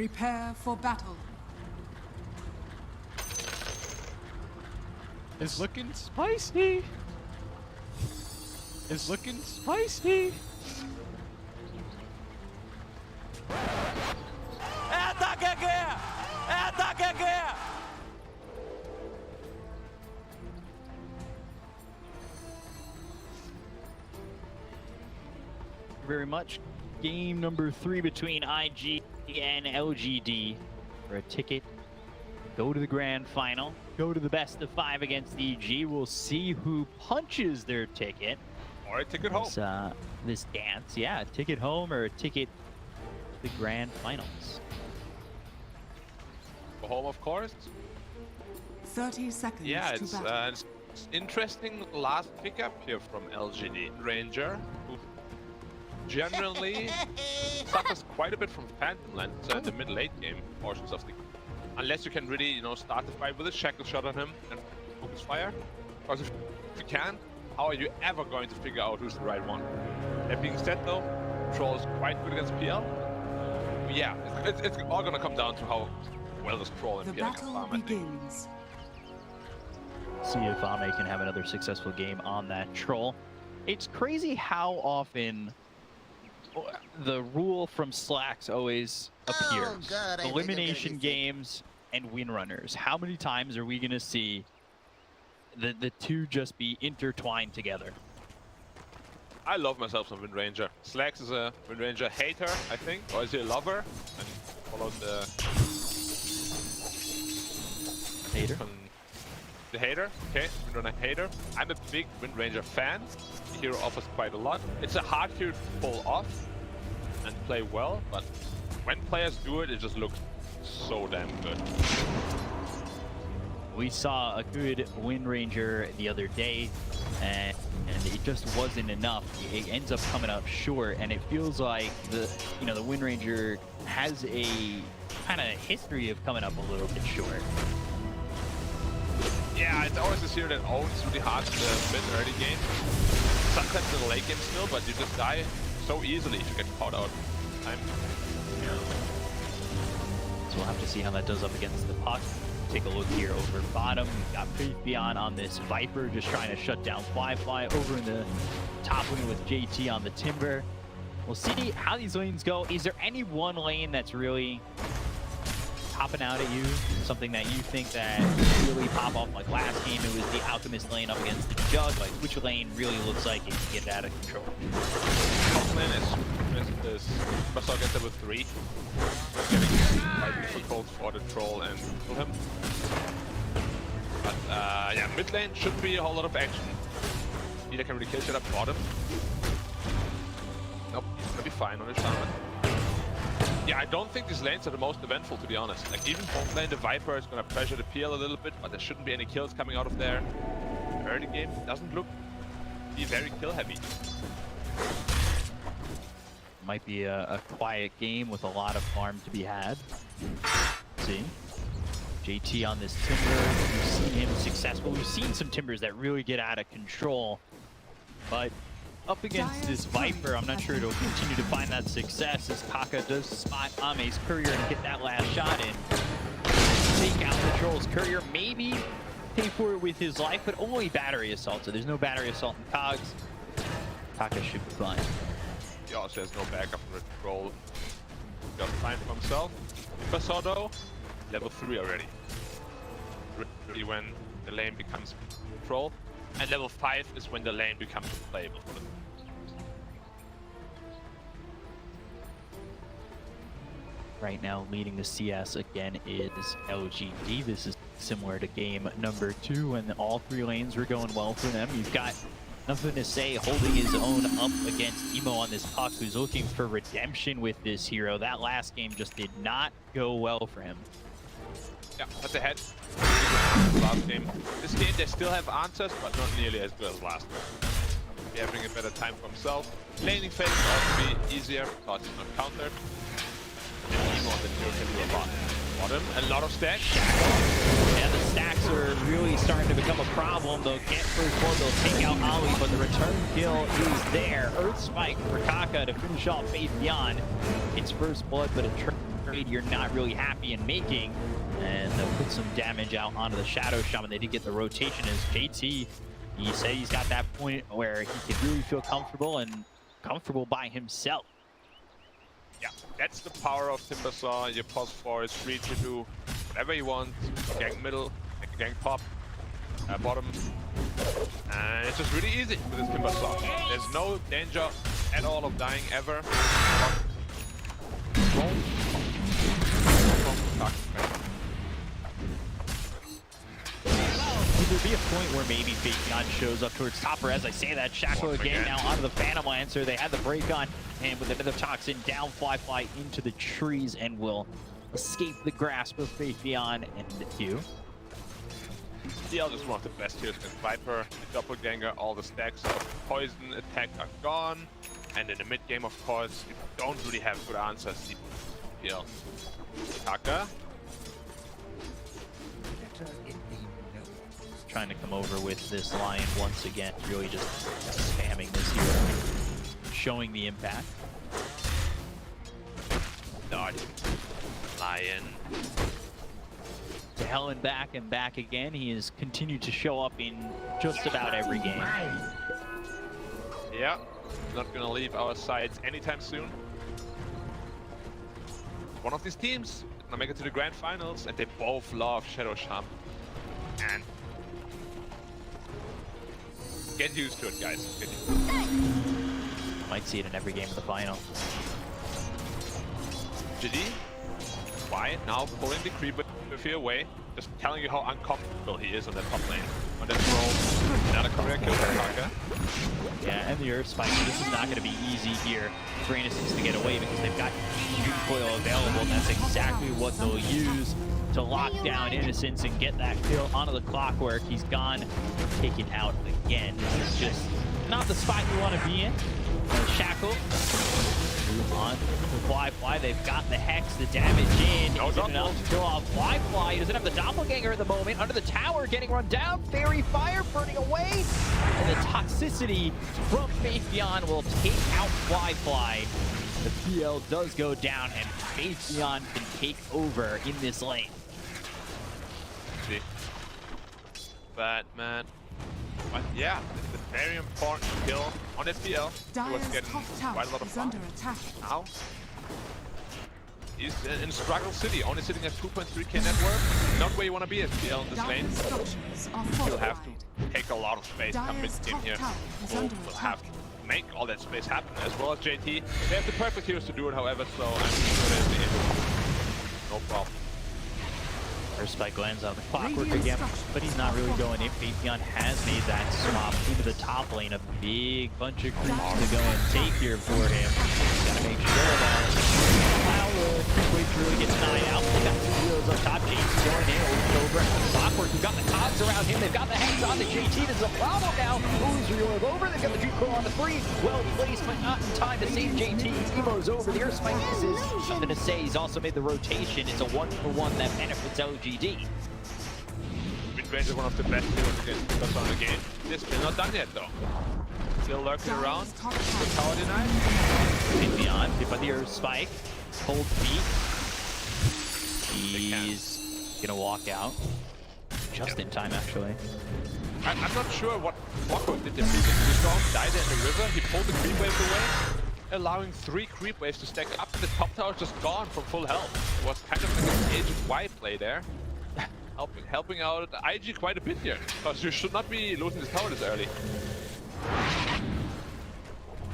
Prepare for battle. It's looking spicy. It's looking spicy. Ataque aqui! Ataque aqui! Very much. Game number 3 between IG and LGD for a ticket. Go to the grand final. Go to the best of 5 against EG. We'll see who punches their ticket. Or a ticket home. This dance, yeah, a ticket home or a ticket to the grand finals. The home, of course. 30 seconds Yeah, to it's battle. interesting last pickup here from LGD. Ranger, who generally suffers quite a bit from Phantom Lens in the mid-late game portions of the game. Unless you can really, you know, start the fight with a shackle shot on him and focus fire. Because if you can't, how are you ever going to figure out who's the right one? That being said though, Troll is quite good against PL. Yeah, it's all gonna come down to how well does Troll and The PL can battle farm, I think. begins. See if Ame can have another successful game on that Troll. It's crazy how often the rule from Slacks always appears. God, I think Elimination games and win runners. How many times are we going to see the two just be intertwined together? I love myself some Wind Ranger. Slacks is a Wind Ranger hater, I think, or is he a lover? And follows the hater. The hater, okay, Wind Runner hater. I'm a big Wind Ranger fan. The hero offers quite a lot. It's a hard hero to pull off and play well, but when players do it, it just looks so damn good. We saw a good Wind Ranger the other day, and it just wasn't enough. It ends up coming up short, and it feels like the Wind Ranger has a kind of history of coming up a little bit short. Yeah, it's always this hero that owns really hard in the mid-early game. Sometimes in the late game still, but you just die so easily if you get caught out. So we'll have to see how that does up against the puck. Take a look here over bottom. We've got Faith Beyond on this Viper, just trying to shut down Fly over in the top lane with JT on the Timber. We'll see how these lanes go. Is there any one lane that's really popping out at you? Something that you think that really pop off? Like last game, it was the Alchemist lane up against the Jug. Like which lane really looks like it can get out of control? Top lane is Basal gets level 3. Getting quite difficult for the Troll and kill him. But yeah, mid lane shouldn't be a whole lot of action. Neither can really kill shit up bottom. Nope, he's gonna be fine on his summon. Yeah, I don't think these lanes are the most eventful, to be honest. Like even bottom lane, the Viper is gonna pressure the PL a little bit, but there shouldn't be any kills coming out of there. Early game doesn't look to be very kill heavy. Might be a quiet game with a lot of farm to be had. See? JT on this Timber. We've seen him successful. We've seen some Timbers that really get out of control. But up against this Viper, I'm not sure it'll continue to find that success as Kaka does spot Ame's Courier and get that last shot in. Take out the Troll's Courier. Maybe pay for it with his life, but only battery assault. So there's no battery assault in Cogs. Kaka should be fine. He also has no backup from the Troll. Got fine for himself. Basodo, level 3 already. Really when the lane becomes Troll. And level 5 is when the lane becomes playable for them. Right now, leading the CS again is LGD. This is similar to game number 2 when all 3 lanes were going well for them. You've got Nothing to say, holding his own up against Emo on this puck, who's looking for redemption with this hero. That last game just did not go well for him. Yeah, but they had last game. This game they still have answers, but not nearly as good as last one. He's having a better time for himself. Laning phase will also be easier because it's not countered. And Emo on the hero can do a lot. Bottom, a lot of stacks. Yeah, the stacks are really starting to become a problem. They'll get first blood, they'll take out Ollie, but the return kill is there. Earth Spike for Kaka to finish off Faith Beyond. It's first blood, but it trade you're not really happy in making. And they'll put some damage out onto the Shadow Shaman. They did get the rotation as JT. He said he's got that point where he can really feel comfortable and comfortable by himself. Yeah, that's the power of Timbersaw. Your pulse 4 is free to do whatever you want. Gang middle, gang top, bottom. And it's just really easy with this Timbersaw. There's no danger at all of dying ever. There'll be a point where maybe Fabian shows up towards top, or as I say that, Shackle again now onto the Phantom Lancer. They had the break on, and with another Toxin down Fly into the trees and will escape the grasp of Fabian and Hugh. DL is one of the best heroes in Viper, the Doppelganger, all the stacks of poison attack are gone. And in the mid game, of course, you don't really have good answers. DL. Taka. Trying to come over with this Lion once again, really just spamming this hero, showing the impact. Dodge. Lion. To hell and back again. He has continued to show up in just about every game. Yeah, not gonna leave our sides anytime soon. One of these teams gonna make it to the grand finals, and they both love Shadow Shaman. And get used to it, guys. Get used to it. Might see it in every game of the final. LGD, quiet now, pulling the creep with fear away, just telling you how uncomfortable he is on that top lane. On that roll, not a correct kill for Taka. Yeah, and the Earth Spike. This is not going to be easy here for Innocence to get away because they've got Huge Coil available, and that's exactly what they'll use to lock down Innocence and get that kill onto the Clockwork. He's gone, taken out again. This is just not the spot you want to be in. Shackle. Move on to Fly. They've got the Hex, the damage in. No, Isn't enough to kill off Fly. He doesn't have the Doppelganger at the moment. Under the tower, getting run down. Fairy Fire burning away. And the toxicity from Fabian will take out Fly. The PL does go down, and Fabian can take over in this lane. See. Batman. But yeah, it's a very important kill on that PL. He was getting quite a lot of fun. Now, he's in Struggle City, only sitting at 2.3k net worth. Not where you want to be at PL in this lane. You'll have to take a lot of space come mid-game here. We'll have to make all that space happen, as well as JT. They have the perfect heroes to do it, however, so I'm sure they'll be able to. No problem. First spike lands on the Clockwork again, but he's not really going in. Fabian has made that swap into the top lane. A big bunch of creeps to go and take here for him. Gotta make sure that creep wave really gets denied out. They got two heroes up top. JT going in, over. Clockwork, who've got the cogs around him. They've got the hex on the JT. There's a problem now. Moves reorb over. They've got the Juke on the 3. Well placed, but not in time to save JT. Emo's over. The Earth Spike misses. Nothing to say. He's also made the rotation. It's a 1-for-1 that benefits LGD. Mid-range is one of the best heroes against us on the game. This is not done yet, though. Still lurking around. The tower denied. Fabian, hit by the Earth Spike. Cold feet. He's gonna walk out. Just in time, actually. I'm not sure what Clockwork did there previously. We saw him die there in the river. He pulled the creep wave away, allowing 3 creep waves to stack up. The top tower is just gone from full health. It was kind of like an Agent Y play there. helping out IG quite a bit here, because you should not be losing this tower this early.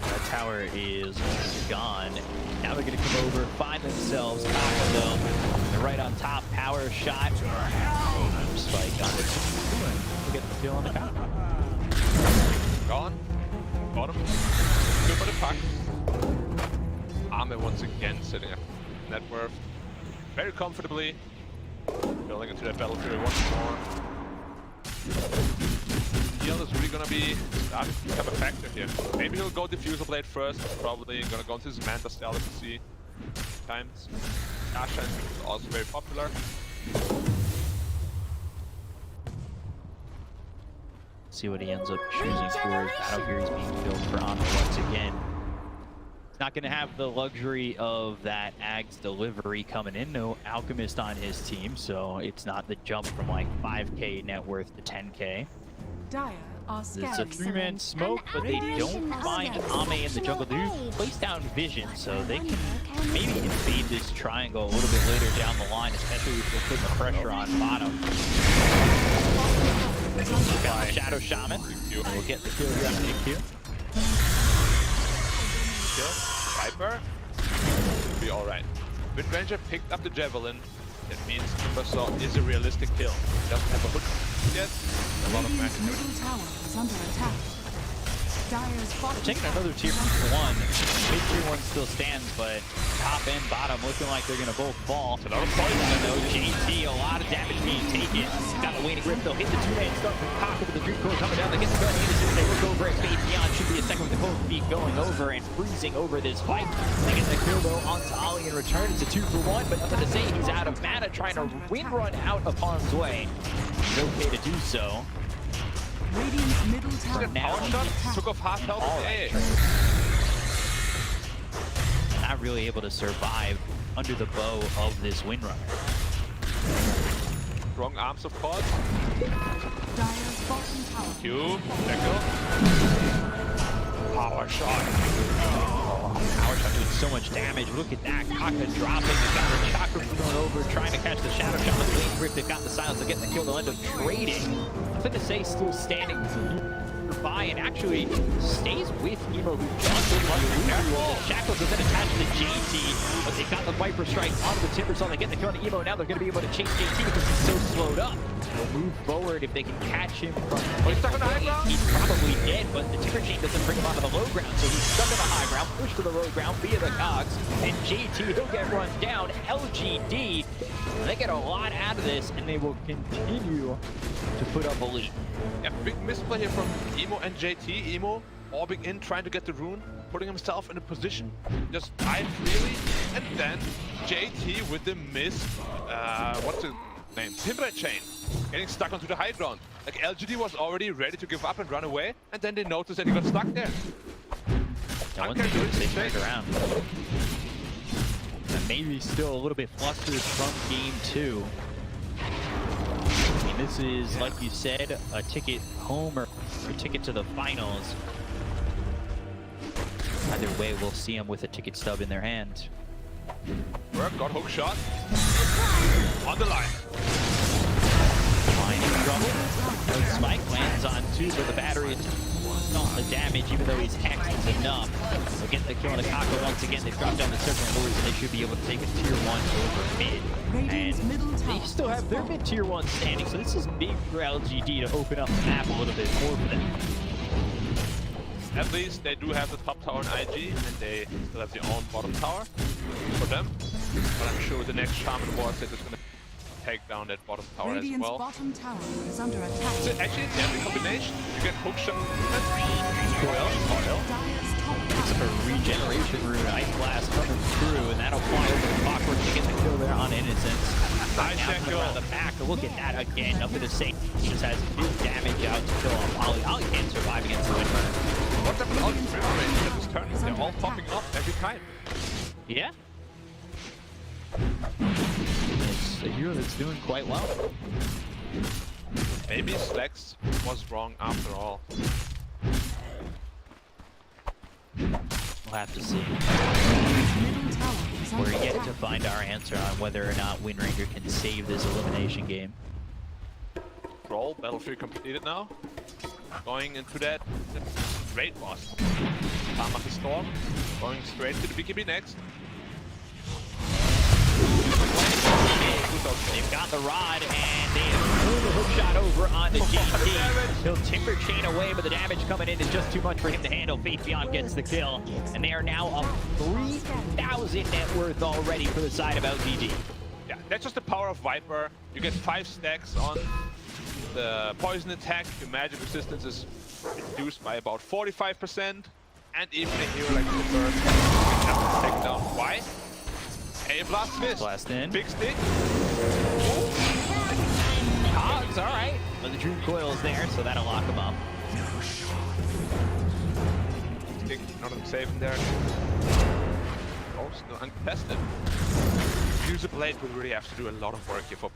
That tower is gone. Now they're going to come over, find themselves though. They're right on top. Power shot. Spike on it. We'll get the kill on the counter. Gone. Bottom. Good for the puck. Arme once again sitting at net worth very comfortably. Building into that battlefield once more. Heal is really gonna be starting to become a factor here. Maybe he'll go Diffuser Blade first. Probably gonna go into his Manta style if you see times. Ashen is also very popular. See what he ends up choosing for his battle here. He's being killed for Honor once again. He's not going to have the luxury of that Ag's delivery coming in. No Alchemist on his team, so it's not the jump from like 5k net worth to 10k. Dire are It's a scared. 3-man smoke, but they don't find Ame in the jungle. They do place down vision, so they can maybe invade this triangle a little bit later down the line, especially if they put the pressure on bottom. Got the Shadow Shaman. We'll get the kill here on DQ. Kill. Viper. Should be alright. Mid-Ranger picked up the Javelin. That means Timbersaw is a realistic kill. He doesn't have a hook yet. A lot of Radiant's middle tower is under attack. Dire's bottom Taking tower another tier is under 1. Mid tier 1 still stands, but top and bottom looking like they're going to both fall. It's another poison though. JT, a lot of damage being taken. Got a waning grip, they'll hit the 2-man start from Cock with the Dream Core coming down. They get the gun innocent. They look over at Fade Beyond. Should be a second with the both feet going over and freezing over this fight. They get the kill though onto Ollie in return. It's a 2-for-1, but nothing to say. He's out of mana, trying to wind run out of harm's way. He's okay to do so. Radiant's middle tower Now is under attack. Took off half health. Hey. Not really able to survive under the bow of this Windrunner. Wrong arms of course. Dire's bottom tower. Q. Echo. Power shot. Power shot doing so much damage. Look at that. Kaka dropping. They've got the Chakra going over, trying to catch the Shadow Shaman. Lane Grip. They've got the silence. They're getting the kill. They'll end up trading. Nothing to say, still standing by and actually stays with Emo, who just the Shackles have been attached to JT, but they've got the Viper Strike onto the Timbersaw. They get the kill on Emo. Now they're going to be able to chase JT because he's so slowed up. They'll move forward if they can catch him from he's stuck on the high ground? He's probably dead, but the Timber Chain doesn't bring him onto the low ground, so he's stuck on the high ground, pushed to the low ground via the cogs, and JT, he'll get run down. LGD, they get a lot out of this, and they will continue to put up a lead. Yeah, big misplay here from Emo and JT. Emo orbing in, trying to get the rune, putting himself in a position, just dive freely, and then JT with the miss, what's the name? Timber Chain, getting stuck onto the high ground. Like LGD was already ready to give up and run away, and then they noticed that he got stuck there. Now once they turned around. And maybe still a little bit flustered from game 2. I mean, this is, like you said, a ticket home or a ticket to the finals. Either way, we'll see them with a ticket stub in their hand. Work, got hook shot. On the line. Line in trouble. No spike lands on 2, but the battery is not the damage, even though he's hexed is enough. They'll get the kill on Akako once again. They've dropped down the circle lures, and they should be able to take a tier 1 over mid. And they still have their mid tier 1 standing, so this is big for LGD to open up the map a little bit more for them. At least they do have the top tower in IG, and they still have their own bottom tower for them. But I'm sure the next Shaman War set is going to take down that bottom tower Radiant's as well. bottom tower is under attack. So actually, it's every combination. You get hook shot and coil. It's a regeneration rune, Ice Blast coming through, and that'll fly over the clockwork to get the kill there on Innocence. Nice Now around the back, look at that again. Nothing to say. He just has big damage out to kill off Ollie. Ollie can't survive against the Windrunner. What's up with all these range at this turn? They're all popping up every time. Yeah. It's a hero that's doing quite well. Maybe Slex was wrong after all. We'll have to see. We're yet to find our answer on whether or not Windranger can save this elimination game. Roll, Battlefield completed now. Going into that raid boss. Palm the Storm, going straight to the BKB next. They've got the rod, and they threw the hook shot over onto JT. He'll Timber Chain away, but the damage coming in is just too much for him to handle. Faith Beyond gets the kill, and they are now up 3,000 net worth already for the side of LGD. Yeah, that's just the power of Viper. You get 5 stacks on the poison attack. Your magic resistance is reduced by about 45%, and even a hero like Timber can take it down. Why? A blast miss. Blast in. Big stick. Cogs, alright. But the Dream Coil is there, so that'll lock him up. think none of them safe in there. Oh, still uncontested. User Blade will really have to do a lot of work here for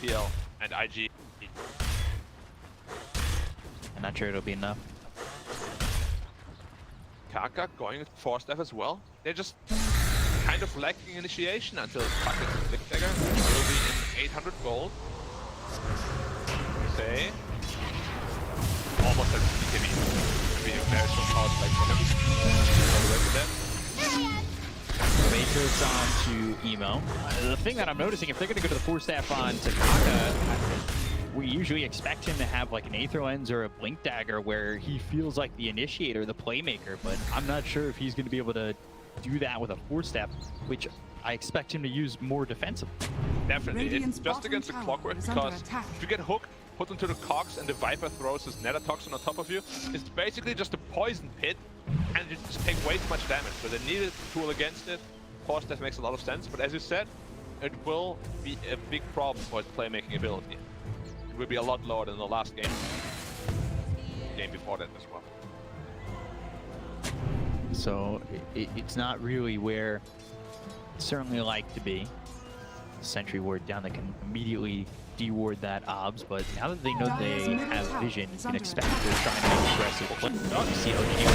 PL and IG. I'm not sure it'll be enough. Kaka going with 4-step as well. They're just kind of lacking initiation until Puck gets the Flick Dagger. Will be in 800 gold. Say. Almost at BKB. Be a very strong power spike for him. Matrix on to Emo. The thing that I'm noticing, if they're going to go to the 4-staff on Takaka, we usually expect him to have like an Aether Lens or a Blink Dagger where he feels like the initiator, the playmaker, but I'm not sure if he's going to be able to do that with a 4-step, which I expect him to use more defensively. Definitely. It's just against the Clockwork, because if you get hooked, put into the Cox and the Viper throws his Nether Toxin on top of you, it's basically just a poison pit and you just take way too much damage. So they needed a tool against it. Of course, that makes a lot of sense, but as you said, it will be a big problem for his playmaking ability. It will be a lot lower than the last game. Game before that as well. So it's not really where it's certainly like to be. Sentry ward down that can immediately deward that obs, but now that they know they have vision, you can expect they're trying to be aggressive. You see LGD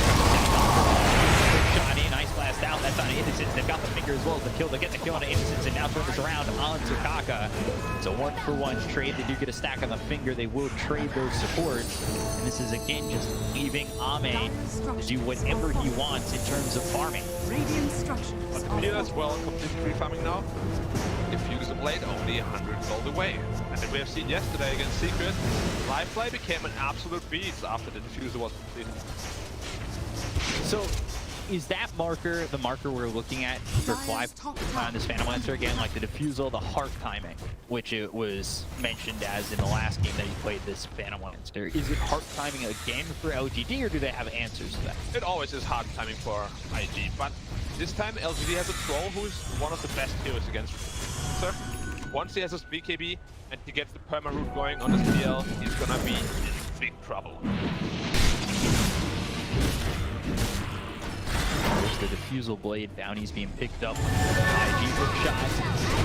shot in, Ice Blast out, that's on Innocence. They've got the finger as well as the kill. They get the kill on Innocence and now turn this around on Takaka. It's a 1-for-1 trade. They do get a stack on the finger. They will trade those supports. And this is again just leaving Ame to do whatever he wants in terms of farming. But the Peel as well, completely free farming now. Diffuser Blade only 100 gold away. And we have seen yesterday against Secret, Livefly became an absolute beast after the diffuser was completed. So, is that marker the marker we're looking at for Fly on this Phantom Lancer again? Like the diffusal, the heart timing, which it was mentioned as in the last game that he played this Phantom Lancer. Is it heart timing again for LGD, or do they have answers to that? It always is hard timing for IG, but this time LGD has a troll who is one of the best heroes against Lancer. Once he has his BKB and he gets the perma route going on his PL, he's gonna be in big trouble. There's the diffusal blade. Bounty's being picked up. IG hook shots.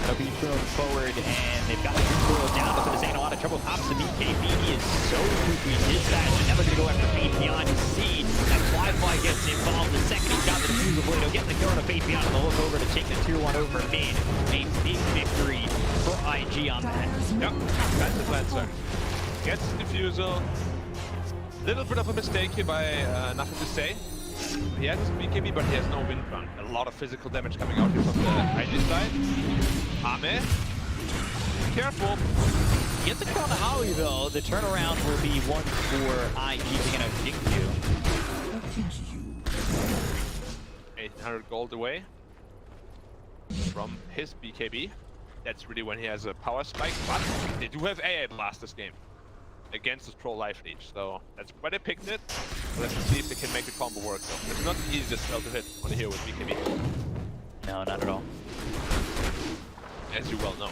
That'll be thrown forward, and they've got the recoil down, but there's a lot of trouble. Pops the BKB. He is so quickly dispatched, and never going to go after Faith Beyond. You see that Fly gets involved. The second he's got the diffusal blade, he'll get the kill on a Faith Beyond, and they'll look over to take the tier 1 over mid. A big victory for IG on that. Yep, defensive Lancer. Gets the diffusal. Little bit of a mistake here by Nothing to Say. He has his BKB, but he has no wind run. A lot of physical damage coming out here from the IG side. Ame. Careful. Gets the kill on the Holly, though. The turnaround will be one for IG to get a Jinkyu. 800 gold away from his BKB. That's really when he has a power spike, but they do have AA Blast this game against the Troll Life Leech, so that's why they picked it. Let's see if they can make the combo work. So it's not the easiest spell to hit on a hero with BKB. No, not at all. As you well know.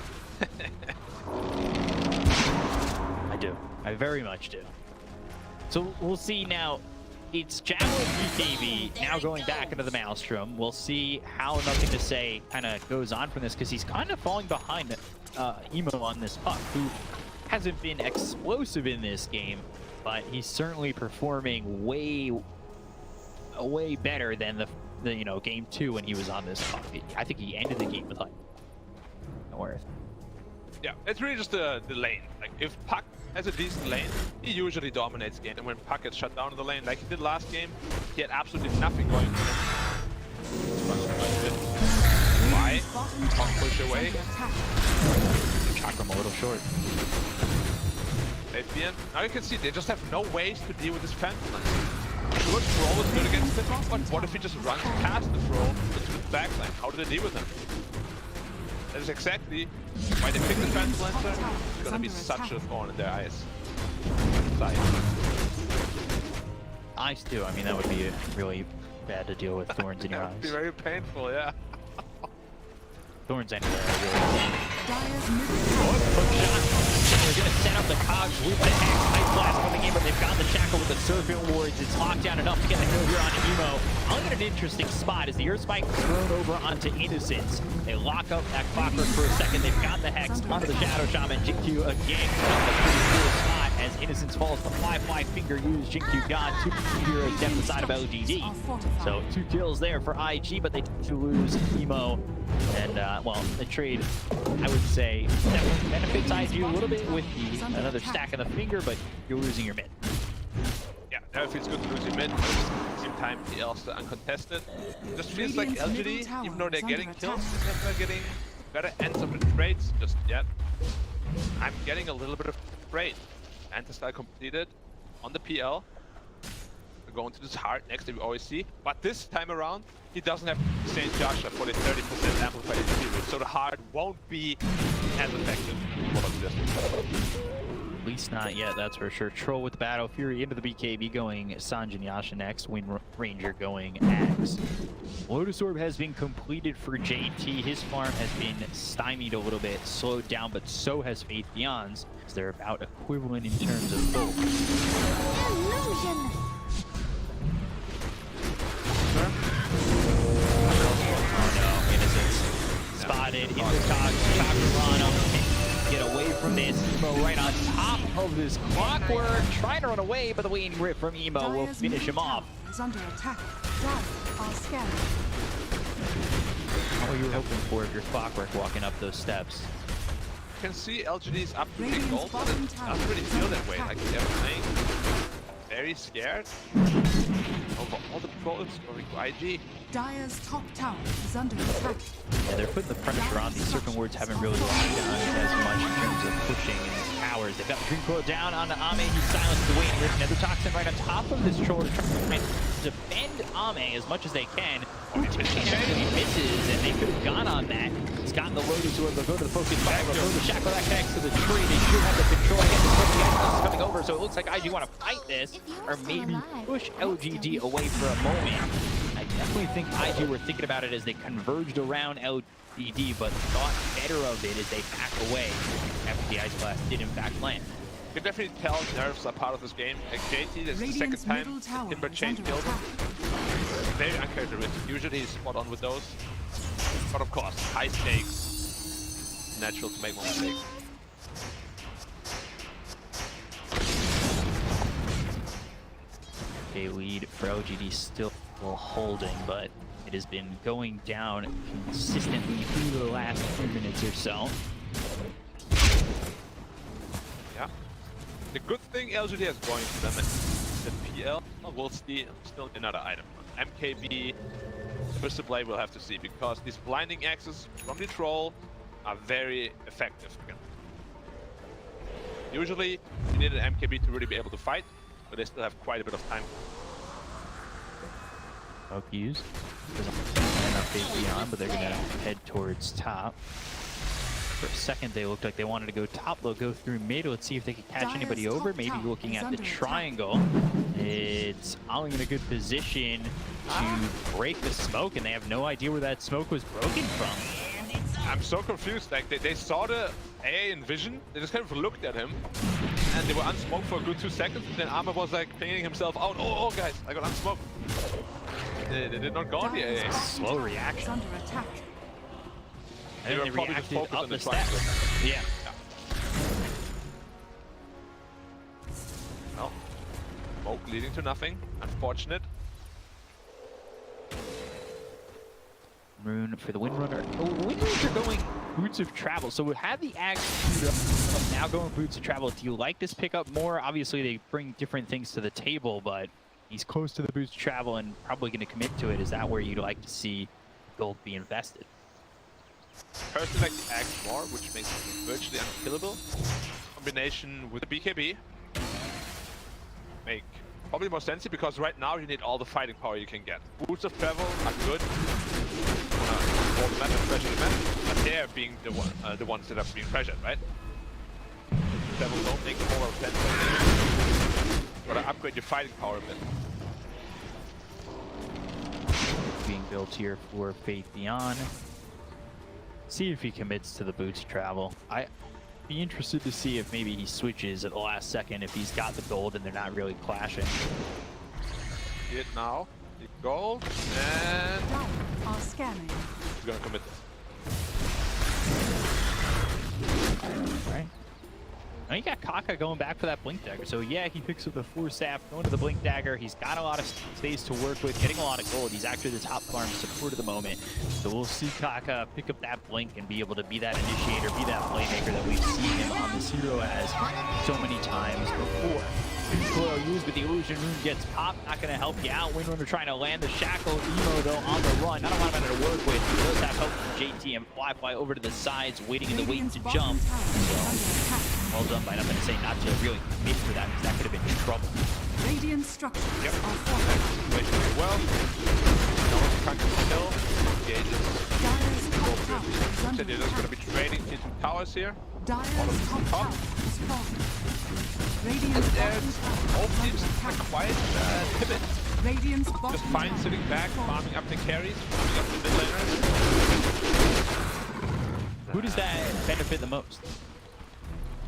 I do. I very much do. So we'll see now. It's Javelin BKB now going back into the Maelstrom. We'll see how Nothing to Say kind of goes on from this, because he's kind of falling behind Emo on this Puck, who hasn't been explosive in this game, but he's certainly performing way better than the game 2 when he was on this Puck. I think he ended the game with like no worth. Yeah, it's really just the lane. Like if Puck has a decent lane, he usually dominates game, and when Puck gets shut down in the lane like he did last game, he had absolutely nothing going for him. Why? Puck push away. Chakram a little short. Now you can see they just have no ways to deal with this Phantom Lancer. Sure, Thrall is good against him, but what if he just runs past the Thrall into the backline? How do they deal with him? That is exactly why they picked the Phantom Lancer. It's gonna be such a thorn in their eyes. Eyes too. I mean, that would be really bad to deal with thorns in your eyes. That would be very painful, yeah. Thorns anywhere, really. Hook shot. They're going to set up the cogs, loop the Hex, Ice Blast coming in, but they've got the Shackle with the Serpent Wards. It's locked down enough to get the kill here on Emo. Only in an interesting spot is the Earth Spike thrown over onto Innocence. They lock up that Clockwork for a second. They've got the Hex onto the Shadow Shaman. Jinkyu again found a pretty cool spot as Innocence falls. The fly finger used. Jinkyu gone. 2 heroes dead beside of LGD. So 2 kills there for IG, but they do lose Emo. And, well, the trade, I would say, definitely benefits IG a little bit with another stack of the finger, but you're losing your mid. Yeah, now it feels good to lose your mid, but at the same time, PL still uncontested. It just feels like LGD, even though they're getting kills, they're not getting better ends of the trades just yet. I'm getting a little bit of trade. Anti-style completed on the PL. We're going to this hard next that we always see, but this time around, he doesn't have St. Joshua for the 30% amplified HP, so the hard won't be as effective as this. At least not yet, that's for sure. Troll with the Battle Fury into the BKB going Sanjin Yasha next. Wind Ranger going Axe. Lotus Orb has been completed for JT. His farm has been stymied a little bit, slowed down, but so has Faith Beyond's. They're about equivalent in terms of both. Illusion. Spotted in the Chakrana. Get away from this. Emo right on top of this Clockwork. Trying to run away, but the waiting grip from Emo will finish him off. Is under attack. Dire are scared. What you were hoping for if you're Clockwork walking up those steps. You can see LGD's up to big gold, but it doesn't really feel that way. Like they're playing very scared. Over all the trolls going to IG. Dire's top tower is under attack. Yeah, they're putting the pressure on. These Serpent Wards haven't really locked down as much in terms of pushing in these towers. They've got the Dream Coil down onto Ame. He's silenced the waiting with another Toxin right on top of this troll to try and defend Ame as much as they can. Chain actually misses, and they could have gone on that. He's gotten the Lotus Orb. They'll go to the Focus Fire. They'll go to the Shackle that connects to the tree. They should have the control against the Focus Fire coming over, so it looks like IG want to fight this, or maybe push LGD away for a moment. I definitely think IG were thinking about it as they converged around LGD, but thought better of it as they back away after the Ice Blast did in fact land. You can definitely tell nerves are part of this game. Like JT, this is the second time Timber Chain killed him. Very uncharacteristic. Usually he's spot on with those. But of course, high stakes. Natural to make more mistakes. Okay, lead for LGD still holding, but it has been going down consistently through the last few minutes or so. Yeah. The good thing LGD has going for them is the PL will still another item. MKB, Twisted Blade we'll have to see, because these blinding axes from the troll are very effective. Usually you need an MKB to really be able to fight, but they still have quite a bit of time. Smoke used. Enough phase beyond, but they're gonna head towards top. For a second they looked like they wanted to go top. They'll go through mid. Let's see if they can catch anybody over. Maybe looking at the triangle. It's all in a good position to break the smoke, and they have no idea where that smoke was broken from. I'm so confused. Like they saw the AA in vision, they just kind of looked at him, and they were unsmoked for a good 2 seconds. And then Armor was like cleaning himself out. Oh guys, I got unsmoked. They did not go on the AA. Slow reaction. Under attack. They were probably just focused on the triangle. Yeah. Well, smoke leading to nothing. Unfortunate. Rune for the Windrunner. Oh, the Windrunners are going Boots of Travel. So we have the Axe now going Boots of Travel. Do you like this pickup more? Obviously, they bring different things to the table, but he's close to the Boots of Travel and probably going to commit to it. Is that where you'd like to see gold be invested? Personally, like the Axe more, which makes it virtually unkillable. Combination with the BKB make probably more sense, because right now you need all the fighting power you can get. Boots of Travel are good. Hold the map and pressure the map, but they're being the ones that are being pressured, right? Travel don't make more sense. You gotta upgrade your fighting power a bit. Being built here for Faith Beyond. See if he commits to the Boots Travel. Be interested to see if maybe he switches at the last second if he's got the gold and they're not really clashing. See it now. The gold and Are scanning. he's gonna commit this. Right. Now you got Kaka going back for that Blink Dagger. So yeah, he picks up the Force Staff, going to the Blink Dagger. He's got a lot of space to work with, getting a lot of gold. He's actually the top farm support at the moment. So we'll see Kaka pick up that Blink and be able to be that initiator, be that playmaker that we've seen him on this hero as so many times before. Coil used, but the Illusion Rune gets popped. Not going to help you out. Windrunner trying to land the Shackle. Emo, though, on the run. Not a lot of to work with. He does have help from JT and Fly over to the sides, waiting in the wait to jump. So, well done by nothing to say not to really commit for that, because that could have been trouble. Radiant structures Yep. are fortified. Situation very well. No one's trying to kill. Gauges. They're just going to be trading T2 towers here. Dire's top tower is falling. Radiant's Both teams are quite timid. Radiant's Just fine sitting back, farming up the carries, farming up the mid laners. Who does that benefit the most?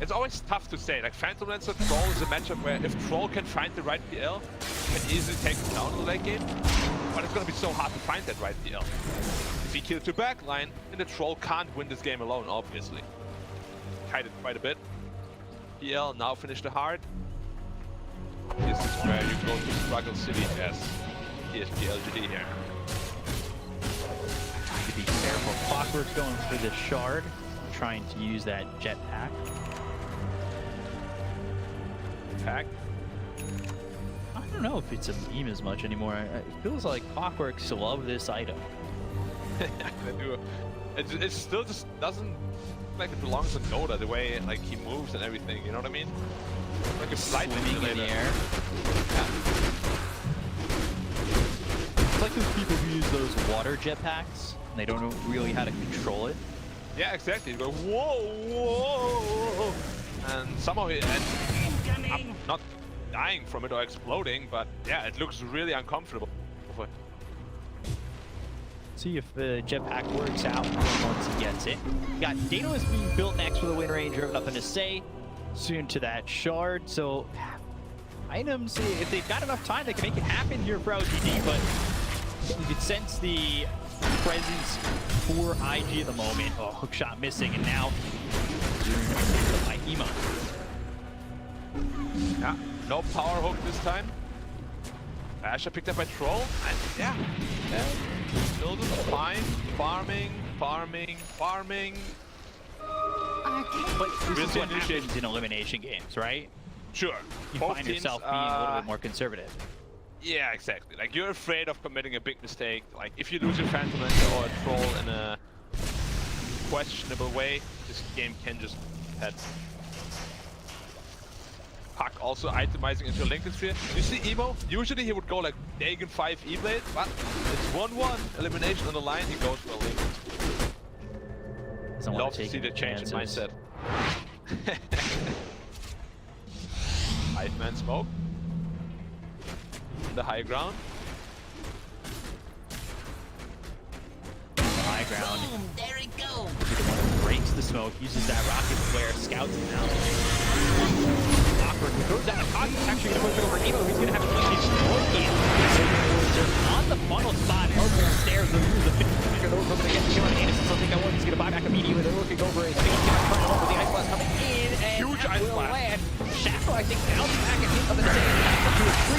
It's always tough to say. Like Phantom Lancer Troll is a matchup where if Troll can find the right PL, he can easily take him down in the late game. But it's going to be so hard to find that right PL. If he kills your backline, then the Troll can't win this game alone, obviously. Kited quite a bit. PL now finish the hard. This is where you go to Struggle City as TSP LGD here. To be careful. Clockwork's going for the shard, trying to use that jetpack. Pack. I don't know if it's a meme as much anymore. It feels like Clockworks love this item. They do. It still just doesn't look like it belongs in Dota, the way like he moves and everything, you know what I mean? Like a flight Swimming in the air. Yeah. It's like those people who use those water jetpacks and they don't know really how to control it. Yeah, exactly. You go, whoa, whoa, and somehow it ends up not dying from it or exploding, but yeah, it looks really uncomfortable. See if the jetpack works out once he gets it. You got Daedalus being built next for the Wind Ranger, nothing to say. Soon to that shard, so items, if they've got enough time, they can make it happen here for LGD, but you could sense the presence for IG at the moment. Oh, hook shot missing, and now by Emo. Yeah, no power hook this time. Asher picked up by Troll, and yeah, still just fine. Farming. But this is what happens in elimination games, right? Sure. You Both find teams, yourself being a little bit more conservative. Yeah, exactly. Like, you're afraid of committing a big mistake. Like, if you lose your Phantom Lancer or a Troll in a questionable way, this game can just head. Puck also itemizing into Lincoln Sphere. You see Emo? Usually he would go like Dagon 5 E-Blade, but it's 1-1. Elimination on the line, he goes for a Lincoln Sphere. Love to see the change in mindset. 5-man smoke. The high ground. High ground. Boom, there he goes. The one who breaks the smoke, uses that rocket flare, scouts it out. Awkward, he throws down a cock. He's actually going to push it over Emo. He's going to have a chance to again. Just on the funnel spot, over the stairs, the moves, the 50 over to get Sean Anderson. So I think I want he's going to buy back immediately. They're looking over his face. He's going to turn it over the ice blast coming in, and huge ice blast. Land. Shackle, I think, bounced back and hit up in the same time. To a 3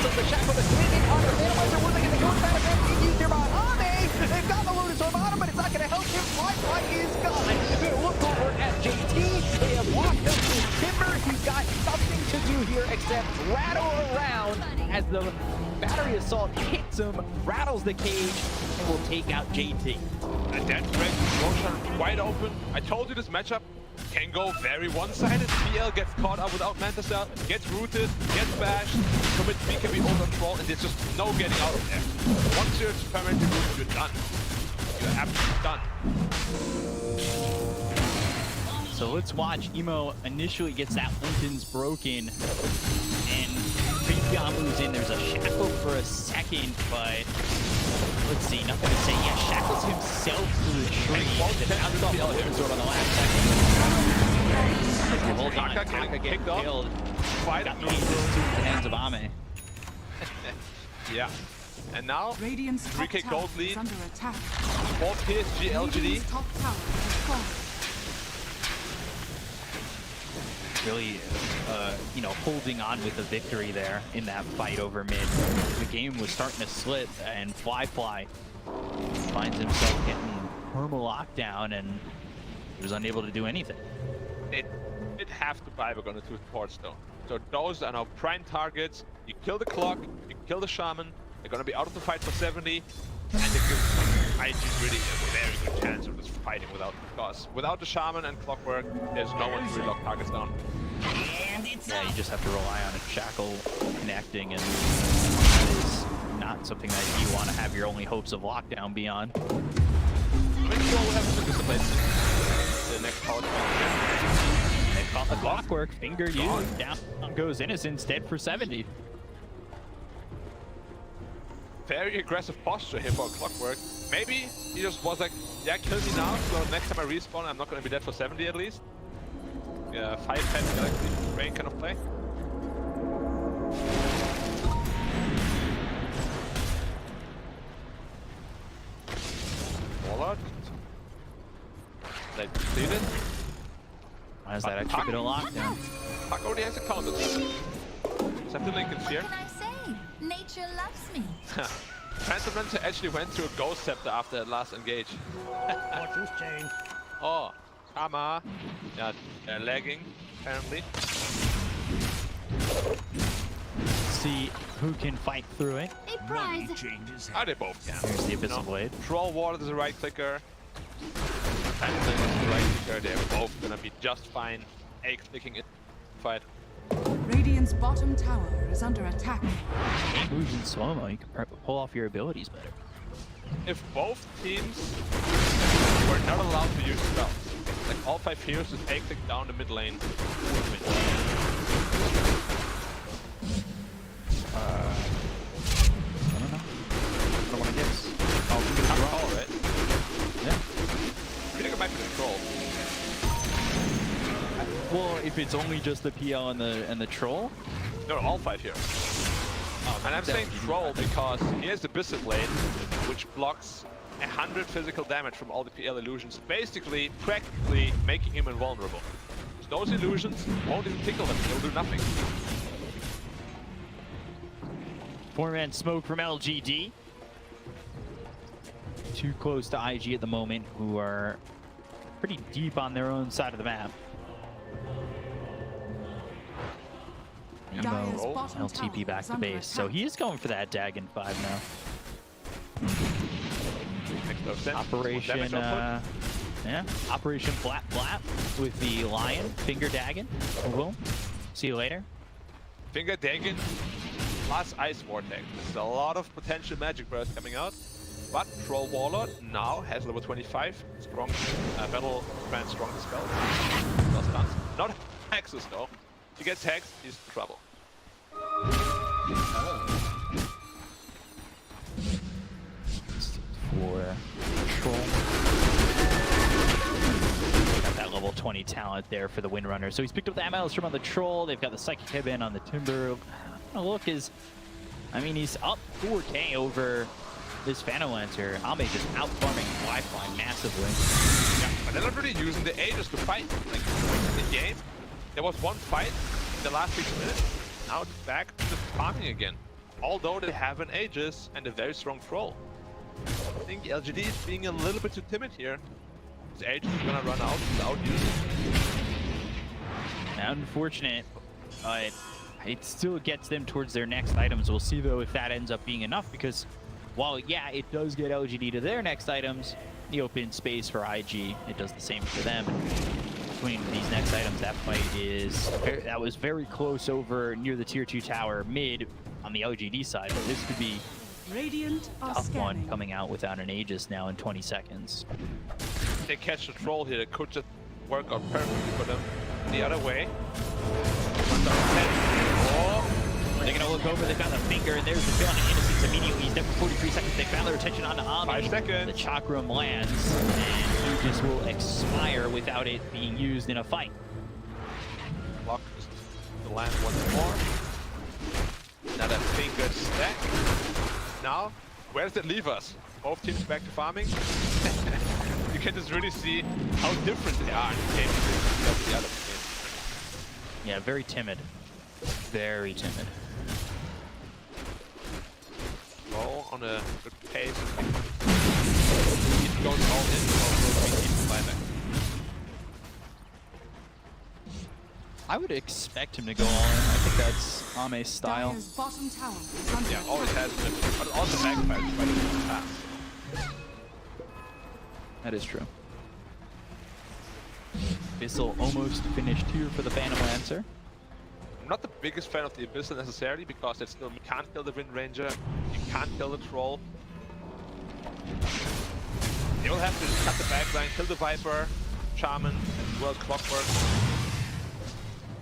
of the Shackle that's winning on the Analyzer. Where they going to go back and he used here by Ame. They've got the Lotus Orb on him, but it's not going to help him. Fly is gone. They look over at JT. They have locked up his timber. He's got nothing to do here except rattle around as the battery assault hits him, rattles the cage, and will take out JT. And that breaks Roshan wide open. I told you this matchup can go very one-sided. PL gets caught up without Manta Cell, gets rooted, gets bashed, commits BKB over Troll, and there's just no getting out of there. Once you're permanently rooted, you're done. You're absolutely done. So let's watch. Emo initially gets that Lincoln's broken, and Bigyon moves in. There's a Shackle for a second, but let's see, nothing to say. Yeah, Shackles himself to the tree. Then out off the Lotus Orb on the last second. Hold on, Taka getting killed. Got the hands of Ame. Yeah. And now, Radiant's top 3k tower gold lead. is under attack. Both PSG, LGD. Radiant's top tower has fallen. Really, you know, holding on with the victory there in that fight over mid. The game was starting to slip, and Fly finds himself getting perma lockdown, and he was unable to do anything. They did have to buy We're gonna do torch though. So those are now prime targets. You kill the clock, you kill the shaman. They're gonna be out of the fight for 70, and they give IG really a very good chance of just fighting without the shaman and clockwork. There's no one to really lock targets down. Yeah, you just have to rely on a shackle connecting, and that is not something that you want to have your only hopes of lockdown be on. I mean, you all have to display the next power point. They caught the clockwork, finger you, down goes Innocence, dead for 70. Very aggressive posture here for clockwork. Maybe he just was like, yeah, kill me now, so next time I respawn, I'm not gonna be dead for 70 at least. Yeah, 5-10 Galaxy Rain kind of play. Warlord. They completed. Why is that actually been a lockdown? Puck already has a counter. Just have to link in fear. What can I say? Nature loves me. Phantom actually went through a Ghost Scepter after that last engage. Watch this chain. Oh, Kama. Yeah, they're lagging, apparently. See who can fight through it. A prize. Ah, they both can. Here's the Abyssal Blade. Troll Ward is a right clicker. Phantom is a right clicker. They're both gonna be just fine. A clicking it. Fight. Radiant's bottom tower is under attack. Moves in slow-mo, you can pull off your abilities better. If both teams were not allowed to use spells, like all 5 heroes just A-click down the mid lane. I don't know. I don't want to guess. Oh, control, right? Yeah. I think it might be control. Well, if it's only just the PL and the troll? No, all 5 heroes. And I'm saying troll because he has the Abyssal Blade, which blocks 100 physical damage from all the PL illusions, basically, practically making him invulnerable. Those illusions won't even tickle him, they'll do nothing. 4-man smoke from LGD. Too close to IG at the moment, who are pretty deep on their own side of the map. Emo, LTP back to base, so he is going for that Dagon 5 now. Operation, yeah, Operation Flap Flap with the Lion, Finger Dagon. Boom. See you later. Finger Dagon plus Ice Vortex. There's a lot of potential magic bursts coming out. But Troll Warlord now has level 25. Strong battle trans strong spell. Not Hexes though. If he gets hexed, he's in trouble. For Troll. Got that level 20 talent there for the Windrunner. So he's picked up the Maelstrom on the Troll. They've got the Psychic Headband on the Timber. Look, he's up 4k over this Phantom Lancer. Ame just out-farming Wi-Fi massively. Yeah, but they're not really using the Aegis to fight. Like, in the game, there was one fight in the last 6 minutes. Now it's back to farming again. Although they have an Aegis and a very strong Troll. I think LGD is being a little bit too timid here. His Aegis is gonna run out without using it. Unfortunate, but it still gets them towards their next items. We'll see though if that ends up being enough, because while yeah, it does get LGD to their next items, the open space for IG, it does the same for them. Between these next items, that fight that was very close over near the tier 2 tower mid on the LGD side, but this could be Radiant a tough one coming out without an Aegis now in 20 seconds. If they catch the Troll here, it could just work out perfectly for them. The other way. They're gonna look over, they've got the finger, and there's the kill on the Innocence immediately. He's dead for 43 seconds. They found their attention on Ame. 5 seconds. The Chakram lands, and Aegis will expire without it being used in a fight. land once more. Another finger stack. Now, where does that leave us? Both teams back to farming. You can just really see how different they are in the game compared to the other teams. Yeah, very timid. Very timid. All on a good pace. He goes all in, so we'll keep climbing. I would expect him to go all in. I think that's Ame's style. Dire's bottom tower is under Yeah, always has been. But also backfires quite a bit in the past. That is true. Abyssal almost finished here for the Phantom Lancer. I'm not the biggest fan of the Abyssal necessarily because it's still, you can't kill the Wind Ranger, you can't kill the Troll. They will have to cut the backline, kill the Viper, Shaman, as well as Clockwork.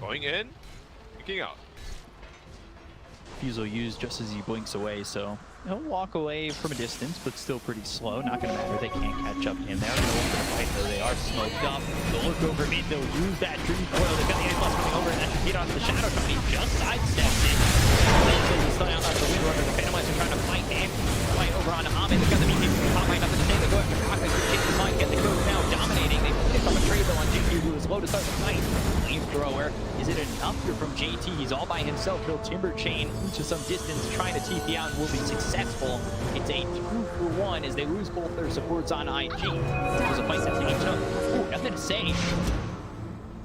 Going in, kicking out. Fusel used just as he blinks away, so he'll walk away from a distance, but still pretty slow. Not gonna matter, they can't catch up to him. They're gonna go for the fight, though. They are smoked up. They'll look over mid, they'll use that Dream Coil. They've got the Antlers coming over, and that should get onto the Shadow Shot. He just sidesteps it. He's still out the Wind Runner. The Phantom Lancer trying to fight him. Fight over on Ame. They've got the BKB hotline up in the tank. They go after Rock. They take the line, get the code now, dominating. They put it on a trade though on JT, who is low to start the fight. Flamethrower. Is it enough here from JT? He's all by himself. He'll Timber Chain to some distance, trying to TP out and will be successful. It's a 2-for-1 as they lose both their supports on IG. It was a fight that they took. Ooh, nothing to say.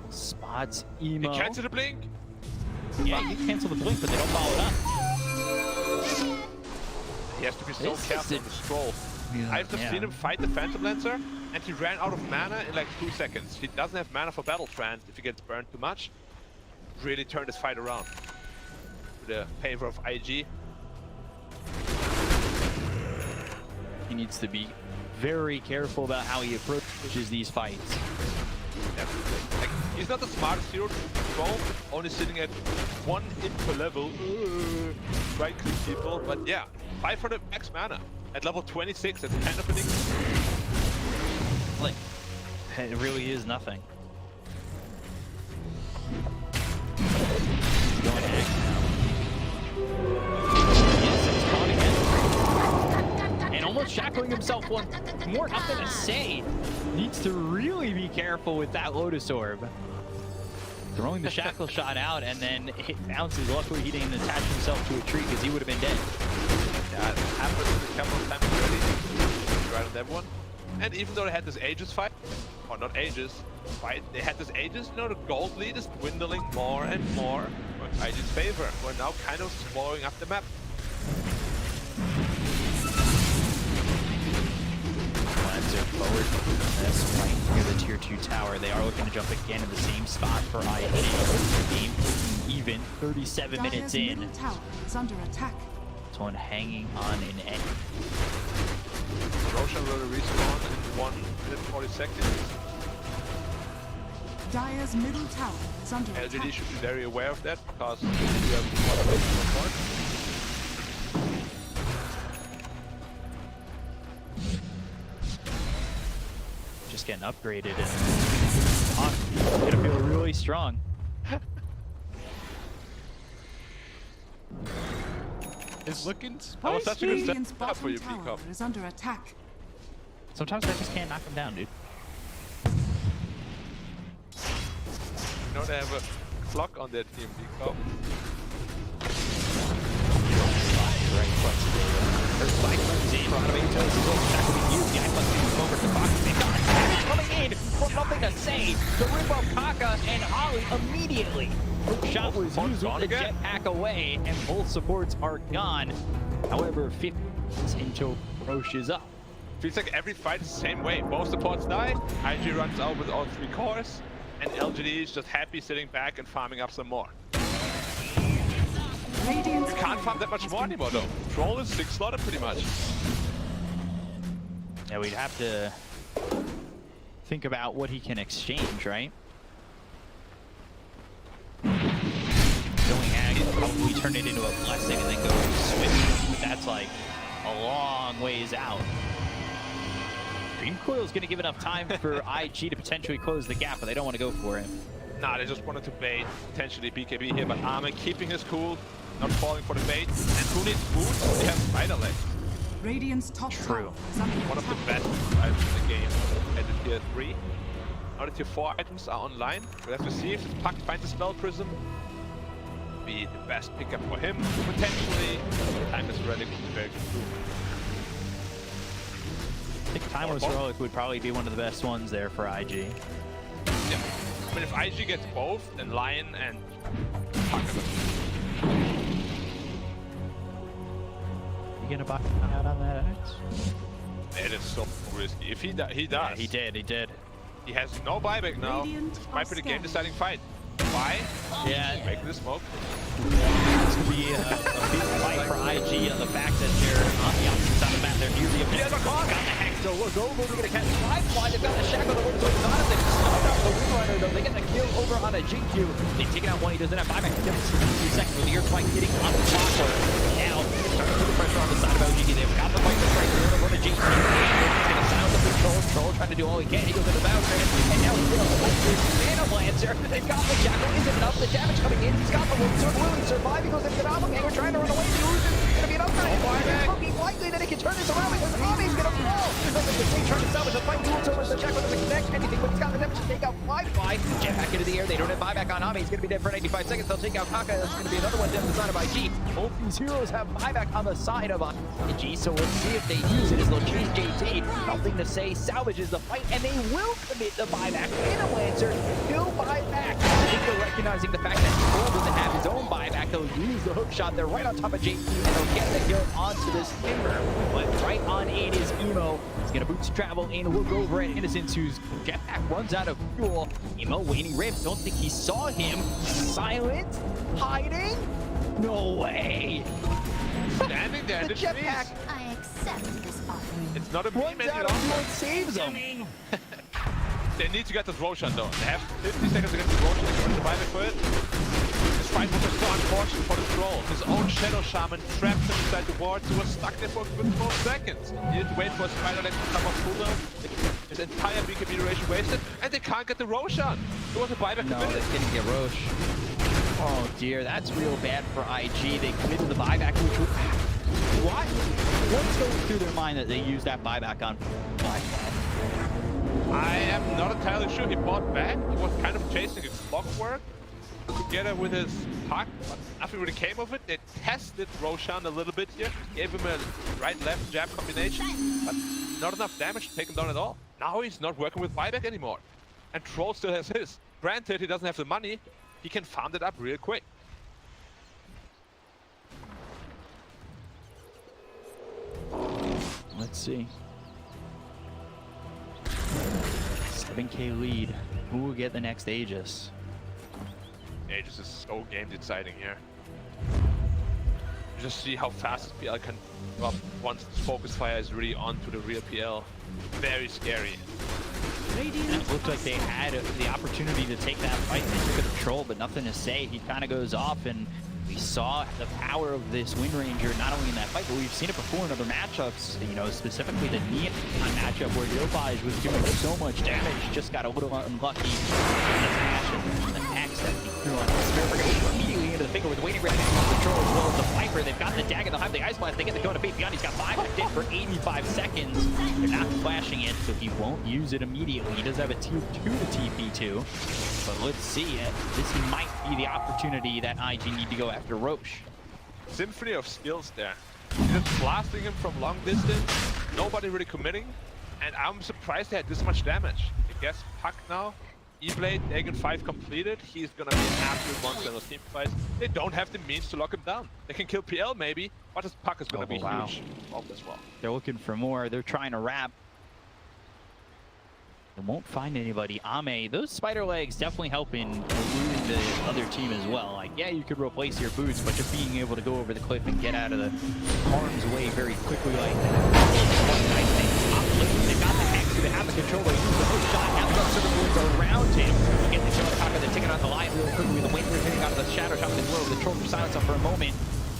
Spots Emo. He cancelled the blink. Yeah, you cancel the blink, but they don't follow it up. He has to be so careful with the Scroll. I've just seen him fight the Phantom Lancer, and he ran out of mana in like 2 seconds. He doesn't have mana for Battle Trance if he gets burned too much. Really turned his fight around to the favor of IG. He needs to be very careful about how he approaches these fights. Definitely. Like, he's not the smartest hero to control, only sitting at 1 input level, right click people, but yeah, 500 max mana at level 26, that's kind of ridiculous. Like, it really is nothing. Going Axe now. Yes, it's caught again. And almost shackling himself one more. Nothing to say. Needs to really be careful with that Lotus Orb. Throwing the shackle shot out and then it bounces. Luckily he didn't attach himself to a tree because he would have been dead. Yeah, it happened a couple of times already. Right on that one. And even though they had this Aegis fight, or not Aegis, fight, they had this Aegis, you know, the gold lead is dwindling more and more in IG's favor. We're now kind of swallowing up the map. Lancer forward. That's right near the tier 2 tower. They are looking to jump again in the same spot for IG. Game even 37 minutes in. Middle tower is under attack. This one hanging on an end. Roshan will respawn in 1 minute 40 seconds. Dire's middle tower is under attack. LGD should be very aware of that because we have one of support. Just getting upgraded and gonna feel really strong. It's looking spicy. That was such a good step for you, Peacock. Is under attack. Sometimes I just can't knock him down, dude. You know they have a clock on their team, Peacock. Right flexibility. Her spike comes in. Automated tells us what that will be used. The iPlus moves over to Fox. They've got damage coming in. Well, nothing to say. The rip up Kaka and Holly immediately. Hook shot was used with the jetpack away, and both supports are gone. However, 50 until Roche is up. Feels like every fight is the same way. Both supports die, IG runs out with all 3 cores, and LGD is just happy sitting back and farming up some more. You can't farm that much more anymore though. Troll is 6 slotted pretty much. Yeah, we'd have to think about what he can exchange, right? Going ag probably turn it into a blessing and then go Swift, but that's like a long ways out. Dream Coil is going to give enough time for IG to potentially close the gap, but they don't want to go for it. Nah, they just wanted to bait potentially BKB here, but Arme keeping his cool, not falling for the bait. And who needs boots? They have spider legs. Radiant's top tower is under One of the attack. best items in the game at the tier 3. Now the tier 4 items are online. We'll have to see if Puck finds a spell prism. Be the best pickup for him, potentially. Timeless Relic would be very good too. I think Timeless Relic would probably be one of the best ones there for IG. Yeah. I mean, if IG gets both, then Lion and Puck. You gonna buy out on that X? It is so risky. If he does. Yeah, he did. He has no buyback now. Radiant Might be the game deciding fight. Why? Yeah. Making the smoke. It's gonna be a big fight for IG on the fact that they're on the opposite side of the map. They're near the abyss. Got the hex to look over. They're gonna catch Firefly. They've got the shackle to look towards Donovan. They stopped out the Windrunner though. They get the kill over on a GQ. They take it out one. He doesn't have buyback. He gives him 2 seconds with the ear spike hitting on the blocker. Now starting to put the pressure on the side of LGD. They've got the fight to strike. They're gonna go to GQ. He's gonna sound up the Troll trying to do all he can. He goes into bounce and now he's gonna hold this Phantom Lancer. They've got the shackle. Is it enough? The damage coming in. He's got the wound. So will he survive? He goes into the doppelganger trying to run away. He loses. It's gonna be enough for him. It's looking likely that he can turn this around because Ame's gonna fall. They trying to salvage the fight. Duel over the shackle doesn't connect anything, but he's got the damage to take out Firefly. Jet back into the air. They don't have buyback on Ame. He's gonna be dead for 95 seconds. They'll take out Kaka. That's gonna be another one down the side of IG. Both these heroes have buyback on the side of IG, so let's see if they use it as they'll chase JT. Nothing to say. Salvages the fight, and they will commit the buyback. Phantom Lancer, no buyback. I think they're recognizing the fact that Cole doesn't have his own buyback. They'll use the hook shot. They're right on top of JT, and they'll get the kill onto this Timber. But right on in is Emo. He's gonna boots travel in, look over at Innocence, whose jetpack runs out of fuel. Emo waiting rip. Don't think he saw him. Silent, hiding. No way. Standing there, The didn't jetpack. sneeze. I accept this offer. It's not a Runs beam any out of fuel longer. and saves him. They need to get this Roshan though. They have 50 seconds against the Roshan. They can the buyback for it. This fight was just so unfortunate for the troll. His own Shadow Shaman trapped him inside the ward. He was stuck there for a good 4 seconds. He needed to wait for a spider leg to come off cooldown. His entire BKB duration wasted, and they can't get the Roshan. It was a buyback. No, they couldn't get Roche. Oh dear, that's real bad for IG. They committed the buyback, which would... What? What's going through their mind that they used that buyback on Firefly? I am not entirely sure. He bought back. He was kind of chasing a clockwork together with his Puck, but nothing really came of it. They tested Roshan a little bit here, gave him a right-left jab combination, but not enough damage to take him down at all. Now he's not working with buyback anymore. And Troll still has his. Granted, he doesn't have the money. He can farm that up real quick. Let's see. 7K lead. Who will get the next Aegis? Aegis is so game deciding here. You just see how fast PL can go up once the focus fire is really onto the real PL. Very scary. It looked like they had the opportunity to take that fight. They took it to Troll, but nothing to say. He kind of goes off, and we saw the power of this Wind Ranger not only in that fight, but we've seen it before in other matchups. You know, specifically the Neon matchup where Yopaj was doing so much damage, just got a little unlucky. The passion, the X that he threw on his spear, immediately into the finger with waiting ready to control as well as the Viper. They've got the dagger, they'll have the Ice Blast, they get the go to Faith Beyond. He's got 5 in for 85 seconds. They're not flashing it, so he won't use it immediately. He does have a tier 2 to TP2, but let's see it. This might be the opportunity that IG need to go after Roche. Symphony of skills there. Just blasting him from long distance, nobody really committing, and I'm surprised they had this much damage. I guess Puck now, E-Blade, Dagon 5 completed, he's gonna be an absolute monster in those team fights. They don't have the means to lock him down. They can kill PL maybe, but his Puck is gonna be huge as well. They're looking for more, they're trying to wrap. They won't find anybody. Ame, those spider legs definitely helping eluding the other team as well. Like, yeah, you could replace your boots, but just being able to go over the cliff and get out of the harm's way very quickly like that. They've got the Hex, they have the control, they use the hook shot, now the sort of moves around him. They get the kill on Kaka, they're taking out the line real quickly with the Wind hitting out of the Shadow Shot as well. The troll for silence up for a moment.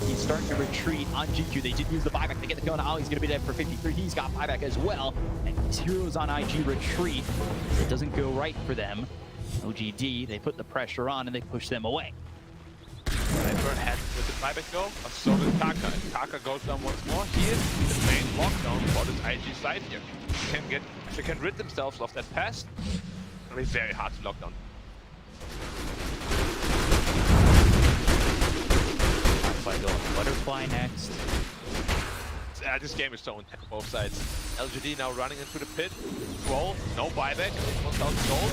He's starting to retreat on GQ. They did use the buyback to get the kill on Ali. He's going to be dead for 53. He's got buyback as well. And these heroes on IG retreat. It doesn't go right for them. LGD, they put the pressure on and they push them away. Brightburn had with the buyback go, but so did Taka. If Taka goes down once more, he is the main lockdown for this IG side here. They can rid themselves of that pass. It'll be very hard to lock down. Butterfly going butterfly next. This game is so intense on both sides. LGD now running into the pit. Roll, no buyback. 1,000 gold.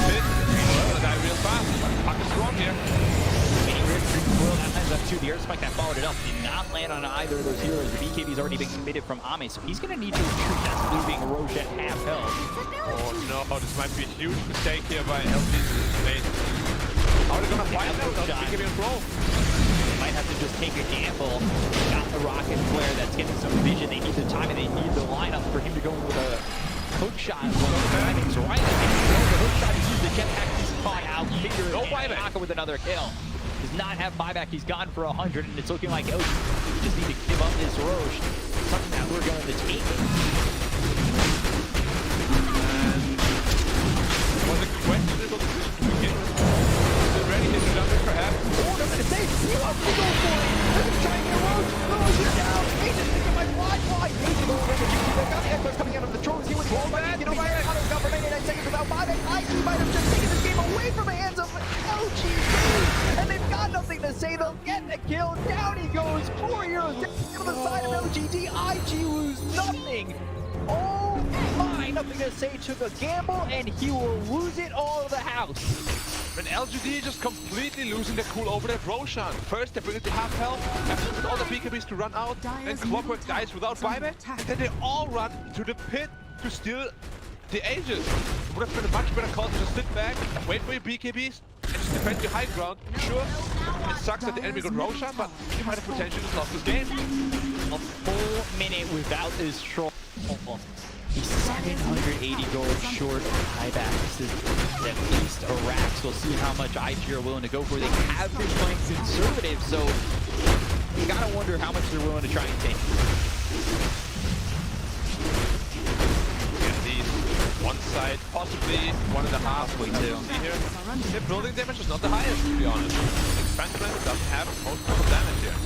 Pit. Gonna die real fast. Puck is strong here. That lands up to the Earth Spike that followed it up. Did not land on either of those heroes. The BKB's already been committed from Ame, so he's going to need to retreat. That's leaving Roche at half health. Oh no, this might be a huge mistake here by LGD. How are they going to fight now? BKB and Roll. They might have to just take a gamble. Got the rocket flare that's getting some vision. They need the time and they need the lineup for him to go in with a hook shot. Well, the timing's right. The hook shot, he used the jetpack, he's caught out. Finger no buyback. Taka with another kill. Does not have buyback. He's gone for 100, and it's looking like LGD just need to give up this Roche. Something that we're going to take. Was it questionable position to begin with? Is it ready? Is it under perhaps? Oh, no, but it's safe. He wants to go for it. There's a trying to Roche. Roche is down. Ages thinking my fly. Ages over the GT. They've got the Echoes coming out of the Trolls. He would roll back. You know, Auto's got for 99 seconds without buyback. IG might have just taken this game away from the hands of LGD. And they've got nothing to say. They'll get the kill. Down he goes. 4 heroes down to the side of LGD. IG lose nothing. Oh my, nothing to say. Took a gamble and he will lose it all to the house. When LGD just completely losing their cool over that Roshan. First they bring it to half health, after all the BKBs to run out, and Clockwork dies without buyback, and then they all run to the pit to steal the Aegis. It would have been a much better call to just sit back, wait for your BKBs, and just defend your high ground. Sure, it sucks that the enemy got Roshan, but you might have potentially just lost this game. A full minute without this troll. He's 780 gold short of buyback. This is at least a Rax. We'll see how much IG are willing to go for. They have been playing conservative, so you gotta wonder how much they're willing to try and take. At least one side, possibly 1.5. Way too. See here, their building damage is not the highest, to be honest. Expansion doesn't have most of the damage here.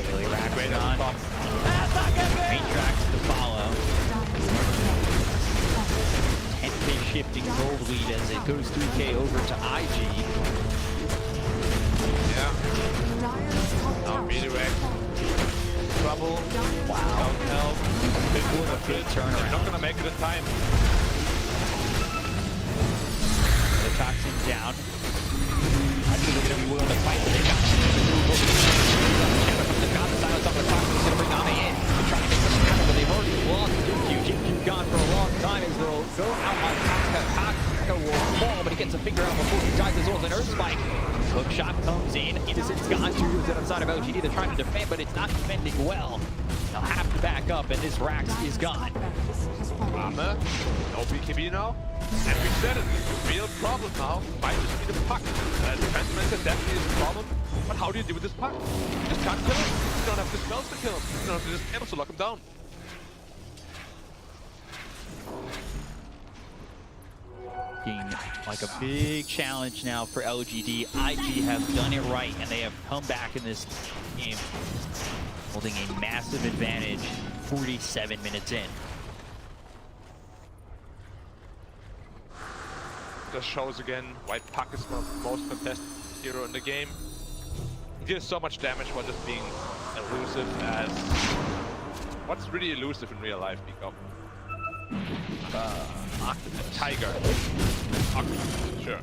Daily Rax on. Main tracks to follow. 10k shifting gold lead as it goes 3k over to IG. Yeah. Now redirect. Trouble. Wow. Down health. Big one of Good turnaround. They're not gonna make it in time. The toxin down. I think they're gonna be willing to fight. They got the silence on the toxin. He's gonna bring Ame in. They're trying to make something happen, but they've already lost Jinju. Jinju's gone for a long time as they'll go out on Taka. Taka will fall, but he gets a finger out before he dies as well as an Earth Spike. Hook shot comes in. Innocent's gone. 2 heroes outside of LGD. They're trying to defend, but it's not defending well. They'll have to back up, and this Rax is gone. Armor, no BKB now. And we said it, the real problem now might just be the puck. Defenseman definitely is a problem, but how do you deal with this puck? You just can't kill him. You don't have the spells to kill him. You don't have the spells to lock him down. Looking like a big challenge now for LGD. IG have done it right, and they have come back in this game, holding a massive advantage 47 minutes in. Just shows again why Puck is the most fantastic hero in the game. He deals so much damage while just being elusive as... What's really elusive in real life, Nico? Octopus. Tiger. Octopus, sure.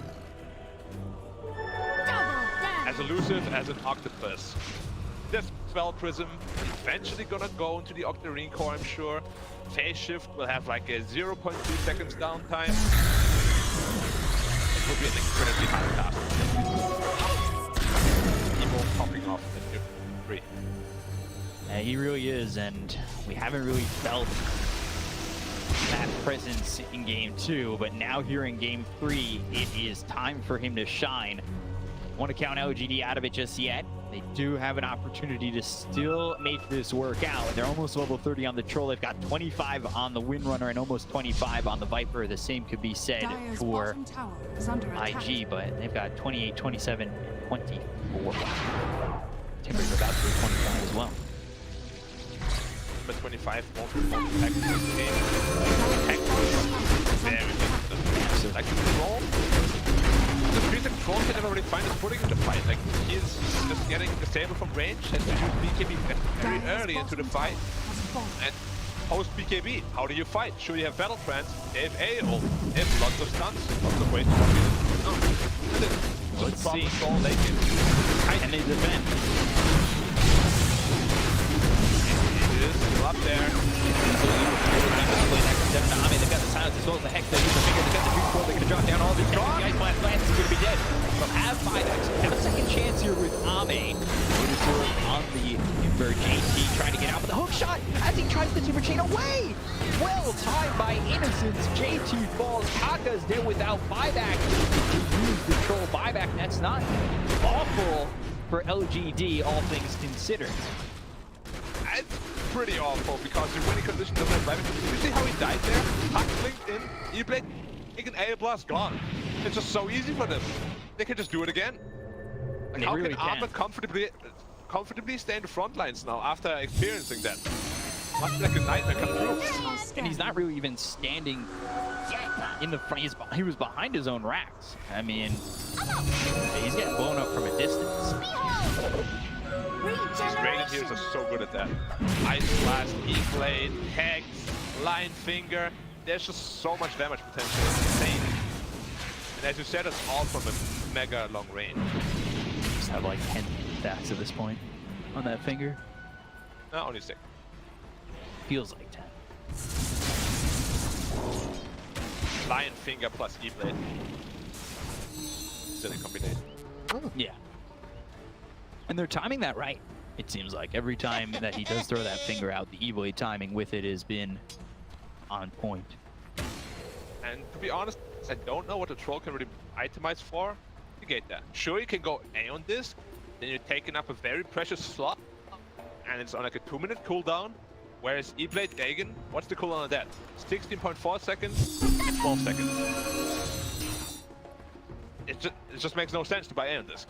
As elusive as an octopus. This Spell Prism eventually gonna go into the Octarine core, I'm sure. Phase Shift will have like a 0.2 seconds downtime. It will be an incredibly hard task. People popping off in Game 3. Yeah, he really is, and we haven't really felt that presence in Game 2, but now here in Game 3, it is time for him to shine. Want to count LGD out of it just yet? They do have an opportunity to still make this work out. They're almost level 30 on the Troll. They've got 25 on the Windrunner and almost 25 on the Viper. The same could be said Dire's for bottom tower is under attack. IG, but they've got 28, 27, and 24. Timber's about to be 25 as well. But 25 won't attack this game. Attack is very difficult. Like the Troll, the reason Troll can never really find his footing in the fight. Like he's just getting disabled from range and BKB very early into the fight. And post BKB, how do you fight? Sure, you have battle trance, they have AO, they have lots of stuns, lots of ways to complete it. Let's see. Troll late game. And they defend. Still up there. They've got the silence as well as the Hex. They use the finger. They've got the Dream Coil. They're going to drop down all these. The Ice Blast Lance is going to be dead. From have 5X. Have a second chance here with Ame. On the Ember. JT trying to get out with the hook shot as he tries the Super Chain away. Well timed by Innocence. JT falls. Kaka's there without buyback. Use the Troll buyback. That's not awful for LGD, all things considered. It's pretty awful because your winning condition doesn't have damage. You see how he died there? Huck linked in, E-Blade, taken A blast, gone. It's just so easy for them. They can just do it again. Like how really can Armor comfortably stay in the front lines now after experiencing that? Must be like a nightmare come through. And he's not really even standing in the front. He was behind his own racks. I mean, he's getting blown up from a distance. These Dragon Heroes are so good at that. Ice Blast, E-Blade, Hex, Line Finger. There's just so much damage potential. It's insane. And as you said, it's all from a mega long range. Just have like 10 stacks at this point on that finger. No, only 6. Feels like 10. Lion Finger plus E-Blade. Still in combination. Yeah. And they're timing that right. It seems like every time that he does throw that finger out, the E-Blade timing with it has been on point. And to be honest, I don't know what the Troll can really itemize for. Negate that. Sure, you can go A on this, then you're taking up a very precious slot, and it's on like a 2-minute cooldown. Whereas E-Blade Dagon, what's the cooldown on that? 16.4 seconds, 12 seconds. It just makes no sense to buy A on this.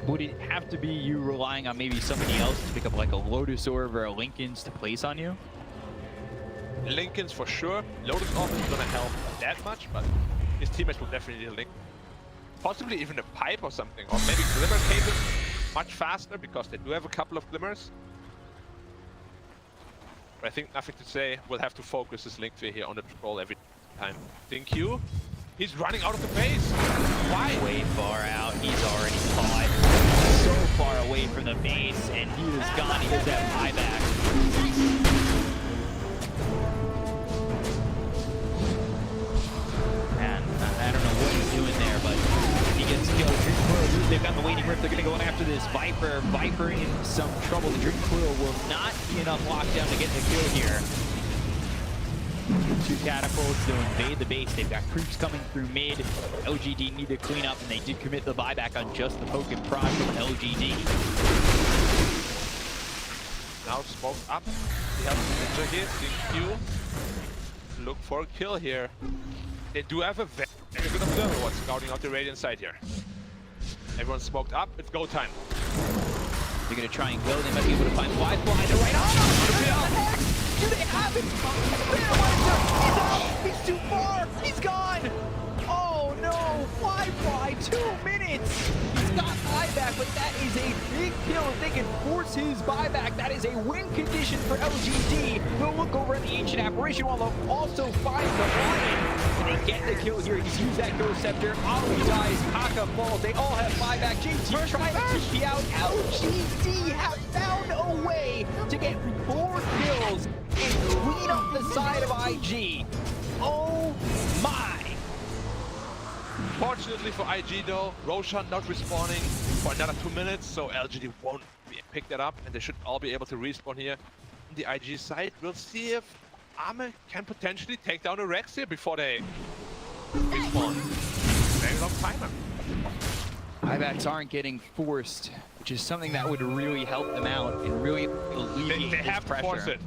Would it have to be you relying on maybe somebody else to pick up like a Lotus Orb or a Linken's to place on you? Linken's for sure. Lotus Orb isn't gonna help that much, but his teammates will definitely need a Link. Possibly even a Pipe or something, or maybe Glimmer cases much faster because they do have a couple of Glimmers. But I think nothing to say. We'll have to focus this Link here on the Troll every time. Thank you. He's running out of the base. Why? Way far out. He's already caught. So far away from the base, and he is gone. He does that buyback. Man, I don't know what he's doing there, but he gets killed. They've got the waiting rift. They're going to go after this Viper. Viper in some trouble. The Dream Coil will not be enough lockdown to get the kill here. 2 catapults to invade the base. They've got creeps coming through mid. LGD need to clean up, and they did commit the buyback on just the poke and prod from LGD. Now smoke up. He has the ninja here. Thank you. Look for a kill here. They do have a very good observer what's scouting out the Radiant side here. Everyone's smoked up. It's go time. They're going to try and go. They might be able to find Wi-Fi. They're right on. Do they have him? He's out! He's too far! He's gone! Oh no! Wi-Fi! 2 minutes! He's got buyback, but that is a big kill. If they can force his buyback, that is a win condition for LGD. We'll look over at the Ancient Apparition while they'll also find the Lion. And they get the kill here. He's used that Ghost Scepter. Ali dies. Kaka falls. They all have buyback. JT trying to TP out. LGD have found a way to get 4 kills and clean up the side of IG. Oh my! Fortunately for IG though, Roshan not respawning for another 2 minutes, so LGD won't pick that up, and they should all be able to respawn here on the IG side. We'll see if Ame can potentially take down a Rex here before they respawn. Very long timer. Buybacks aren't getting forced, which is something that would really help them out and really alleviate They this have pressure. to force it.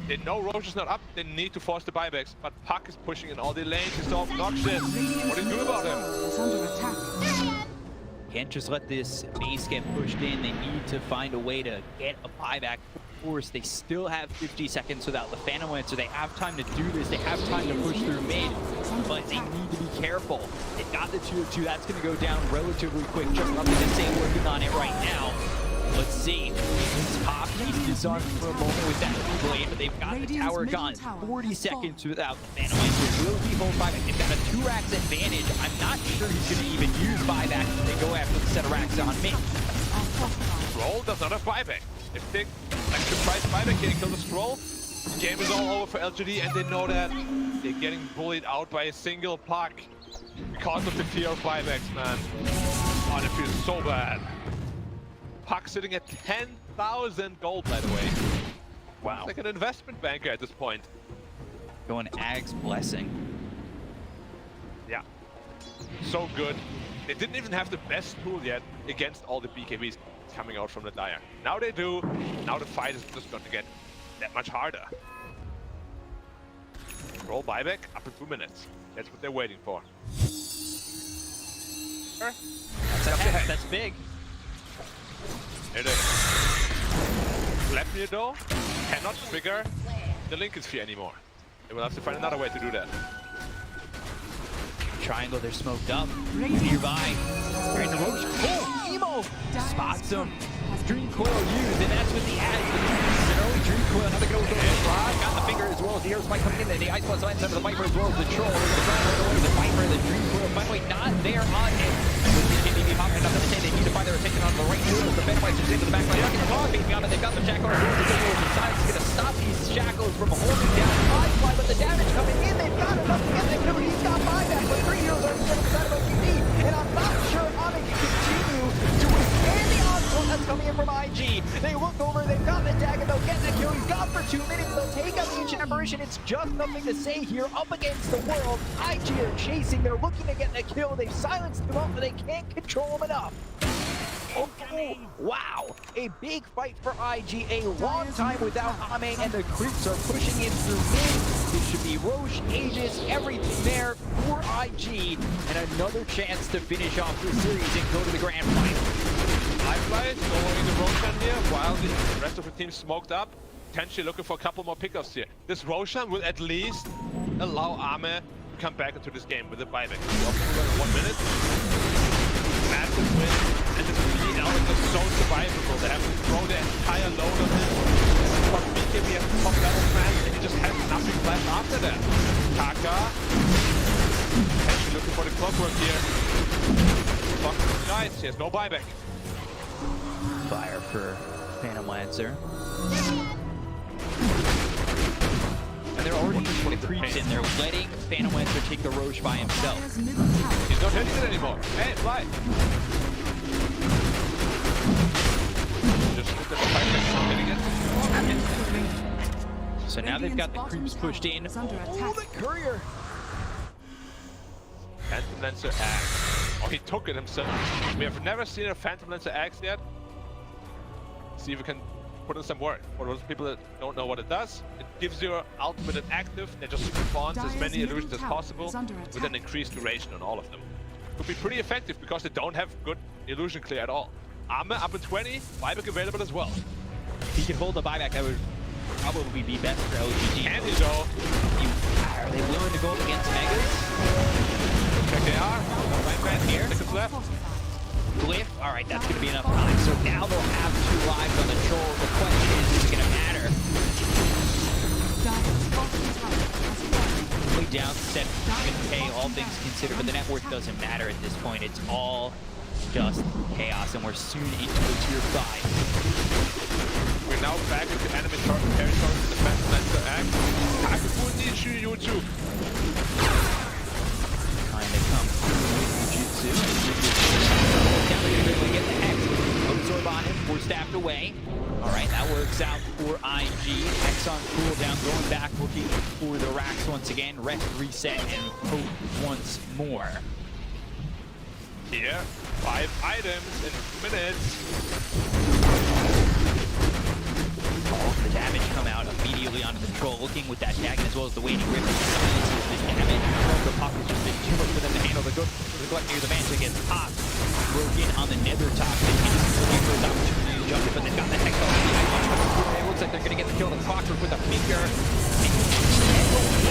They know Roche is not up. They need to force the buybacks. But Puck is pushing in all the lanes. He's so obnoxious. What do you do about him? Is under attack. Can't just let this base get pushed in. They need to find a way to get a buyback forced. They still have 50 seconds without the Phantom Lancer. They have time to do this. They have time to push through mid, but they need to be careful. They've got the 2-2. That's going to go down relatively quick. Just nothing to say working on it right now. Let's see. This Pop, he's disarmed for a moment with that blade, but they've got the tower gone. 40 seconds without the Phantom Lancer. Will he hold buyback? They've got a 2 racks advantage. I'm not sure he's going to even use buyback if they go after the set of racks on mid. Scroll does not have buyback. If they extra price buyback here and kill the Scroll, the game is all over for LGD, and they know that. They're getting bullied out by a single Puck because of the fear of buybacks, man. Oh, that feels so bad. Puck sitting at 10,000 gold, by the way. Wow. It's like an investment banker at this point. Going Ag's Blessing. Yeah. So good. They didn't even have the best tool yet against all the BKBs coming out from the Dire. Now they do. Now the fight is just going to get that much harder. Roll buyback up in 2 minutes. That's what they're waiting for. That's big. There it is. Sleipnir though cannot trigger the Lincoln Sphere anymore. They will have to find another way to do that. Triangle, they're smoked up. Nearby. Right in the Roche. Oh, Emo! Spots him. Dream Coil used, and that's with the ad. An early Dream Coil, another go with the Rod. Got the finger as well as the Air Spike coming in there. The Ice Plus lands under the Viper as well as the Troll. They're going to try and run away with the Viper. The Dream Coil finally not there on him. With the KBB popping enough to say they need to find their attention on the right field. The Fenweiser's into the back line. Knocking the ball, beating on it. They've got the Jackal on the field. The side's going to stop these Shackles from holding down Firefly, but the damage coming in. They've got enough to get the kill. He's got buyback, but 3 heroes are on the side of LGD. And I'm not sure Ame can continue to withstand the onslaught that's coming in from IG. They look over, they've got the tag, and they'll get the kill. He's gone for 2 minutes. They'll take out the Ancient Apparition. It's just nothing to say here. Up against the world, IG are chasing. They're looking to get the kill. They've silenced him up, but they can't control him enough. Oh, wow. A big fight for IG. A long time without Ame, and the creeps are pushing in through mid. It should be Roche, Aegis, everything there for IG. And another chance to finish off the series and go to the grand final. Firefly is going the Roshan here while the rest of the team smoked up. Potentially looking for a couple more pickoffs here. This Roshan will at least allow Ame to come back into this game with a buyback. In 1 minute. Massive win. And this lead out is just so survivable. They have to throw their entire load on him. But BKB has the top level man, and he just has nothing left after that. Kaka. Potentially looking for the clockwork here. Clock nice. He has no buyback. Fire for Phantom Lancer. And they're already putting the creeps in. They're letting Phantom Lancer take the Roche by himself. He's not hitting it anymore. Hey, fly. Just look at the fight hitting it. So now they've got the creeps pushed in. Oh, the courier! Phantom Lancer axe. Oh, he took it himself. We have never seen a Phantom Lancer axe yet. See if we can put in some work. For those people that don't know what it does, it gives your ultimate an active that just spawns as many illusions as possible with an increased duration on all of them. Could be pretty effective because they don't have good illusion clear at all. Ame up in 20, buyback available as well. If he can hold the buyback, that would probably be best for LGD. Can he though? Are they willing to go up against Megas? Check they are. Right back here. Seconds left. Glyph, alright, that's going to be enough time. So now they'll have 2 lives on the troll. The question is it going to matter? Only down 7K, all things considered, but the net worth doesn't matter at this point. It's all just chaos, and we're soon into the tier 5. We're now back into enemy territory with the Phantom Lancer axe. Kakafu needs you too. Time to come. Jutsu. Now they're going to get the Hex. Absorb on him. We're staffed away. Alright, that works out for IG. Hex on cooldown, going back, looking for the racks once again. Rest, reset, and hope once more. Here, 5 items in minutes. All of the damage come out immediately onto the troll, looking with that Dagon as well as the waiting rift. The damage from the puck has just been too much for them to handle. The Glut near the Manta gets popped. Broken on the nether top. They can't looking for his opportunity to jump it, but they've got the hex on the ice. It looks like they're going to get the kill on the Clockwork with a finger.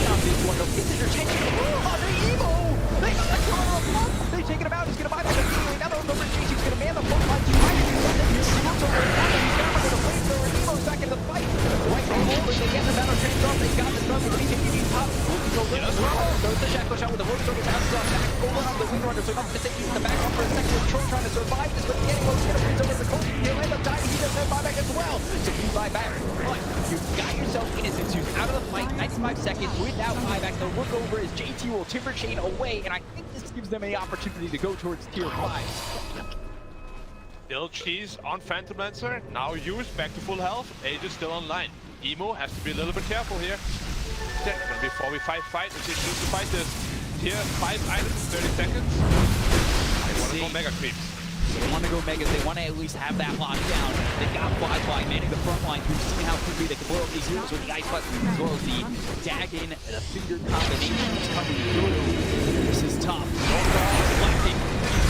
On this one, it's entertaining. Oh, the Evo! They got the kill on the block. They take it out. He's going to buy back immediately. Now they're over He's going to man the front line. He's trying to do something here. He's over He's going to flamethrower. Evo's back in the fight. Right from over. They get the battle trains off. They got the stuff. But BKB top. Goes the shackle shot with the Rogue Sword. Bounces off back over on the wing runner. So enough to say he's in the back off for a second. Troy trying to survive this, but getting close. He's going to freeze over the coast. He'll end up dying. He doesn't have buyback as well. So you buy back. But you've got yourself Innocence, who's out of the fight. 95 seconds without buyback. The look over as JT will timber chain away, and I think this gives them an opportunity to go towards tier 5. Still cheese on Phantom Lancer. Now used back to full health. Age is still online. Emo has to be a little bit careful here. It's gonna be 4v5 fight. If he chooses to fight this tier 5 items in 30 seconds. They want to go mega creeps. They want to go megas. They want to at least have that locked down. They got Fly manning the front lines. We've seen how quickly they can blow up these heroes with the ice buttons as well as the Dagon, the finger combinations coming through. This is tough. Deflecting.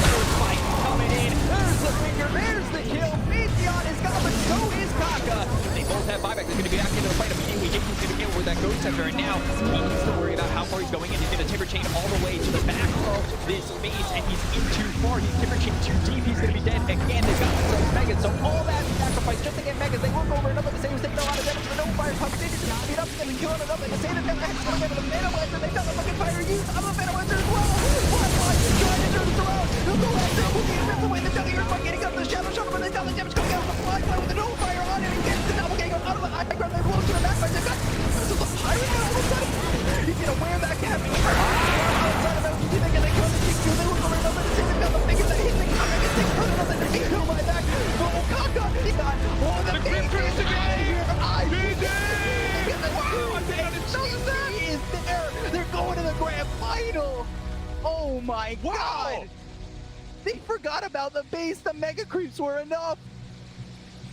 Third fight coming in. There's the finger. There's the kill. Phaeton is gone, but so is Kaka. They both have buyback. They're going to be back into the fight immediately. Hickey's going to get with that Ghost Scepter, and now he needs to worry about how far he's going in. He's going to timber chain all the way to the back of this base, and he's in too far. He's timber chain too deep. He's going to be dead again. They've got themselves Megas, so all that sacrifice just to get Megas. They work over another. The same was taking a lot of damage, but no fire pump. They just speed up and kill another. They say that they're actually going to the Mana Blaster. They've done the fucking fire use on the Mana Blaster as well. Fly trying to turn this around. He'll go after him. He'll rip away the Double Earthquake, getting up the Shadow Shuttle, but they've got the damage coming out of the Fly with the no fire on it. He gets the Double Gang out of the high ground. They're close to the back. They've got the pirate now all of a sudden. He's going to wear that cap. Outside of LGD, they're going to kill the King. They look over another. They say they've got the fingers that hit the Kaka. Gets taken from another. They kill by that. Oh, Kaka. He got all the big fish again here. He is there. They're going to the grand final. Oh my God. They forgot about the base. The mega creeps were enough.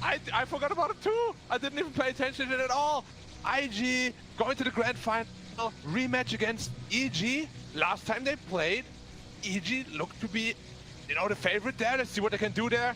I forgot about it too. I didn't even pay attention to it at all. IG going to the grand final rematch against EG. Last time they played, EG looked to be, you know, the favorite there. Let's see what they can do there.